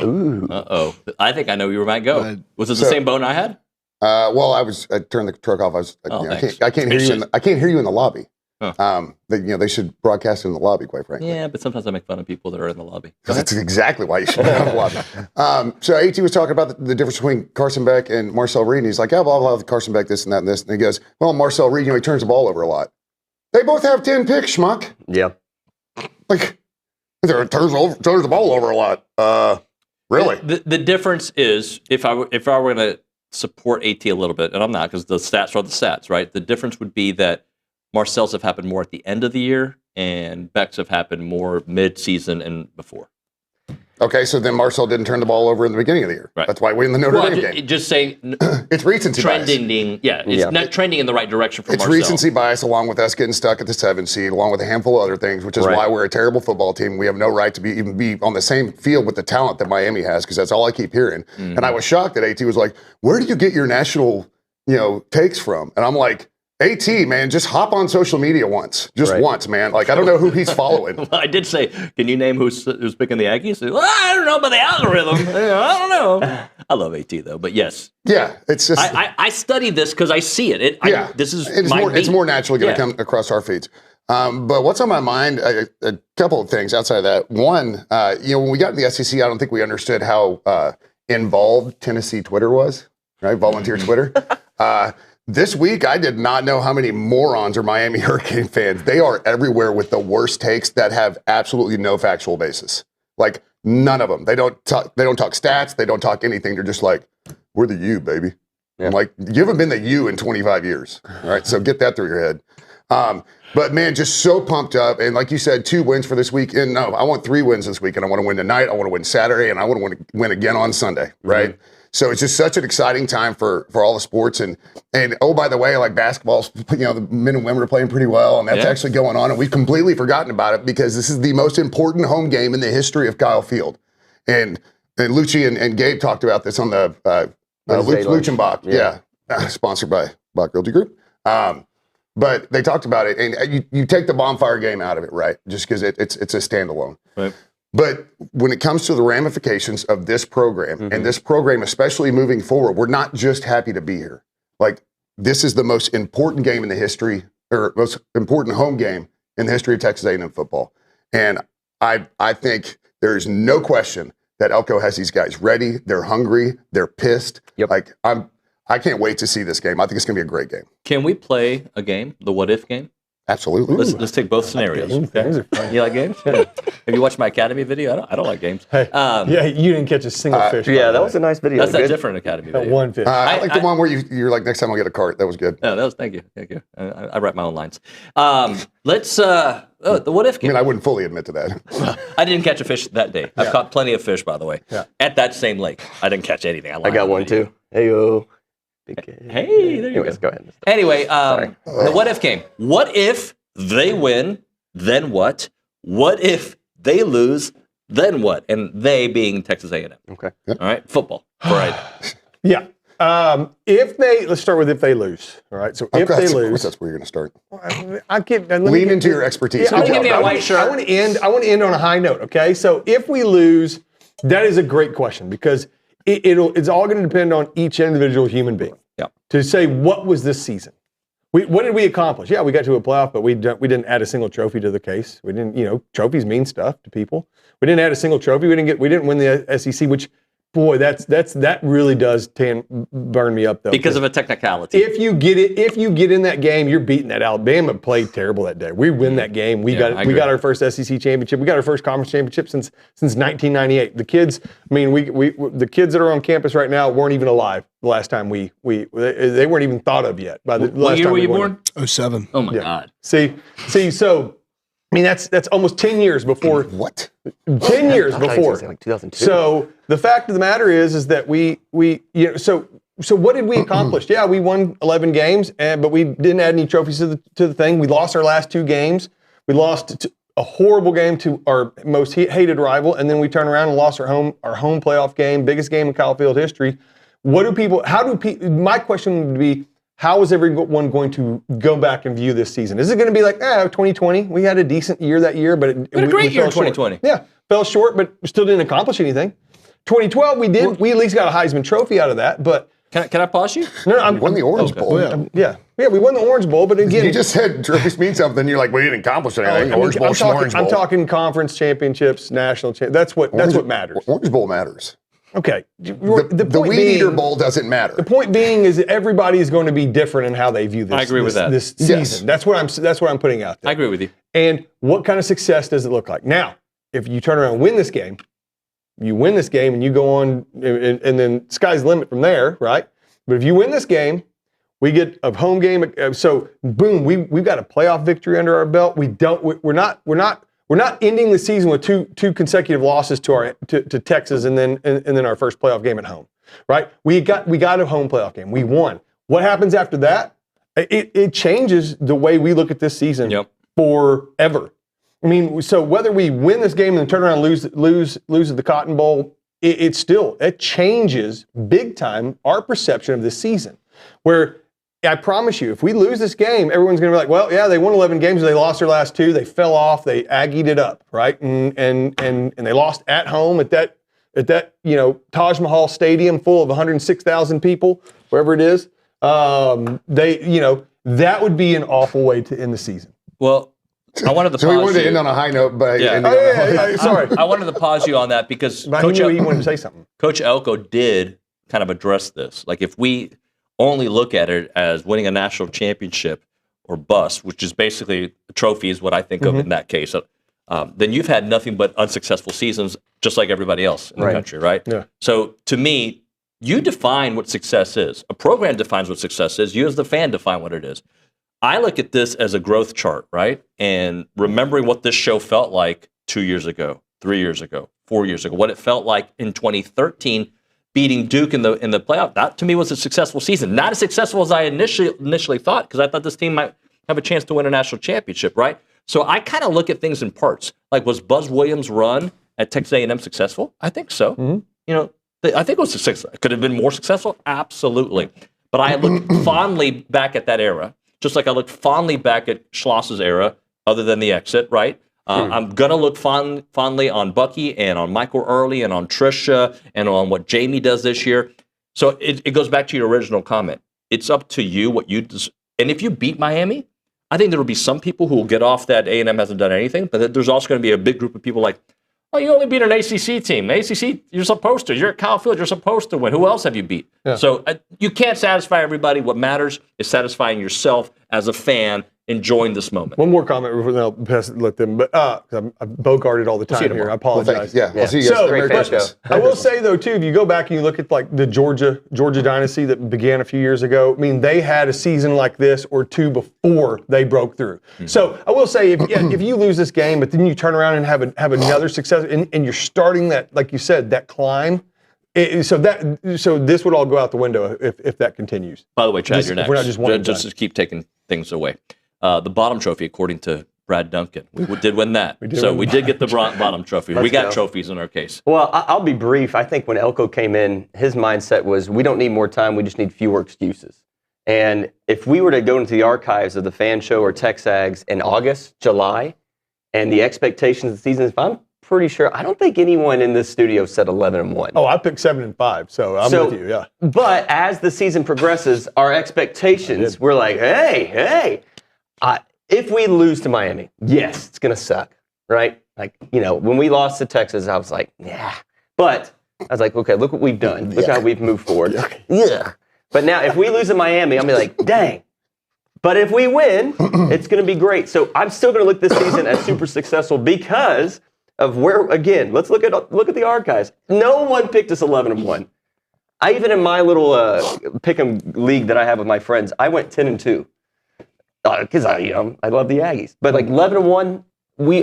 Ooh. Uh-oh. I think I know where you might go. Was it the same bone I had? Well, I turned the truck off. I can't hear you. I can't hear you in the lobby. Huh. They should broadcast in the lobby, quite frankly. Yeah, but sometimes I make fun of people that are in the lobby. That's exactly why you should be in the lobby. So AT was talking about the difference between Carson Beck and Marcel Reed, and he's like, yeah, blah, blah, blah, Carson Beck, this and that and this. And he goes, well, Marcel Reed, he turns the ball over a lot. They both have 10 picks, schmuck. Yeah. Like, turns the ball over a lot. Really? The difference is, if I were going to support AT a little bit, and I'm not, because the stats are the stats, right? The difference would be that Marcel's have happened more at the end of the year, and Beck's have happened more mid-season and before. Okay, so then Marcel didn't turn the ball over in the beginning of the year. Right. That's why we win the Notre Dame game. Just saying, it's recency trending. bias. It's not trending in the right direction for Marcel. It's recency bias, along with us getting stuck at the 7th seed, along with a handful of other things, which is why we're a terrible football team. We have no right to even be on the same field with the talent that Miami has, because that's all I keep hearing. And I was shocked that AT was like, "Where do you get your national, takes from?" And I'm like, AT, man, just hop on social media once. Once, man. Like, I don't know who he's following. Well, I did say, can you name who's picking the Aggies? Well, I don't know about the algorithm. I don't know. I love AT, though, but yes. Yeah, it's just... I studied this because I see it. It's more naturally going to come across our feeds. But what's on my mind, a couple of things outside of that. One, when we got in the SEC, I don't think we understood how involved Tennessee Twitter was, right? Volunteer Twitter. This week, I did not know how many morons are Miami Hurricane fans. They are everywhere with the worst takes that have absolutely no factual basis. Like, none of them. They don't talk stats. They don't talk anything. They're just like, we're the U, baby. I'm like, you haven't been the U in 25 years. All right, so get that through your head. But, man, just so pumped up. And like you said, 2 wins for this week. And no, I want 3 wins this week. And I want to win tonight. I want to win Saturday. And I want to win again on Sunday, right? Mm-hmm. So it's just such an exciting time for all the sports. And oh, by the way, like basketball's, the men and women are playing pretty well. And that's actually going on. And we've completely forgotten about it because this is the most important home game in the history of Kyle Field. And Lucci and Gabe talked about this on the Luchenbach. Yeah. Sponsored by Bach Realty Group. But they talked about it, and you take the bonfire game out of it, right? Just because it's a standalone. Right. But when it comes to the ramifications of this program, and this program especially moving forward, we're not just happy to be here. Like, this is the most important game in the history, or most important home game in the history of Texas A&M football. And I think there is no question that Elko has these guys ready. They're hungry. They're pissed. Yep. Like, I can't wait to see this game. I think it's going to be a great game. Can we play a game, the what if game? Absolutely. Let's take both scenarios. Okay? You like games? Have you watched my Academy video? I don't like games. Hey, you didn't catch a single fish. Yeah, that was a nice video. That's a different Academy video. One fish. I like the one where you're like, next time I'll get a cart. That was good. No, thank you. I write my own lines. Let's the what if game. I mean, I wouldn't fully admit to that. I didn't catch a fish that day. I've caught plenty of fish, by the way. Yeah. At that same lake, I didn't catch anything. I got one too. Hey-o. Hey, there you go ahead. Anyway, the what if game. What if they win, then what? What if they lose, then what? And they being Texas A&M. Okay. All right, football. Right. Yeah. Let's start with if they lose. All right. So if they lose, that's where you're going to start. I can't lean into your expertise. Yeah, give me a white shirt. I want to end on a high note. Okay. So if we lose, that is a great question because it's all going to depend on each individual human being. Yeah. To say what was this season. What did we accomplish? Yeah, we got to a playoff, but we didn't add a single trophy to the case. We didn't, trophies mean stuff to people. We didn't add a single trophy. We didn't win the SEC, which, boy, that really does burn me up though. Because of a technicality. If you get in that game, you're beating that. Alabama played terrible that day. We win that game. We got our first SEC championship. We got our first conference championship since 1998. The kids, the kids that are on campus right now weren't even alive the last time they weren't even thought of yet. By the what last year time were you born? 07. Oh my God. See, so that's almost 10 years before. What? 10 years before. Like 2002. So the fact of the matter is that so what did we accomplish? Yeah, we won 11 games, but we didn't add any trophies to the thing. We lost our last 2 games. We lost a horrible game to our most hated rival, and then we turned around and lost our home playoff game, biggest game in Kyle Field history. My question would be, how is everyone going to go back and view this season? Is it going to be like, 2020? We had a decent year that year, but we had a great year in 2020. Yeah, fell short, but still didn't accomplish anything. 2012, we at least got a Heisman Trophy out of that, but... Can I pause you? No, we won the Orange Bowl. Yeah, we won the Orange Bowl, but again... You just said trophies mean something, you're like, we didn't accomplish anything. Orange Bowl, Orange Bowl. I'm talking conference championships, national championships. That's what matters. Orange Bowl matters. Okay. The Weed Eater Bowl doesn't matter. The point being is that everybody is going to be different in how they view this. I agree with that. This season. Yes. That's what I'm putting out there. I agree with you. And what kind of success does it look like? Now, if you turn around and win this game, and you go on, and then sky's the limit from there, right? But if you win this game, we get a home game. So boom, we've got a playoff victory under our belt. We're not ending the season with two consecutive losses to Texas and then our first playoff game at home, right? We got a home playoff game. We won. What happens after that? It changes the way we look at this season forever. I mean, so whether we win this game and then turn around and lose at the Cotton Bowl, it changes big time our perception of this season. Where I promise you, if we lose this game, everyone's going to be like, well, yeah, they won 11 games, they lost their last 2, they fell off, they Aggied it up, right? And they lost at home at that Taj Mahal Stadium full of 106,000 people, wherever it is. That would be an awful way to end the season. Well, I wanted to so we wanted to end on a high note, but sorry. I wanted to pause you on that because Coach, you wanted to say something. Coach Elko did kind of address this. Like if we only look at it as winning a national championship or bust, which is basically a trophy is what I think of in that case, then you've had nothing but unsuccessful seasons, just like everybody else in the country, right? Yeah. So to me, you define what success is. A program defines what success is. You as the fan define what it is. I look at this as a growth chart, right? And remembering what this show felt like 2 years ago, 3 years ago, 4 years ago, what it felt like in 2013, beating Duke in the playoff. That to me was a successful season. Not as successful as I initially thought, because I thought this team might have a chance to win a national championship, right? So I kind of look at things in parts. Like, was Buzz Williams' run at Texas A&M successful? I think so. You know, I think it was successful. Could have been more successful? Absolutely. But I look fondly back at that era, just like I look fondly back at Schloss's era, other than the exit, right? I'm going to look fondly on Bucky and on Michael Early and on Trisha and on what Jamie does this year. So it goes back to your original comment. It's up to you what you and if you beat Miami, I think there will be some people who will get off that A&M hasn't done anything, but there's also going to be a big group of people like, oh, you only beat an ACC team. ACC, you're supposed to. You're at Kyle Field. You're supposed to win. Who else have you beat? Yeah. So you can't satisfy everybody. What matters is satisfying yourself as a fan, enjoying this moment. One more comment before I'll let them. But I've bogarted all the time here. I apologize. I'll see you guys. Merry Christmas. I will say though too, if you go back and you look at like the Georgia dynasty that began a few years ago, I mean they had a season like this or two before they broke through. So I will say if you lose this game, but then you turn around and have another success, and you're starting that, like you said, that climb. So this would all go out the window if that continues. By the way, Chad, you're next. We're not just to keep taking things away. The bottom trophy, according to Brad Duncan, we did win that. We did get the bottom trophy. We got trophies in our case. Well, I'll be brief. I think when Elko came in, his mindset was, we don't need more time. We just need fewer excuses. And if we were to go into the archives of the fan show or TexAgs in August, July, and the expectations of the season, if I'm pretty sure, I don't think anyone in this studio said 11-1. Oh, I picked 7-5, so I'm with you, yeah. But as the season progresses, our expectations, we're like, hey, if we lose to Miami, yes, it's going to suck, right? Like, you know, when we lost to Texas, I was like, yeah. But I was like, okay, look what we've done. Look how we've moved forward. Yeah. But now, if we lose to Miami, I'll be like, dang. But if we win, it's going to be great. So I'm still going to look this season as super successful because of where, again, let's look at the archives. No one picked us 11-1. I even in my little pick'em league that I have with my friends, I went 10-2. Because I love the Aggies. But like 11-1,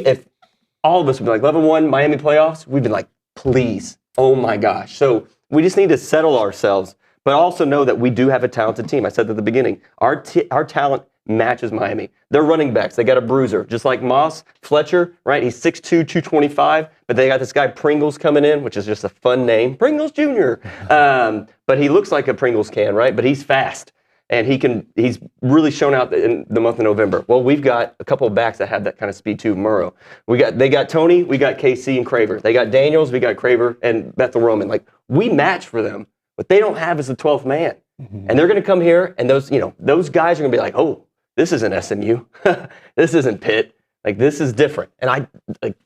if all of us would be like 11-1 Miami playoffs, we'd be like, please, oh my gosh. So we just need to settle ourselves, but also know that we do have a talented team. I said at the beginning, our talent matches Miami. They're running backs. They got a bruiser, just like Moss Fletcher, right? He's 6'2", 225, but they got this guy Pringles coming in, which is just a fun name, Pringles Jr. But he looks like a Pringles can, right? But he's fast. And he's really shown out in the month of November. Well, we've got a couple of backs that have that kind of speed too. Murrow. They got Tony, we got KC and Craver. They got Daniels, we got Craver and Bethel Roman. Like, we match for them. What they don't have is the 12th man. And they're going to come here, and those guys are going to be like, oh, this isn't SMU. This isn't Pitt. Like, this is different. And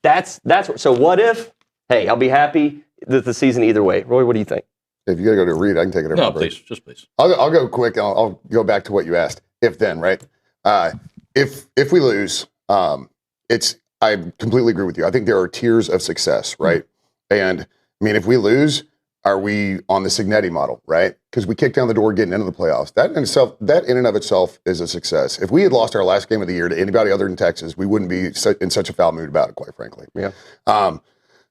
that's so what if, hey, I'll be happy that the season either way. Roy, what do you think? If you got to go to read, I can take it over. No, please, just please. I'll go quick. I'll go back to what you asked. If then, right? If we lose, I completely agree with you. I think there are tiers of success, right? And I mean, if we lose, are we on the Signetti model, right? Because we kicked down the door getting into the playoffs. That in and of itself is a success. If we had lost our last game of the year to anybody other than Texas, we wouldn't be in such a foul mood about it, quite frankly. Yeah.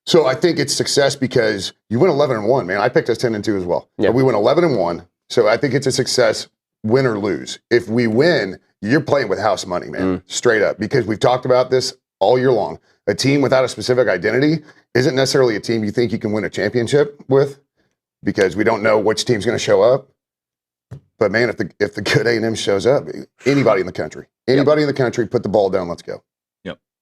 So I think it's success because you win 11-1, man. I picked us 10-2 as well. Yeah. But we went 11-1. So I think it's a success, win or lose. If we win, you're playing with house money, man, straight up. Because we've talked about this all year long. A team without a specific identity isn't necessarily a team you think you can win a championship with, because we don't know which team's going to show up. But man, if the good A&M shows up, anybody in the country, put the ball down, let's go.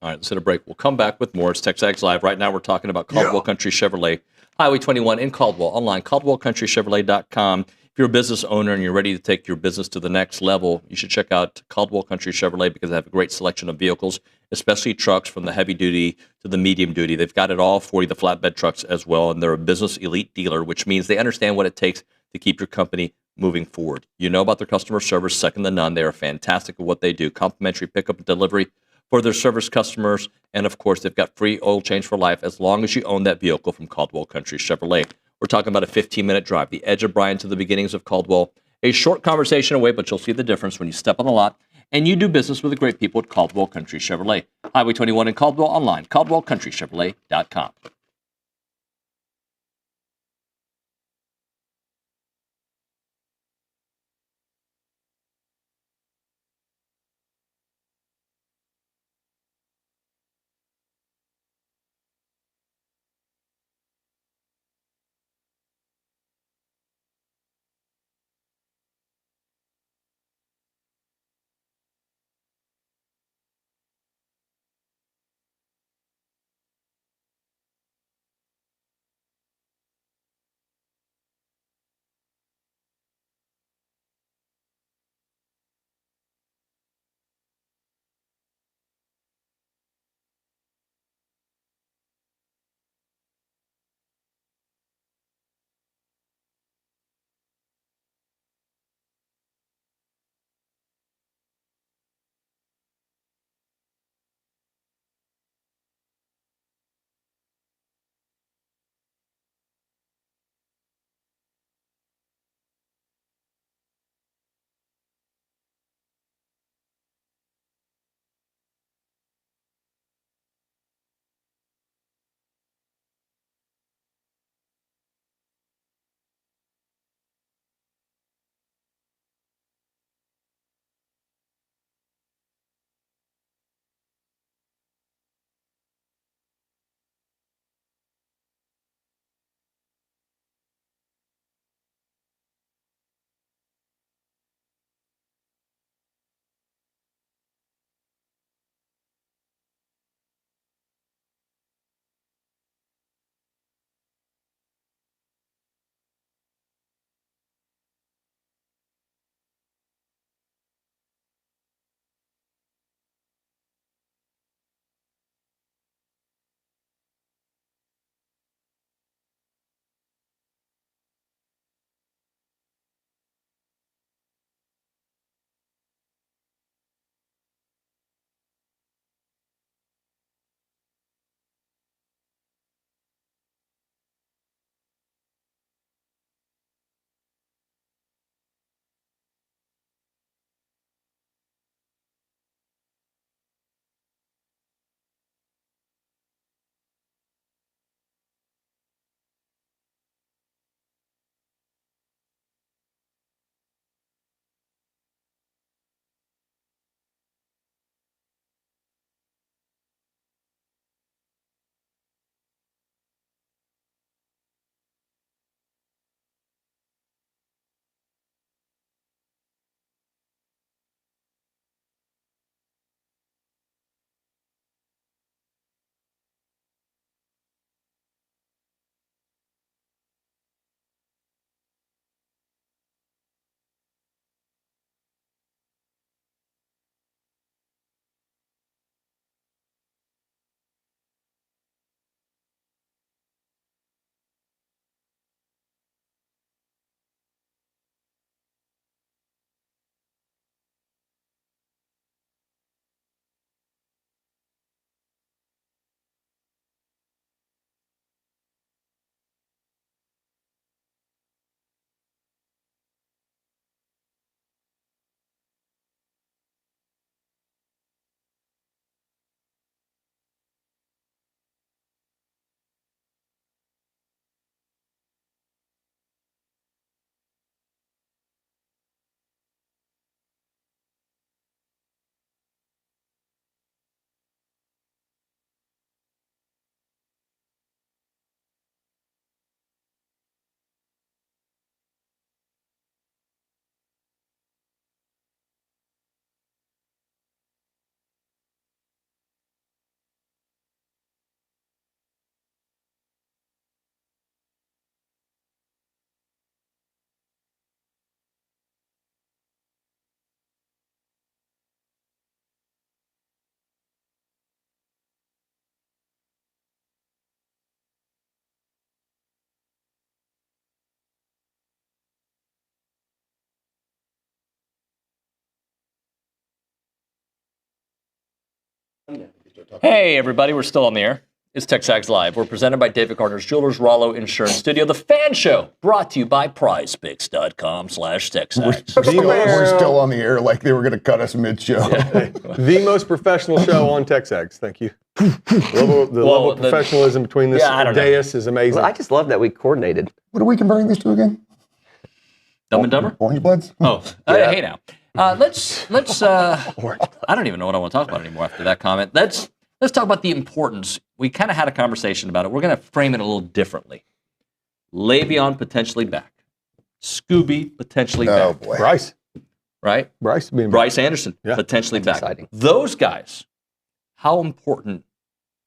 All right, let's hit a break. We'll come back with more. It's TexAgs Live. Right now we're talking about Caldwell Country Chevrolet, Highway 21 in Caldwell, online, caldwellcountrychevrolet.com. If you're a business owner and you're ready to take your business to the next level, you should check out Caldwell Country Chevrolet because they have a great selection of vehicles, especially trucks from the heavy duty to the medium duty. They've got it all for you, the flatbed trucks as well, and they're a business elite dealer, which means they understand what it takes to keep your company moving forward. You know about their customer service, second to none. They are fantastic at what they do. Complimentary pickup and delivery for their service customers. And of course, they've got free oil change for life as long as you own that vehicle from Caldwell Country Chevrolet. We're talking about a 15-minute drive, the edge of Bryan to the beginnings of Caldwell. A short conversation away, but you'll see the difference when you step on the lot and you do business with the great people at Caldwell Country Chevrolet. Highway 21 in Caldwell, online, caldwellcountrychevrolet.com. Hey, everybody, we're still on the air. It's TexAgs Live. We're presented by David Gardner's Jewelers, Rollo Insurance Studio. The Fan Show, brought to you by prizepicks.com/TexAgs. We're still on the air like they were going to cut us mid-show. The most professional show on TexAgs. Thank you. The level of professionalism between this dais is amazing. Well, I just love that we coordinated. What are we comparing this to again? Dumb and Dumber? Orange Bloods? Oh, hey now. Let's I don't even know what I want to talk about anymore after that comment. Let's talk about the importance. We kind of had a conversation about it. We're going to frame it a little differently. Le'Veon potentially back. Scooby potentially back. Oh, boy. Bryce. Right? Bryce Anderson potentially back. Exciting. Those guys, how important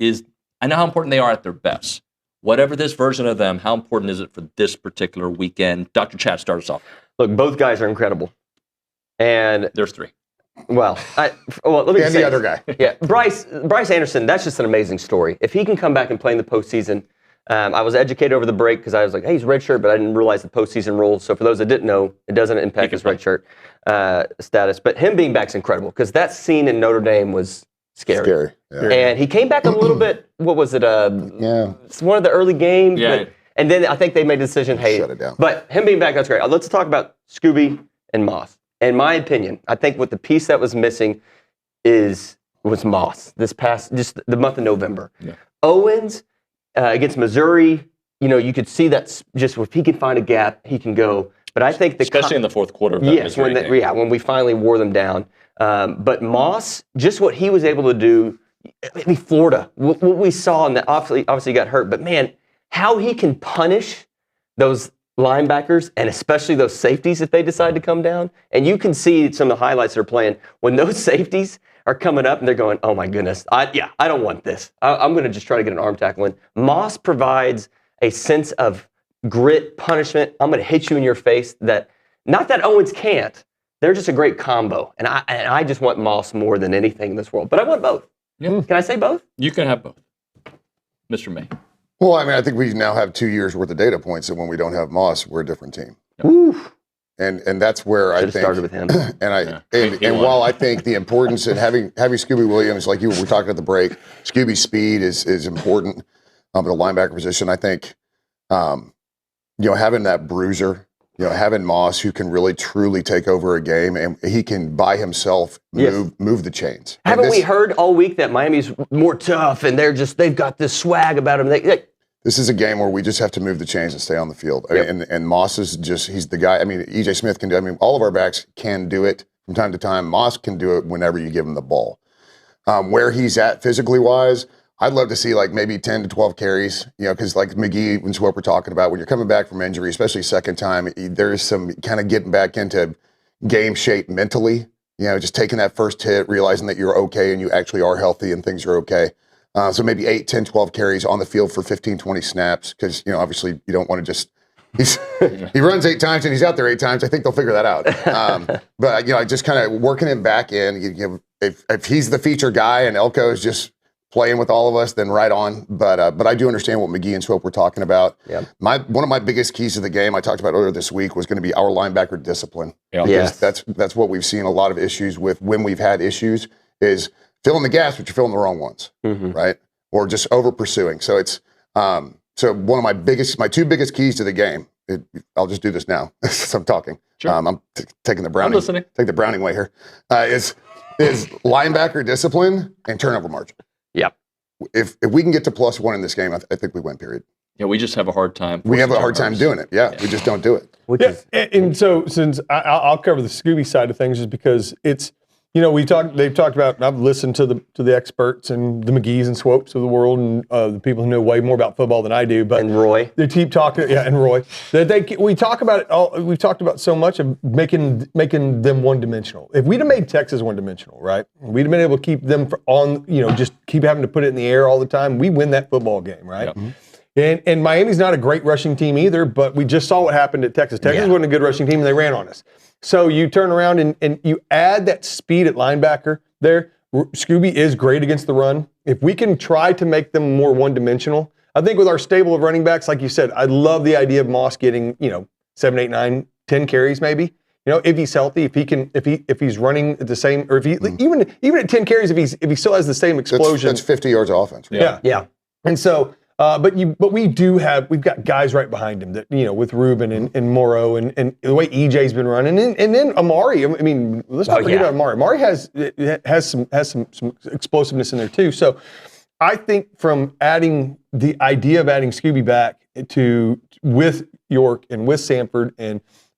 is, I know how important they are at their best. Whatever this version of them, how important is it for this particular weekend? Dr. Chad, start us off. Look, both guys are incredible. And there's three. Well, let me and say the other guy. Yeah, Bryce Anderson, that's just an amazing story. If he can come back and play in the postseason, I was educated over the break because I was like, hey, he's redshirt, but I didn't realize the postseason rules. So for those that didn't know, it doesn't impact his redshirt status. But him being back is incredible because that scene in Notre Dame was scary. Yeah. And he came back a little bit, what was it? It's one of the early games. Yeah. And then I think they made the decision, hey, shut it down. But him being back, that's great. Let's talk about Scooby and Moss. In my opinion, I think what the piece that was missing was Moss this past, just the month of November. Yeah. Owens against Missouri, you could see that just if he can find a gap, he can go. But I think especially in the fourth quarter of that Missouri game. When we finally wore them down. But Moss, just what he was able to do, I mean, Florida, what we saw, and that obviously got hurt, but man, how he can punish those linebackers and especially those safeties if they decide to come down. And you can see some of the highlights they're playing when those safeties are coming up and they're going, oh my goodness, I don't want this. I'm going to just try to get an arm tackle in. Moss provides a sense of grit, punishment. I'm going to hit you in your face that, not that Owens can't. They're just a great combo. And I just want Moss more than anything in this world. But I want both. Yeah. Can I say both? You can have both. Mr. May. Well, I mean, I think we now have 2 years worth of data points, and when we don't have Moss, we're a different team. Oof. And that's where I think started with him. And while I think the importance in having Scooby Williams, like you were talking at the break, Scooby's speed is important at the linebacker position. I think having that bruiser, having Moss who can really truly take over a game and he can by himself move the chains. Haven't we heard all week that Miami's more tough and they've got this swag about them? This is a game where we just have to move the chains and stay on the field. Yep. And Moss is he's the guy. I mean, E.J. Smith can do it. I mean, all of our backs can do it from time to time. Moss can do it whenever you give him the ball. Where he's at physically wise, I'd love to see like maybe 10 to 12 carries, because like McGee and Swope were talking about, when you're coming back from injury, especially second time, there's some kind of getting back into game shape mentally, just taking that first hit, realizing that you're okay and you actually are healthy and things are okay. So maybe 8, 10, 12 carries on the field for 15, 20 snaps because, obviously you don't want to just he runs 8 times and he's out there 8 times. I think they'll figure that out. But, just kind of working him back in. If he's the feature guy and Elko is just playing with all of us, then right on. But I do understand what McGee and Swope were talking about. Yeah. One of my biggest keys to the game I talked about earlier this week was going to be our linebacker discipline. Yeah. Because that's what we've seen a lot of issues with when we've had issues is filling the gas, but you're filling the wrong ones, right? Or just over pursuing. So it's so one of my 2 biggest keys to the game. I'll just do this now since I'm talking. Sure. I'm taking the Browning. I'm listening. Take the Browning way here. Is linebacker discipline and turnover margin. Yeah. If we can get to +1 in this game, I think we win. Period. Yeah, we just have a hard time. We have a hard time doing it. Yeah, we just don't do it. And so since I'll cover the Scooby side of things, just because it's they've talked about. I've listened to the experts and the McGees and Swopes of the world and the people who know way more about football than I do. But and Roy, they keep talking. Yeah, and Roy. We talk about it all. We've talked about so much of making them one-dimensional. If we'd have made Texas one-dimensional, right? We'd have been able to keep them on. Just keep having to put it in the air all the time. We win that football game, right? Yep. And Miami's not a great rushing team either. But we just saw what happened at Texas. Texas wasn't a good rushing team, and they ran on us. So you turn around and you add that speed at linebacker there. Scooby is great against the run. If we can try to make them more one-dimensional, I think with our stable of running backs, like you said, I love the idea of Moss getting, 7, 8, 9, 10 carries maybe. You know, if he's healthy, if he's running at the same, or if he even at 10 carries, if he still has the same explosion, that's 50 yards of offense. Right? Yeah. And so, but we've got guys right behind him that, you know, with Ruben and Morrow and the way EJ's been running, and then Amari. I mean, let's not forget about Amari. Amari has some explosiveness in there too. So, I think from the idea of adding Scooby back with York and with Sanford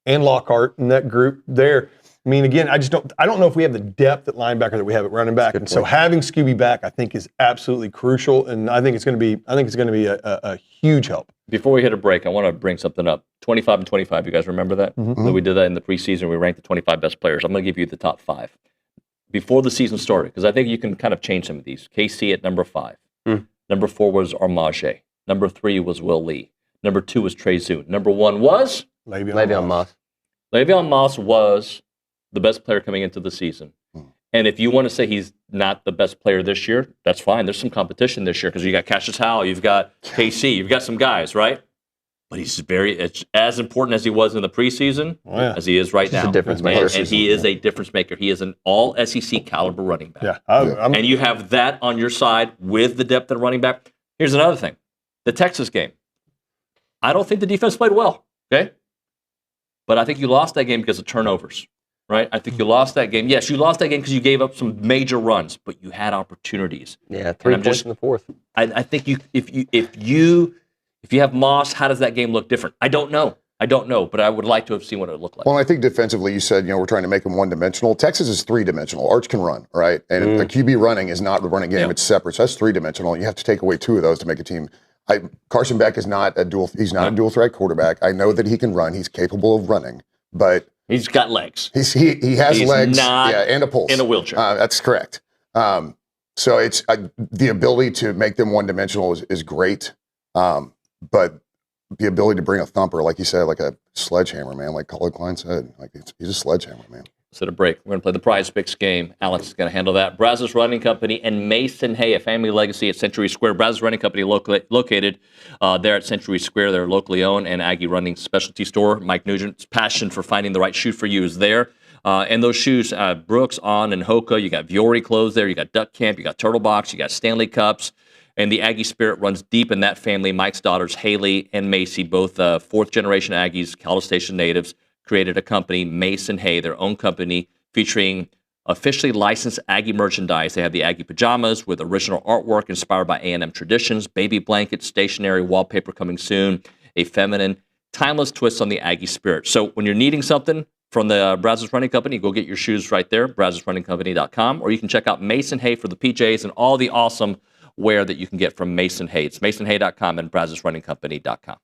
and Lockhart and that group there. I mean, again, I don't know if we have the depth at linebacker that we have at running back. And so having Scooby back, I think, is absolutely crucial. And I think it's going to be a huge help. Before we hit a break, I want to bring something up. 25 and 25, you guys remember that? Mm-hmm. So we did that in the preseason. We ranked the 25 best players. I'm going to give you the top 5. Before the season started, because I think you can kind of change some of these. KC at number 5. Number 4 was Armage. Number 3 was Will Lee. Number 2 was Trey Zune. Number 1 was? Le'Veon Moss. Le'Veon Moss was the best player coming into the season. And if you want to say he's not the best player this year, that's fine. There's some competition this year because you got Cassius Howell, you've got KC, you've got some guys, right? But he's as important as he was in the preseason as he is right now. A difference maker. And he is a difference maker. He is an all SEC caliber running back. And you have that on your side with the depth of running back. Here's another thing. The Texas game. I don't think the defense played well, okay? But I think you lost that game because of turnovers, right? I think you lost that game. Yes, you lost that game because you gave up some major runs, but you had opportunities. Yeah, 3 points in the fourth. I think if you have Moss, how does that game look different? I don't know, but I would like to have seen what it looked like. Well, I think defensively, you said, we're trying to make them one-dimensional. Texas is three-dimensional. Arch can run, right? And a QB running is not the running game. It's separate. So that's three-dimensional. You have to take away 2 of those to make a team. Carson Beck is not a dual threat quarterback. I know that he can run. He's capable of running, but he's got legs. He has legs, and a pulse. In a wheelchair. That's correct. So it's the ability to make them one-dimensional is great. But the ability to bring a thumper, like you said, like a sledgehammer, man, like Colin Klein said, he's a sledgehammer, man. Let's hit a break. We're going to play the Prize Picks game. Alex is going to handle that. Brazos Running Company and Mason Hay, a family legacy at Century Square. Brazos Running Company located there at Century Square. They're locally owned and Aggie running specialty store. Mike Nugent's passion for finding the right shoe for you is there. And those shoes, Brooks, On, and Hoka. You got Viore clothes there. You got Duck Camp. You got Turtle Box. You got Stanley Cups. And the Aggie spirit runs deep in that family. Mike's daughters, Haley and Macy, both fourth-generation Aggies, College Station natives, created a company, Mason Hay, their own company, featuring officially licensed Aggie merchandise. They have the Aggie pajamas with original artwork inspired by A&M traditions, baby blankets, stationery, wallpaper coming soon, a feminine, timeless twist on the Aggie spirit. So when you're needing something from the Brazos Running Company, go get your shoes right there, brazosrunningcompany.com, or you can check out Mason Hay for the PJs and all the awesome wear that you can get from Mason Hay. It's masonhay.com and brazosrunningcompany.com.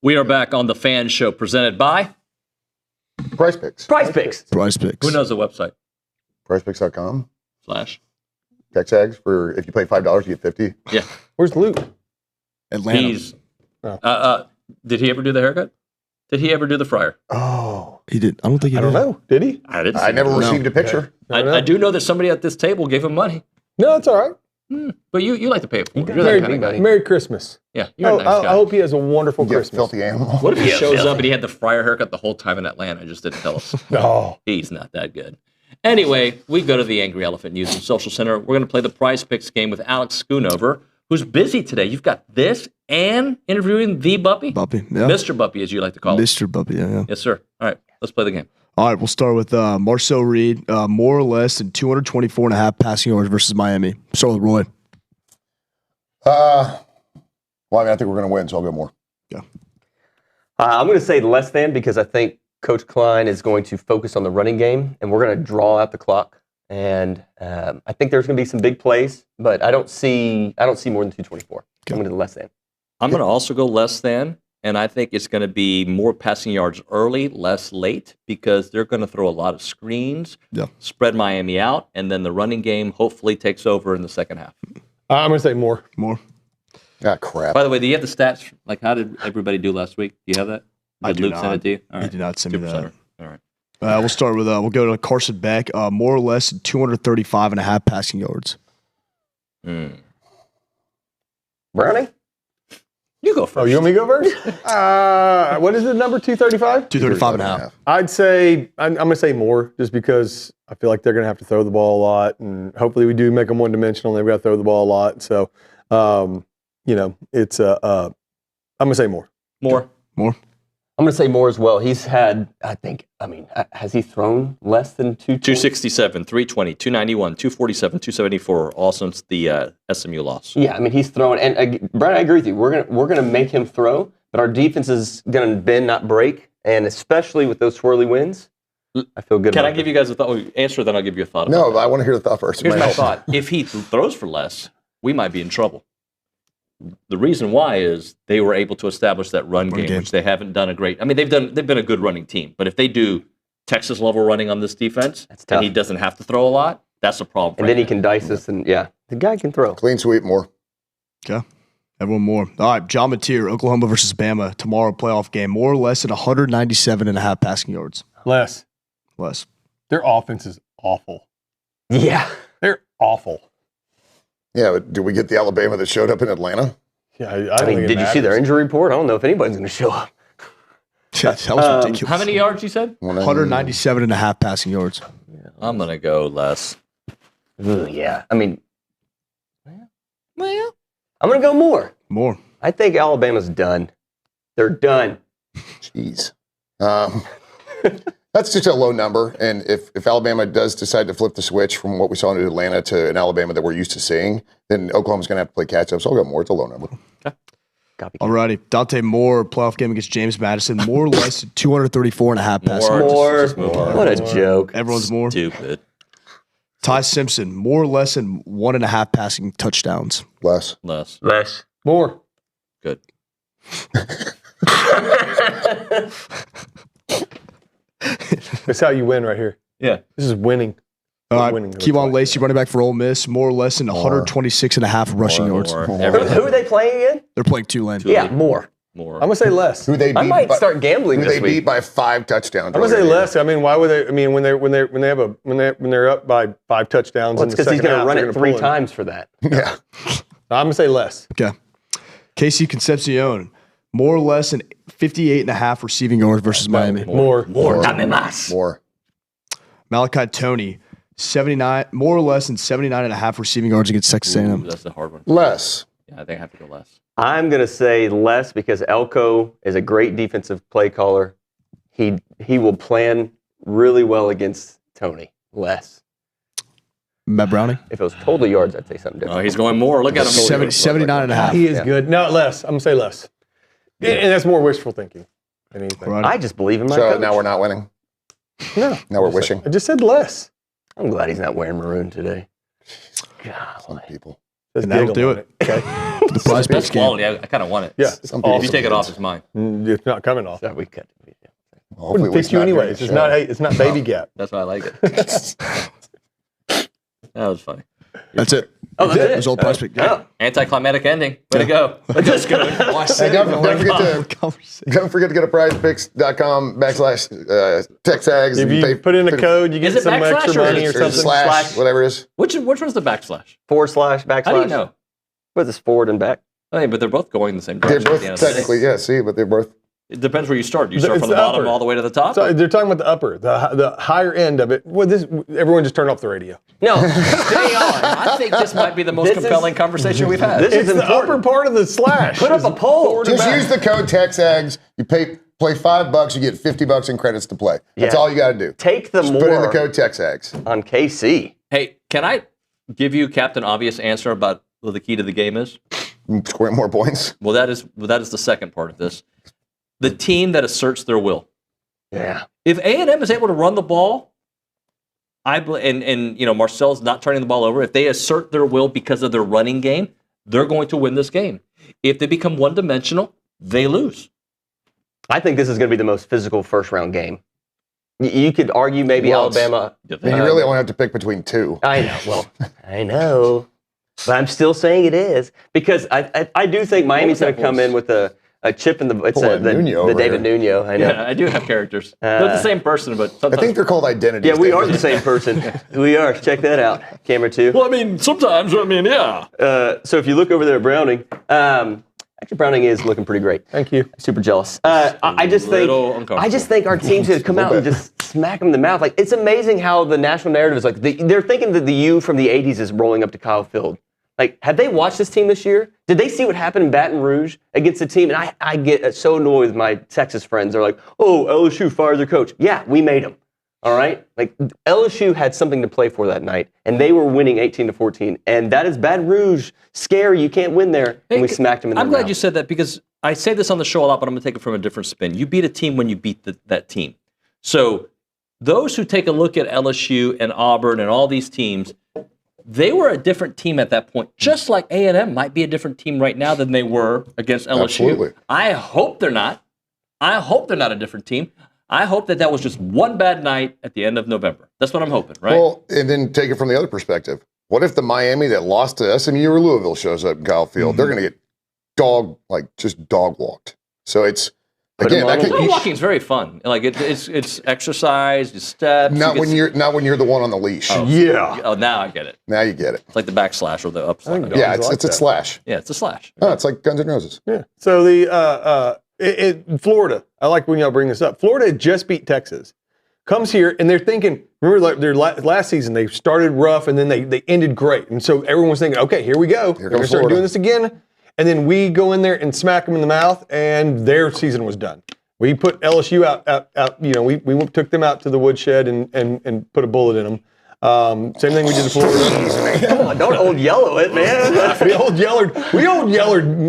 We are back on the Fan Show presented by Price Picks. Price Picks. Price Picks. Who knows the website? PricePicks.com. / TexAgs for if you play $5, you get 50. Yeah. Where's Luke? Atlanta. He's. Did he ever do the haircut? Did he ever do the fryer? Oh, He did. I don't think he I did. don't know. Did he? I didn't. I never received a picture. I do know that somebody at this table gave him money. No, that's all right. But you like to pay it for it. You're Merry, that kind of guy. Merry Christmas. Yeah, you're a nice guy. I hope he has a wonderful You Christmas. filthy animal. What if he shows up and he had the fryer haircut the whole time in Atlanta and just didn't tell us? No. He's not that good. Anyway, we go to the Angry Elephant News and Social Center. We're going to play the Prize Picks game with Alex Schoonover, who's busy today. You've got this and interviewing the Buppy. Buppy, yeah. Mr. Buppy, as you like to call him. Mr. Buppy, yeah. Yes, sir. All right, let's play the game. All right, we'll start with Marcel Reed, more or less than 224.5 passing yards versus Miami. Start with Roy. Well, I think we're going to win, so I'll go more. Yeah. I'm going to say less than because I think Coach Klein is going to focus on the running game, and we're going to draw out the clock. And I think there's going to be some big plays, but I don't see more than 224. I'm going to do less than. I'm going to also go less than, and I think it's going to be more passing yards early, less late, because they're going to throw a lot of screens, spread Miami out, and then the running game hopefully takes over in the second half. I'm going to say more. More. Ah, crap. By the way, do you have the stats? Like, how did everybody do last week? Do you have that? I Did do Luke not. send it to you? All He right. did not send me that. All right. We'll start with, we'll go to Carson Beck, more or less than 235.5 passing yards. Browning? You go first. Oh, you want me to go first? What is the number, 235? 235.5. I'd say, I'm going to say more just because I feel like they're going to have to throw the ball a lot, and hopefully we do make them one-dimensional, and they've got to throw the ball a lot. So, it's I'm going to say more. More. I'm going to say more as well. He's had, has he thrown less than 267, 320, 291, 247, 274, all since the SMU loss. Yeah, he's throwing. And Brad, I agree with you. We're gonna make him throw, but our defense is going to bend, not break. And especially with those swirly winds, I feel good. Can I give you guys a thought? Answer, then I'll give you a thought. No, I want to hear the thought first. Here's my thought. If he throws for less, we might be in trouble. The reason why is they were able to establish that run game, which they haven't done a great. They've been a good running team, but if they do Texas level running on this defense, and he doesn't have to throw a lot, that's a problem. And then he can dice us, and the guy can throw. Clean sweep, more. Okay. Everyone more. All right, John Mateer, Oklahoma versus Bama, tomorrow playoff game, more or less than 197.5 passing yards. Less. Their offense is awful. Yeah. They're awful. Yeah, but did we get the Alabama that showed up in Atlanta? Yeah, I did you see their injury report? I don't know if anybody's going to show up. That was ridiculous. How many yards you said? 197.5 passing yards. I'm going to go less. Yeah. I'm going to go more. More. I think Alabama's done. They're done. Jeez. That's just a low number. And if Alabama does decide to flip the switch from what we saw in Atlanta to an Alabama that we're used to seeing, then Oklahoma's going to have to play catch up. So I'll go more. It's a low number. Okay. All righty. Dante Moore, playoff game against James Madison, more or less than 234.5 passing yards. More. What a joke. Everyone's more. Stupid. Ty Simpson, more or less than 1.5 passing touchdowns. Less. More. Good. That's how you win right here. Yeah. This is winning. All right, Kevon Lacey, running back for Ole Miss, more or less than 126.5 rushing yards. Who are they playing again? They're playing Tulane. Yeah, more. I'm going to say less. Who they beat I might start gambling who this they week. beat by 5 touchdowns. I'm going to say less. Why would they? When they're up by 5 touchdowns. Well, it's because he's going to run it 3 times for that. Yeah. I'm going to say less. Okay. Casey Concepcion, more or less than 58.5 receiving yards versus Miami. More. Dame más. More. Malachi Toney, 79, more or less than 79.5 receiving yards against Texas A&M. That's a hard one. Less. Yeah, I think I have to go less. I'm going to say less because Elko is a great defensive play caller. He will plan really well against Tony. Less. Matt Browning? If it was total yards, I'd say something different. Oh, he's going more. Look at him. 79.5. He is good. No, less. I'm going to say less. And that's more wishful thinking than anything. Right. I just believe in my So coach. now we're not winning. No. Now we're wishing. I just said less. I'm glad he's not wearing maroon today. Some people. Just And that'll giggle do on it. Okay. The prize Best picks game. quality. I kind of want it. Yeah. If you take it off, it's mine. It's not coming off. That we could. Wouldn't fit you anyways. It's not baby gap. That's why I like it. That was funny. That's it. Oh, that's it. It was all prize pick. Yeah. Anticlimactic ending. Way to go. That's good. Hey, don't forget to go to prizepicks.com/TexAgs. If you put in a code, you get some extra money or something. Slash, whatever it is. Which one's the backslash? / backslash. How do you know? What is forward and back? I mean, but they're both going in the same They're direction. both technically, yeah. See, but they're both. It depends where you start. Do you start It's from the the bottom upper. all the way to the top? So they're talking about the upper, the higher end of it. Well, everyone just turned off the radio. No, stay on. I think this might be the most compelling conversation we've had. It's the upper part of the slash. Put up a poll. Just use the code TexAgs. You play $5, you get $50 in credits to play. That's all you got to do. Take the Just more put in the code TexAgs on KC. Hey, can I give you Captain Obvious answer about what the key to the game is? Score more points. Well, that is the second part of this. The team that asserts their will. Yeah. If A&M is able to run the ball, and Marcel's not turning the ball over, if they assert their will because of their running game, they're going to win this game. If they become one-dimensional, they lose. I think this is going to be the most physical first-round game. You could argue maybe Alabama. You really only have to pick between two. I know. Well, I know. But I'm still saying it is. Because I do think Miami's going to come in with a chip in the Nuño the David Nuño. I know. Yeah, I do have characters. They're the same person, but sometimes. I think they're called identities. Yeah, we are the same person. We are. Check that out. Camera 2. Well, I mean, sometimes, yeah. So if you look over there at Browning, actually Browning is looking pretty great. Thank you. Super jealous. I just think our team should come out and just smack them in the mouth. Like, it's amazing how the national narrative is like, they're thinking that the U from the 80s is rolling up to Kyle Field. Like, have they watched this team this year? Did they see what happened in Baton Rouge against the team? And I get so annoyed with my Texas friends. They're like, oh, LSU fired their coach. Yeah, we made them. All right? Like, LSU had something to play for that night, and they were winning 18-14. And that is Baton Rouge. Scary. You can't win there. And we smacked them in the mouth. I'm glad you said that because I say this on the show a lot, but I'm going to take it from a different spin. You beat a team when you beat that team. So those who take a look at LSU and Auburn and all these teams, they were a different team at that point, just like A&M might be a different team right now than they were against LSU. Absolutely. I hope they're not. I hope they're not a different team. I hope that was just one bad night at the end of November. That's what I'm hoping, right? Well, and then take it from the other perspective. What if the Miami that lost to SMU or Louisville shows up in Kyle Field? They're going to get dog walked. So it's, again, that dog walking is very fun. Like it's exercise, it's steps. Not when you're the one on the leash. Oh, yeah. Oh, now I get it. Now you get it. It's like the backslash or the upslash. Yeah, it's a slash. Yeah, it's a slash. Oh, it's like Guns N' Roses. Yeah. So the Florida, I like when y'all bring this up. Florida had just beat Texas. Comes here and they're thinking, remember like their last season, they started rough and then they ended great. And so everyone was thinking, okay, here we go. We're going to start doing this again. And then we go in there and smack them in the mouth and their season was done. We put LSU out. We took them out to the woodshed and put a bullet in them. Same thing we did to Florida. Come on, don't old yellow it, man. we old yellered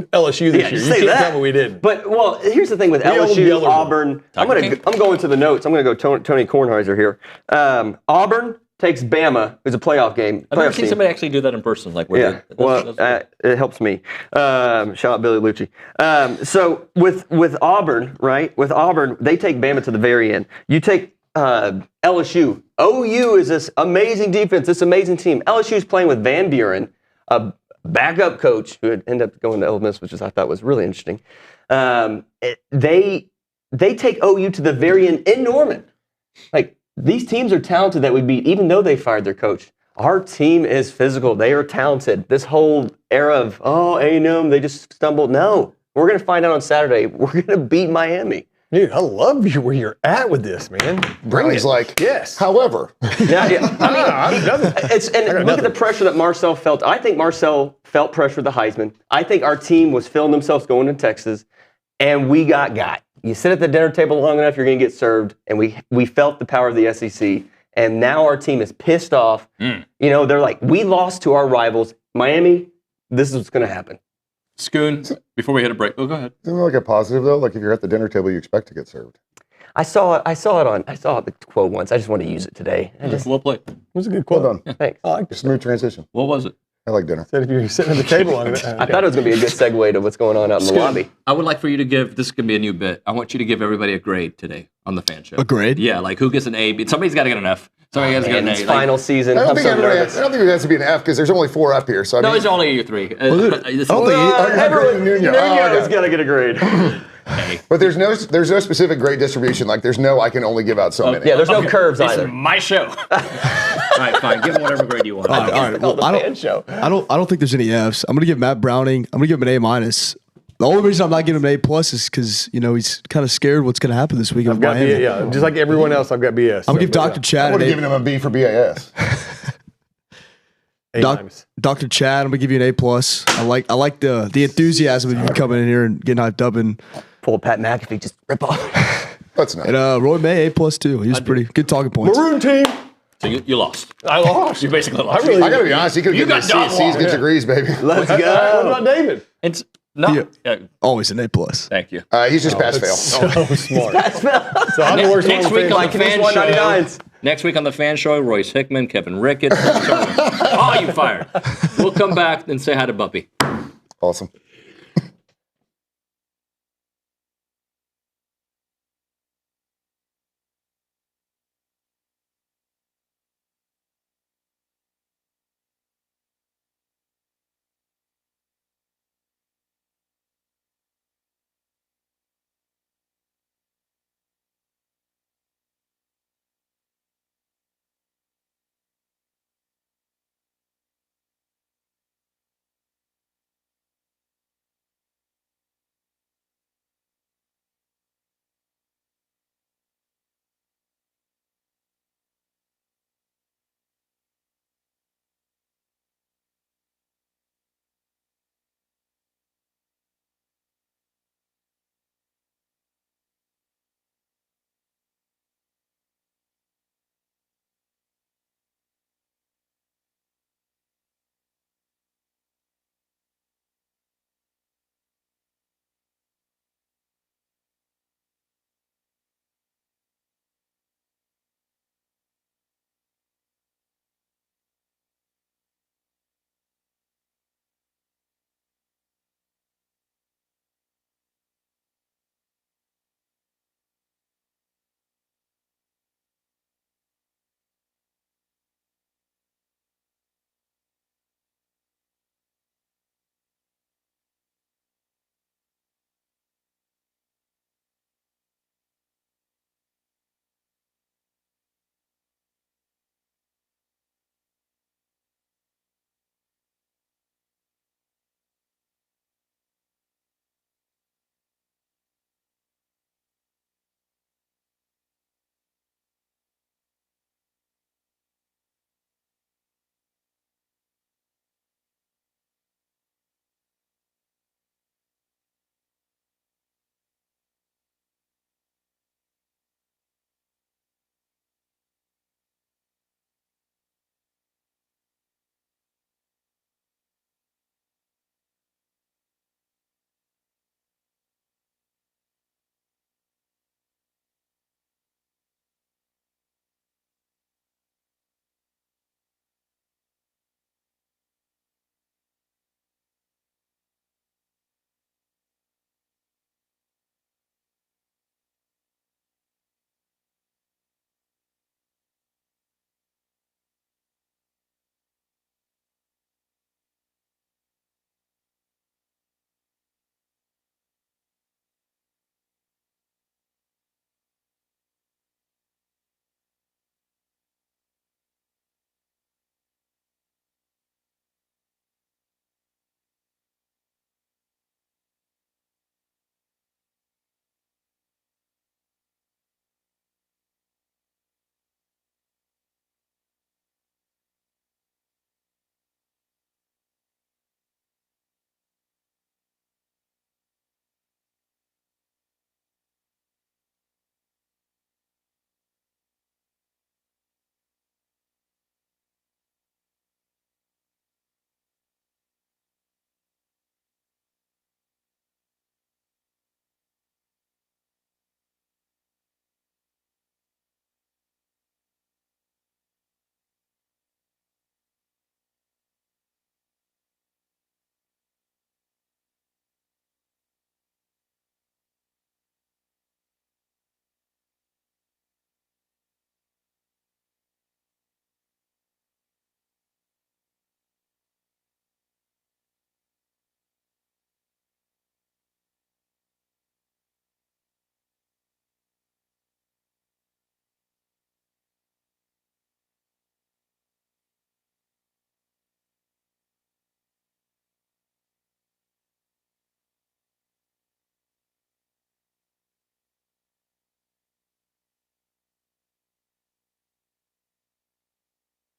LSU this year. You can't tell me we didn't. But well, here's the thing with LSU, Auburn. I'm going to the notes. I'm going to go Tony Kornheiser here. Auburn takes Bama. It's a playoff game. I've never seen somebody actually do that in person. Like, it helps me. Shout out Billy Lucci. So with Auburn, right? With Auburn, they take Bama to the very end. You take LSU. OU is this amazing defense, this amazing team. LSU is playing with Van Buren, a backup coach who had ended up going to Ole Miss, which I thought was really interesting. They take OU to the very end in Norman. Like, these teams are talented that we beat, even though they fired their coach. Our team is physical. They are talented. This whole era of, A&M, they just stumbled. No, we're going to find out on Saturday. We're going to beat Miami. Dude, I love where you're at with this, man. Brownie's like, yes. However. Yeah. I mean, look at the pressure that Marcel felt. I think Marcel felt pressure at the Heisman. I think our team was feeling themselves going to Texas, and we got. You sit at the dinner table long enough, you're going to get served, and we felt the power of the SEC, and now our team is pissed off. They're like, we lost to our rivals. Miami, this is what's going to happen. Schoon, before we hit a break. Oh, go ahead. Isn't it like a positive, though? Like if you're at the dinner table, you expect to get served. I saw the quote once. I just want to use it today. Well played. It was a good quote. Well done. Thanks. I like this. Smooth transition. What was it? I like dinner. Said if you're sitting at the table on it. I thought it was going to be a good segue to what's going on out in the lobby. I would like for you to give, this is going to be a new bit. I want you to give everybody a grade today on the fan show. A grade? Yeah, like who gets an A? Somebody's got to get an F. Somebody has to get an A. It's final season. I don't think nervous. it has to be an F because there's only 4 up here. So No, it's only your 3. Nuño Nuño's got to get a grade. But there's no specific grade distribution. Like there's no I can only give out so many. Yeah, there's no curves It's either. my show. All right, fine. Give him whatever grade you want. All right. Well, I don't think there's any Fs. I'm gonna give Matt Browning. I'm gonna give him an A-. The only reason I'm not giving him an A+ is because he's kind of scared what's gonna happen this week. I've got Miami. Just like everyone else, I've got BS. I'm gonna give Dr. Chad. I would have given him a B for BAS. Dr. Chad, I'm gonna give you an A+. I like the enthusiasm of you coming in here and getting hyped up and pull Pat McAfee, just rip off. That's nice. And Roy May, A+ too. He was pretty good talking points. Maroon team. So you lost. I lost. You basically lost. I gotta be honest. He could have given me C's, good degrees, baby. Let's go. What about David? It's not. Always an A+. Thank you. He's just pass fail. So smart. So I'm the worst Next week on the fan show. 199s. Next week on the fan show, Royce Hickman, Kevin Ricketts. Oh, you fired. We'll come back and say hi to Buppy. Awesome.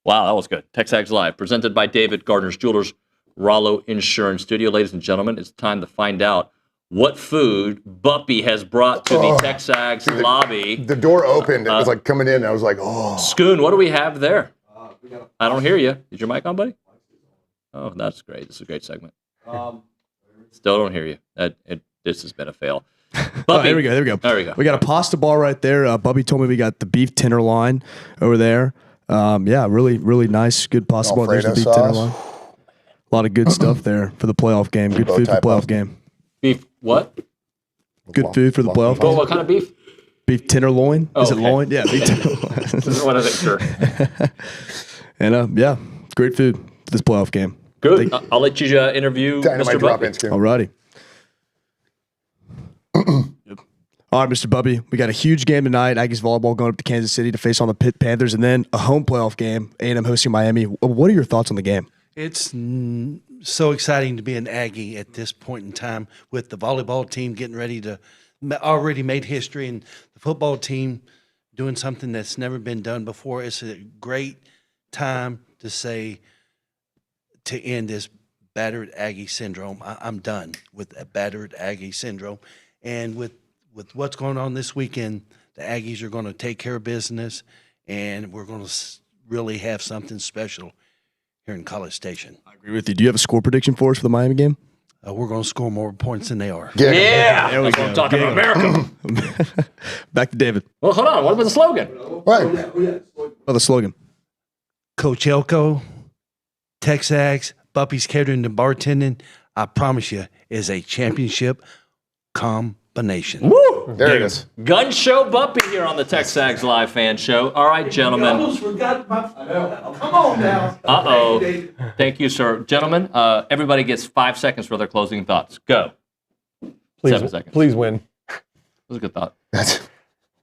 Wow, that was good. TexAgs Live, presented by David Gardner's Jewelers, Rollo Insurance Studio. Ladies and gentlemen, it's time to find out what food Buppy has brought to the TexAgs lobby. The door opened. It was like coming in. And I was like, oh. Scoon, what do we have there? I don't hear you. Is your mic on, buddy? Oh, that's great. This is a great segment. Still don't hear you. This has been a fail. Oh, there we go. There we go. We got a pasta bar right there. Bubby told me we got the beef tenderloin over there. Yeah, really, really nice, good pasta bar. There's the beef tenderloin. A lot of good stuff there for the playoff game. Good food for the playoff game. Beef what? Good food for the playoff game. What kind of beef? Beef tenderloin. Oh, Is it okay. loin? Yeah, beef tenderloin. This is what I think, sure. And yeah, great food for this playoff game. Good. I'll let you interview Mr. Buppy. Alrighty. All right, Mr. Buppy, we got a huge game tonight. Aggies volleyball going up to Kansas City to face on the Pitt Panthers, and then a home playoff game, A&M hosting Miami. What are your thoughts on the game? It's so exciting to be an Aggie at this point in time with the volleyball team getting ready to already made history and the football team doing something that's never been done before. It's a great time to say to end this battered Aggie syndrome. I'm done with that battered Aggie syndrome. And with what's going on this weekend, the Aggies are going to take care of business, and we're going to really have something special here in College Station. I agree with you. Do you have a score prediction for us for the Miami game? We're going to score more points than they are. Yeah. There we That's go. what I'm talking about, America. Back to David. Well, hold on. What about the slogan? Oh, the slogan. Coach Elko, TexAgs, Buppy's Catering and Bartending, I promise you, is a championship combination. Woo! There it is. Gun Show Buppy here on the TexAgs Live Fan Show. All right, gentlemen. I almost forgot my. Come on now. Uh-oh. Thank you, sir. Gentlemen, everybody gets 5 seconds for their closing thoughts. Go. Please, 7 seconds. Please win. That was a good thought.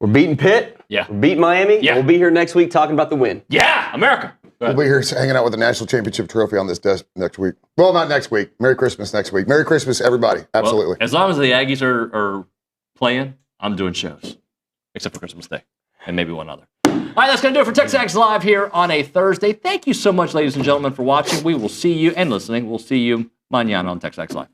We're beating Pitt. Yeah. We're beating Miami. Yeah. We'll be here next week talking about the win. Yeah, America. We'll be here hanging out with the national championship trophy on this desk next week. Well, not next week. Merry Christmas next week. Merry Christmas, everybody. Absolutely. Well, as long as the Aggies are playing, I'm doing shows. Except for Christmas Day. And maybe one other. All right, that's going to do it for TexAgs Live here on a Thursday. Thank you so much, ladies and gentlemen, for watching. We will see you and listening. We'll see you mañana on TexAgs Live.